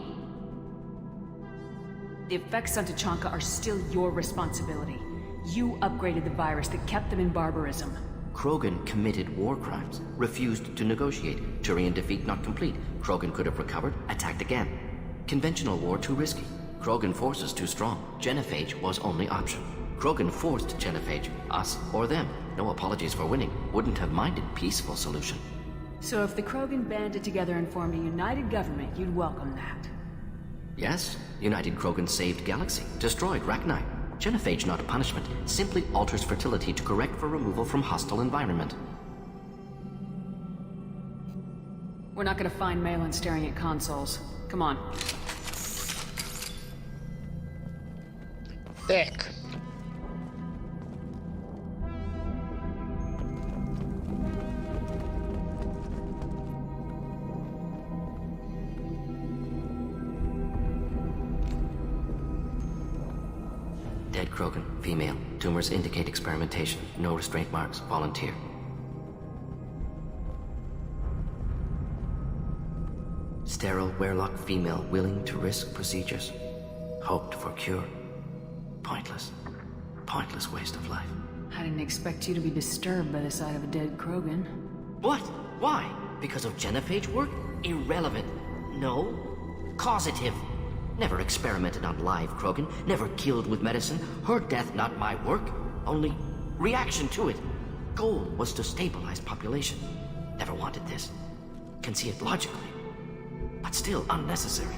The effects on Tuchanka are still your responsibility. You upgraded the virus that kept them in barbarism. Krogan committed war crimes. Refused to negotiate. Turian defeat not complete. Krogan could have recovered, attacked again. Conventional war too risky. Krogan forces too strong. Genophage was only option. Krogan forced genophage, us or them. No apologies for winning. Wouldn't have minded peaceful solution. So if the Krogan banded together and formed a united government, you'd welcome that. Yes, United Krogan saved Galaxy, destroyed Rachni. Genophage not a punishment, simply alters fertility to correct for removal from hostile environment. We're not gonna find Malin staring at consoles. Come on. Так. Dead Krogan, female. Tumors indicate experimentation. No restraint marks. Volunteer. Sterile, werelock female, willing to risk procedures. Hoped for cure. Pointless. Pointless waste of life. I didn't expect you to be disturbed by the sight of a dead Krogan. What? Why? Because of genophage work? Irrelevant. No. Causative. Never experimented on live Krogan. Never killed with medicine. Her death not my work. Only reaction to it. Goal was to stabilize population. Never wanted this. Can see it logically. But still unnecessary.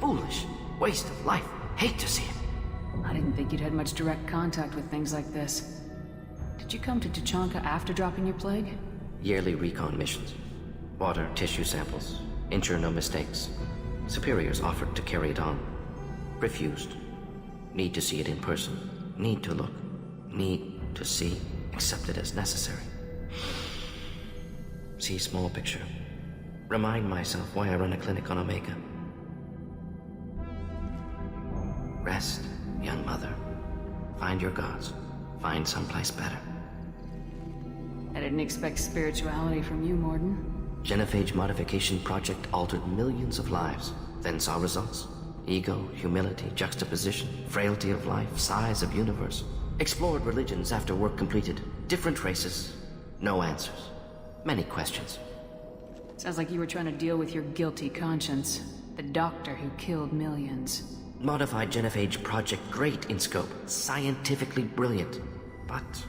Foolish. Waste of life. Hate to see it. I didn't think you'd had much direct contact with things like this. Did you come to Tuchanka after dropping your plague? Yearly recon missions. Water, tissue samples. Ensure no mistakes. Superiors offered to carry it on. Refused. Need to see it in person. Need to look. Need to see. Accepted as necessary. See small picture. Remind myself why I run a clinic on Omega. Rest, young mother. Find your gods. Find someplace better. I didn't expect spirituality from you, Morden. Genophage modification project altered millions of lives. Then saw results. Ego, humility, juxtaposition, frailty of life, size of universe. Explored religions after work completed. Different races. No answers. Many questions. Sounds like you were trying to deal with your guilty conscience. The doctor who killed millions. Modified genophage project great in scope. Scientifically brilliant. But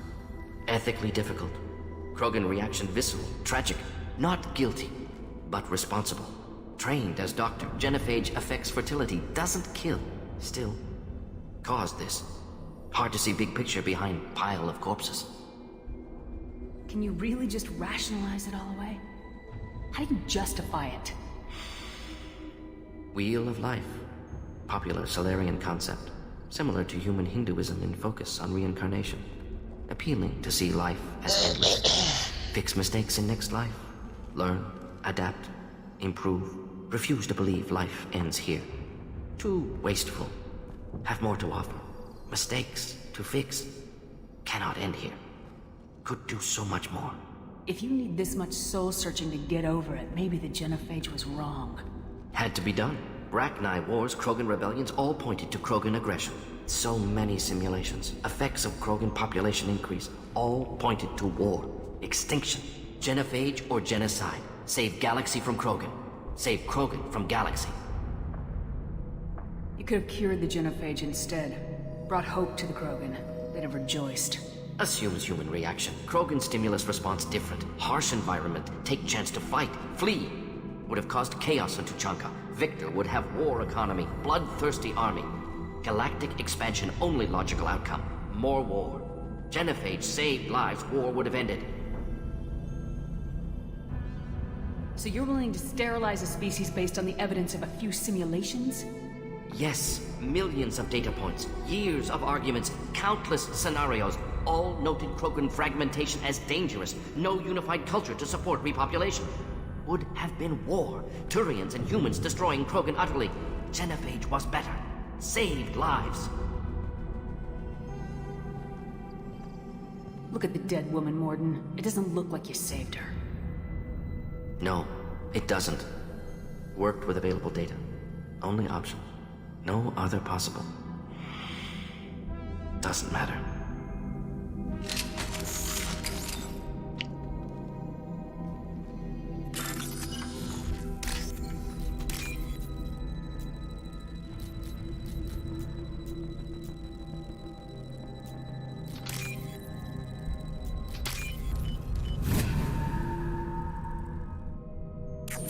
ethically difficult. Krogan reaction visceral, tragic. Not guilty, but responsible. Trained as doctor. Genophage affects fertility. Doesn't kill. Still, caused this. Hard to see big picture behind pile of corpses. Can you really just rationalize it all away? How do you justify it? Wheel of life. Popular Solarian concept. Similar to human Hinduism in focus on reincarnation. Appealing to see life as endless. Fix mistakes in next life. Learn, adapt, improve. Refuse to believe life ends here. Too wasteful. Have more to offer. Mistakes to fix. Cannot end here. Could do so much more. If you need this much soul-searching to get over it, maybe the genophage was wrong. Had to be done. Rachni wars, Krogan rebellions, all pointed to Krogan aggression. So many simulations. Effects of Krogan population increase. All pointed to war. Extinction. Genophage or genocide. Save Galaxy from Krogan. Save Krogan from Galaxy. You could have cured the genophage instead. Brought hope to the Krogan. they'd have rejoiced. Assumes human reaction. Krogan stimulus response different. Harsh environment. Take chance to fight. Flee. Would have caused chaos in Tuchanka. Victor would have war economy. Bloodthirsty army. Galactic expansion only logical outcome. More war. Genophage saved lives. War would have ended. So you're willing to sterilize a species based on the evidence of a few simulations? Yes. Millions of data points. Years of arguments. Countless scenarios. All noted Krogan fragmentation as dangerous. No unified culture to support repopulation. Would have been war. Turians and humans destroying Krogan utterly. Genophage was better. Saved lives. Look at the dead woman, Morden. It doesn't look like you saved her. No, it doesn't. Worked with available data. Only option. No other possible. Doesn't matter.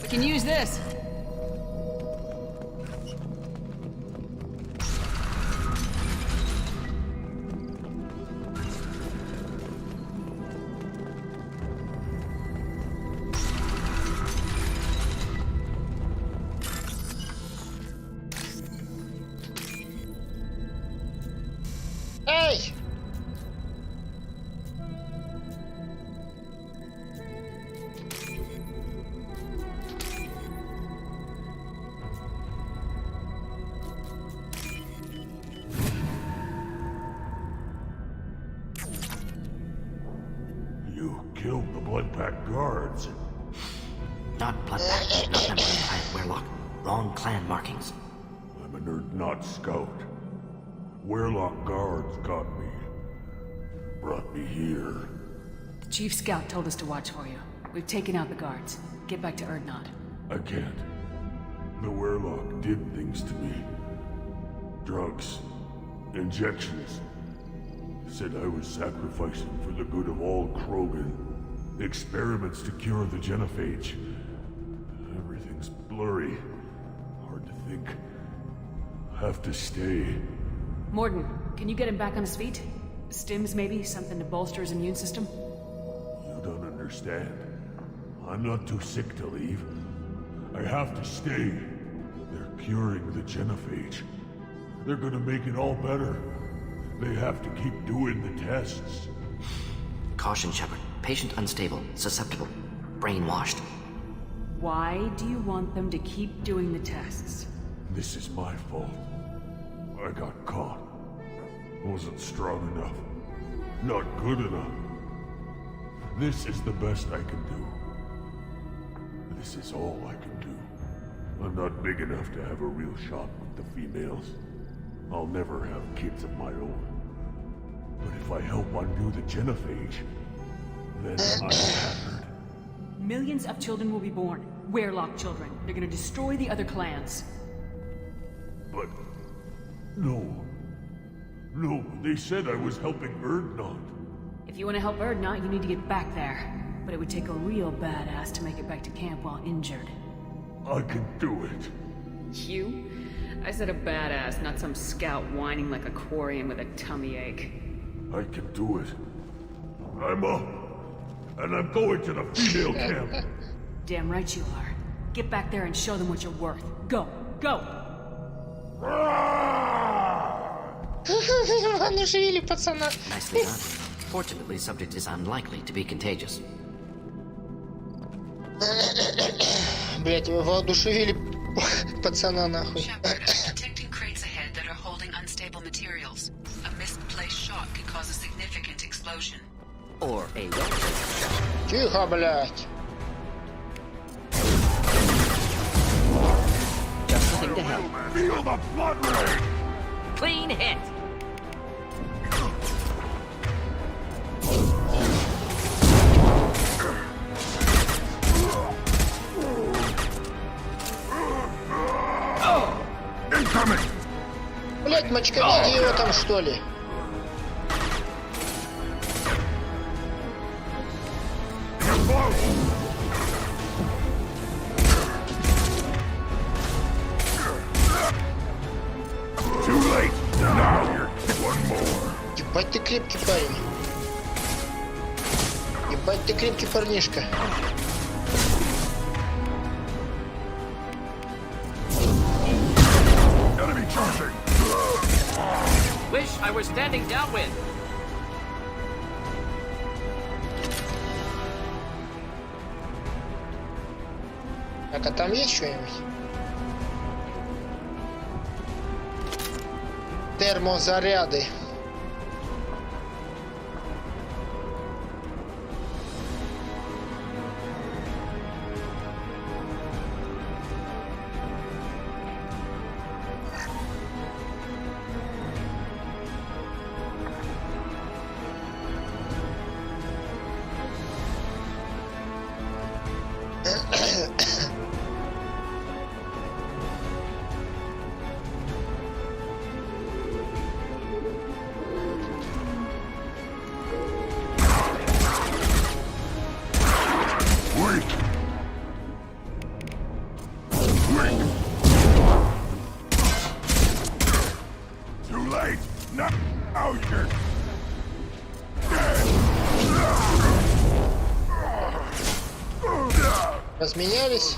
We can use this. Эй! You killed the Bloodpack guards. Not Bloodpack, not members of Clan Werelock. Wrong clan markings. I'm a nerd, not scout. Werelock guards got me. Brought me here. The Chief Scout told us to watch for you. We've taken out the guards. Get back to Erdnot. I can't. The Werelock did things to me. Drugs. Injections. Said I was sacrificing for the good of all Krogan. Experiments to cure the genophage. Everything's blurry. Hard to think. Have to stay. Morden, can you get him back on his feet? Stims, maybe? Something to bolster his immune system? You don't understand. I'm not too sick to leave. I have to stay. They're curing the genophage. They're gonna make it all better. They have to keep doing the tests. Caution, Shepard. Patient unstable, susceptible, brainwashed. Why do you want them to keep doing the tests? This is my fault. I got caught. Wasn't strong enough. Not good enough. This is the best I can do. This is all I can do. I'm not big enough to have a real shot with the females. I'll never have kids of my own. But if I help undo the genophage, then I'm shattered. Millions of children will be born. Werelock children. They're gonna destroy the other clans. But... No. No, they said I was helping Erdnot. If you want to help Erdnot, you need to get back there. But it would take a real badass to make it back to camp while injured. I can do it. You? I said a badass, not some scout whining like a Quarian with a tummy ache. I can do it. I'm up. And I'm going to the female camp. Damn right you are. Get back there and show them what you're worth. Go! Go! Воодушевили пацана. Nicely done. Fortunately, subject is unlikely to be contagious. Блять, вы воодушевили пацана нахуй. Shepard, I'm detecting crates ahead that are holding unstable materials. A misplaced shot could cause a significant explosion. Or a Тихо, блять. Just looking to help. Feel the blood rain! Clean hit! Incoming! Блять, мочковиди его там, что ли? крепкий парень. Ебать ты крепкий парнишка. Wish I were standing downwind. Так, а там есть что-нибудь? Термозаряды. Разменялись.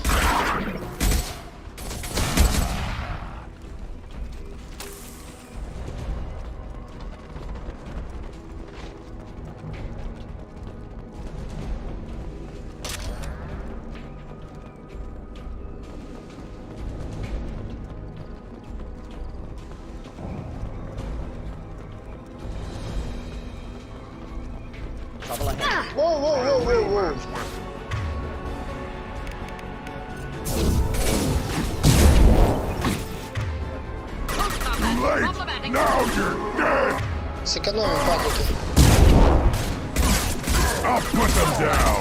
Воу-воу-воу-воу-воу. Сэкономим патрики. I'll put them down.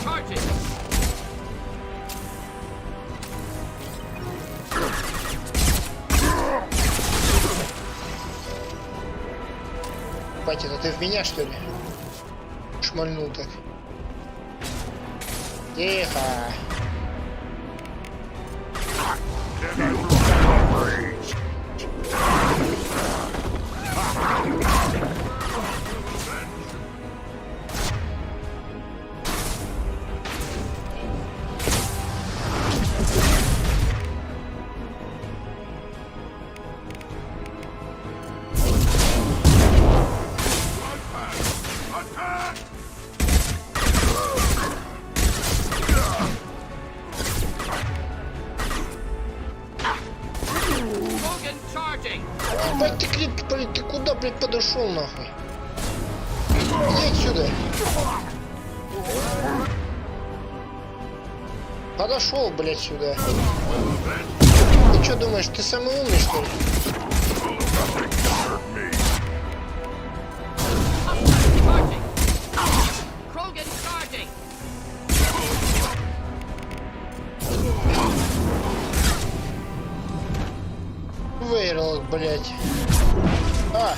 Батя, это ты в меня, что ли? Шмальнул так. Тихо. Ебать ты крепкий, блядь, ты куда, блядь, подошел нахуй? Иди отсюда. Подошел, блядь, сюда. Ты что думаешь, ты самый умный, что ли? Вейрл, блядь. А!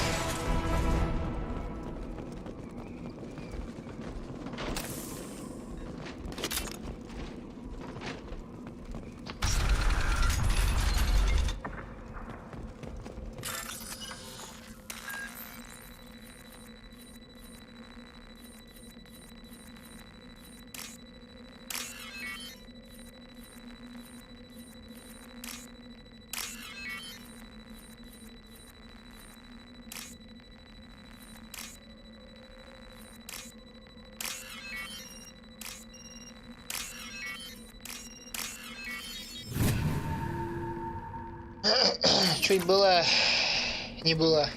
Чуть было, не было.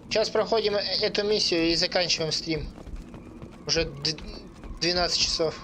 Сейчас проходим эту миссию и заканчиваем стрим. Уже 12 часов.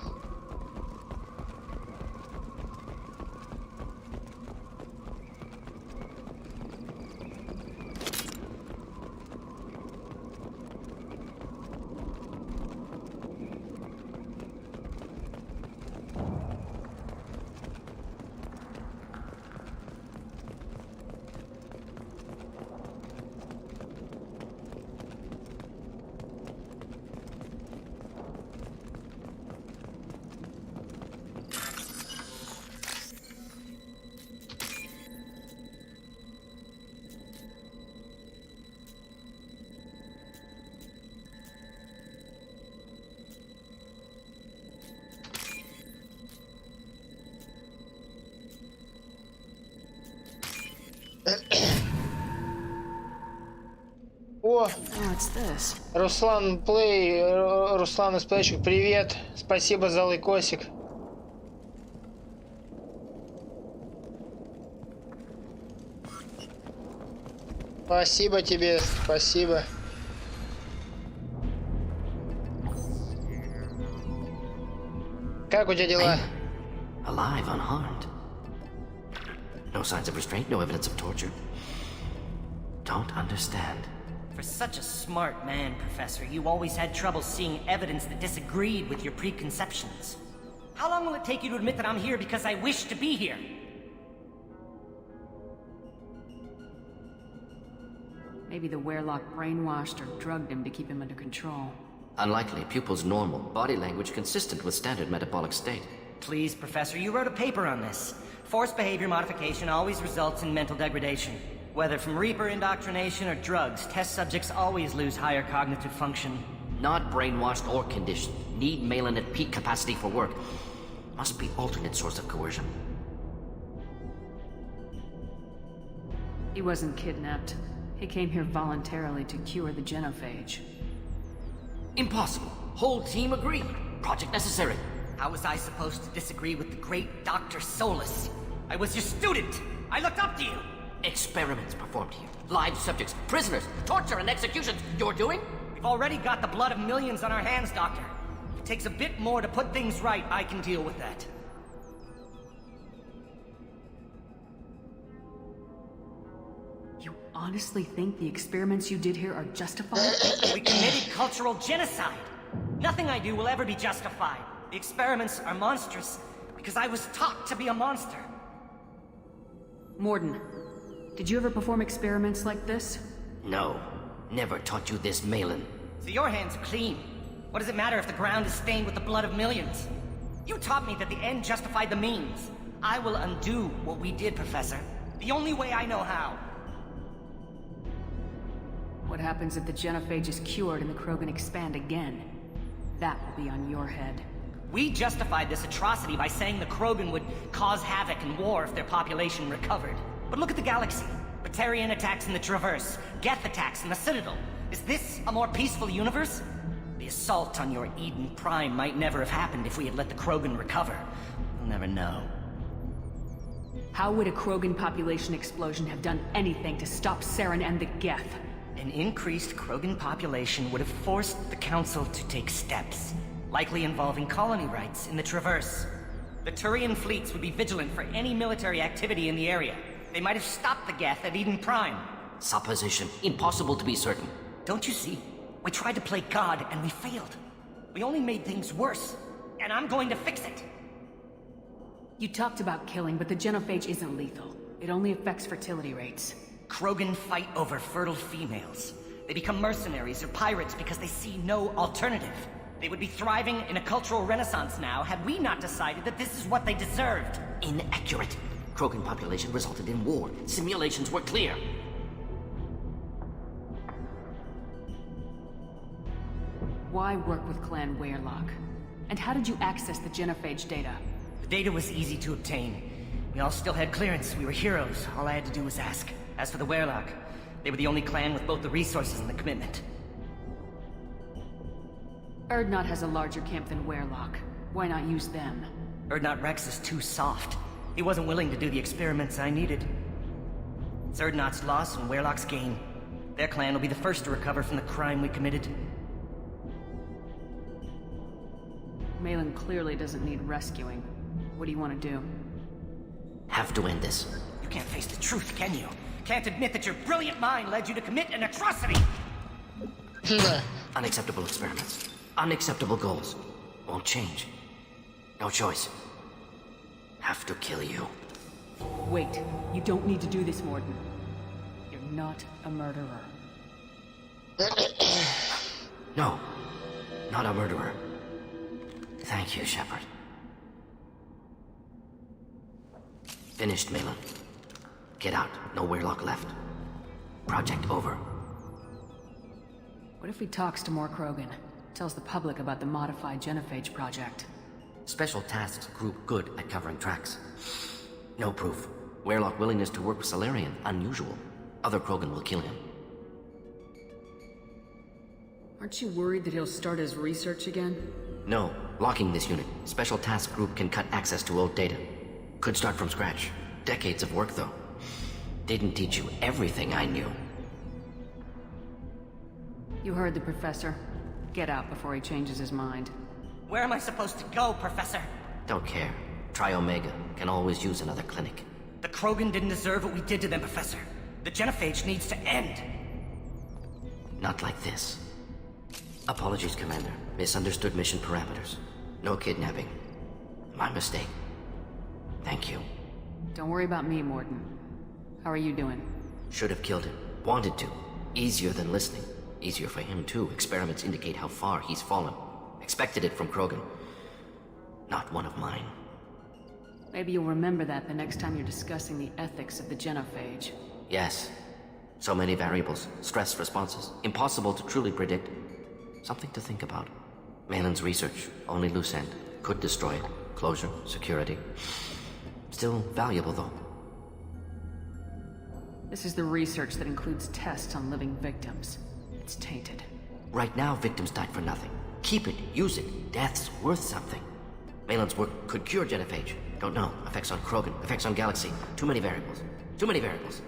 О! What's this? Руслан Плей, Руслан из Плейчик, привет. Спасибо за лайкосик. Спасибо тебе, спасибо. Как у тебя дела? Alive, unharmed. No signs of restraint, no evidence of torture. Don't understand. For such a smart man, Professor, you always had trouble seeing evidence that disagreed with your preconceptions. How long will it take you to admit that I'm here because I wish to be here? Maybe the Werelock brainwashed or drugged him to keep him under control. Unlikely. Pupil's normal. Body language consistent with standard metabolic state. Please, Professor, you wrote a paper on this. Forced behavior modification always results in mental degradation. Whether from Reaper indoctrination or drugs, test subjects always lose higher cognitive function. Not brainwashed or conditioned. Need Malin at peak capacity for work. Must be alternate source of coercion. He wasn't kidnapped. He came here voluntarily to cure the genophage. Impossible. Whole team agreed. Project necessary. How was I supposed to disagree with the great Dr. Solus? I was your student! I looked up to you! Experiments performed here. Live subjects, prisoners, torture and executions. You're doing? We've already got the blood of millions on our hands, Doctor. If it takes a bit more to put things right, I can deal with that. You honestly think the experiments you did here are justified? We committed cultural genocide. Nothing I do will ever be justified. The experiments are monstrous because I was taught to be a monster. Morden, did you ever perform experiments like this? No. Never taught you this, Malin. So your hands are clean. What does it matter if the ground is stained with the blood of millions? You taught me that the end justified the means. I will undo what we did, Professor. The only way I know how. What happens if the genophage is cured and the Krogan expand again? That will be on your head. We justified this atrocity by saying the Krogan would cause havoc and war if their population recovered. But look at the galaxy. Batarian attacks in the Traverse, Geth attacks in the Citadel. Is this a more peaceful universe? The assault on your Eden Prime might never have happened if we had let the Krogan recover. We'll never know. How would a Krogan population explosion have done anything to stop Saren and the Geth? An increased Krogan population would have forced the Council to take steps, likely involving colony rights in the Traverse. The Turian fleets would be vigilant for any military activity in the area. They might have stopped the Geth at Eden Prime. Supposition. Impossible to be certain. Don't you see? We tried to play God and we failed. We only made things worse. And I'm going to fix it. You talked about killing, but the genophage isn't lethal. It only affects fertility rates. Krogan fight over fertile females. They become mercenaries or pirates because they see no alternative. They would be thriving in a cultural renaissance now had we not decided that this is what they deserved. Inaccurate. Krogan population resulted in war. Simulations were clear. Why work with Clan Werelock? And how did you access the genophage data? The data was easy to obtain. We all still had clearance. We were heroes. All I had to do was ask. As for the Werelock, they were the only clan with both the resources and the commitment. Erdnot has a larger camp than Werelock. Why not use them? Erdnot Rex is too soft. He wasn't willing to do the experiments I needed. It's Erdnot's loss and Werelock's gain. Their clan will be the first to recover from the crime we committed. Malin clearly doesn't need rescuing. What do you want to do? Have to end this. You can't face the truth, can you? Can't admit that your brilliant mind led you to commit an atrocity! Unacceptable experiments. Unacceptable goals. Won't change. No choice. Have to kill you. Wait. You don't need to do this, Morden. You're not a murderer. No. Not a murderer. Thank you, Shepard. Finished, Malin. Get out. No Werelock left. Project over. What if he talks to more Krogan? Tells the public about the modified genophage project? Special tasks group good at covering tracks. No proof. Werelock willingness to work with Salarian, unusual. Other Krogan will kill him. Aren't you worried that he'll start his research again? No. Locking this unit. Special task group can cut access to old data. Could start from scratch. Decades of work, though. Didn't teach you everything I knew. You heard the professor. Get out before he changes his mind. Where am I supposed to go, Professor? Don't care. Try Omega. Can always use another clinic. The Krogan didn't deserve what we did to them, Professor. The genophage needs to end. Not like this. Apologies, Commander. Misunderstood mission parameters. No kidnapping. My mistake. Thank you. Don't worry about me, Morden. How are you doing? Should have killed him. Wanted to. Easier than listening. Easier for him, too. Experiments indicate how far he's fallen. Expected it from Krogan. Not one of mine. Maybe you'll remember that the next time you're discussing the ethics of the genophage. Yes. So many variables. Stress responses. Impossible to truly predict. Something to think about. Malin's research. Only loose end. Could destroy it. Closure. Security. Still valuable, though. This is the research that includes tests on living victims. It's tainted. Right now, victims died for nothing. Keep it. Use it. Death's worth something. Malin's work could cure genophage. Don't know. Effects on Krogan. Effects on Galaxy. Too many variables. Too many variables.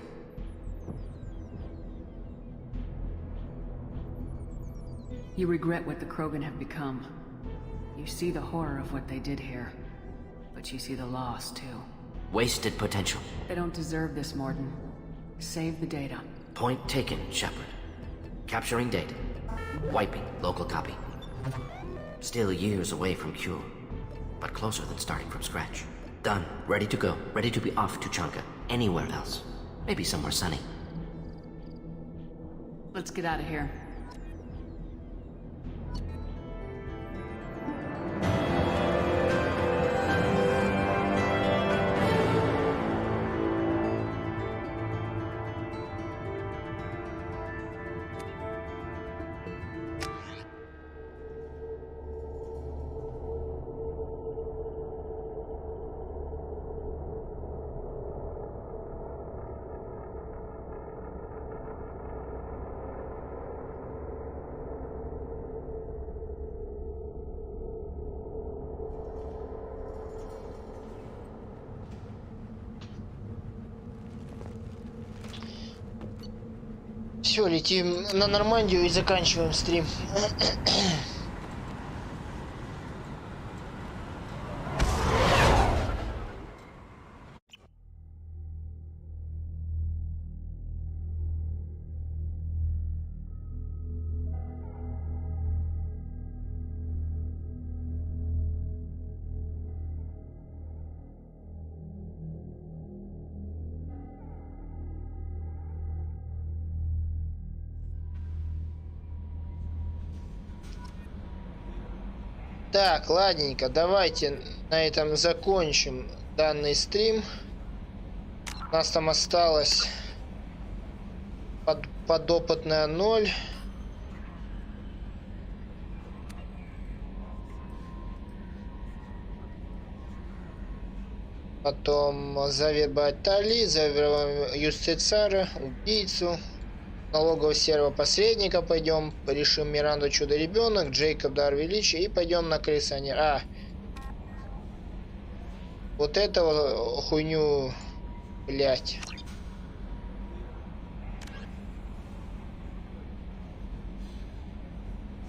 You regret what the Krogan have become. You see the horror of what they did here. But you see the loss, too. Wasted potential. They don't deserve this, Morden. Save the data. Point taken, Shepard. Capturing data. Wiping local copy. Still years away from cure. But closer than starting from scratch. Done. Ready to go. Ready to be off to Chanka. Anywhere else. Maybe somewhere sunny. Let's get out of here. Все, летим на Нормандию и заканчиваем стрим. Так, ладненько, давайте на этом закончим данный стрим. У нас там осталось подопытная 0. Потом завербовать Тали, завербовать юстицара, убийцу. Налогового серого посредника пойдем, решим Миранду Чудо-ребенок, Джейкоб Дар Величия и пойдем на коллекционер. Вот это вот хуйню, блять.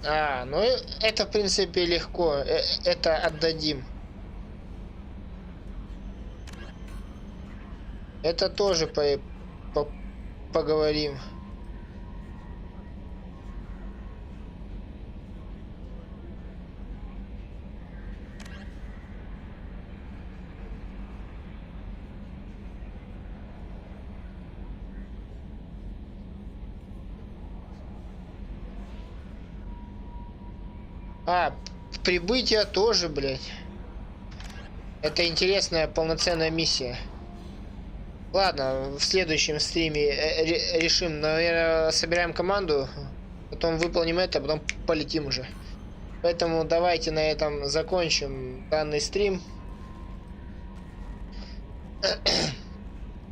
Ну это в принципе легко, это отдадим. Это тоже поговорим. Прибытие тоже, блядь. Это интересная полноценная миссия. Ладно, в следующем стриме решим. Наверное, собираем команду, потом выполним это, потом полетим уже. Поэтому давайте на этом закончим данный стрим.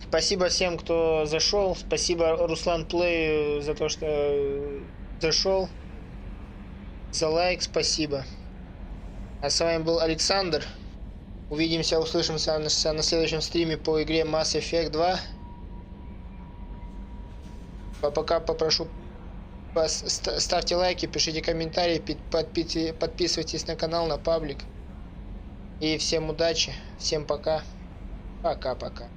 Спасибо всем, кто зашел. Спасибо Руслан Плей за то, что зашел. за лайк, спасибо. А с вами был Александр. Увидимся, услышимся на следующем стриме по игре Mass Effect 2. Пока попрошу, ставьте лайки, пишите комментарии, подписывайтесь на канал, на паблик. И всем удачи, всем пока. Пока-пока.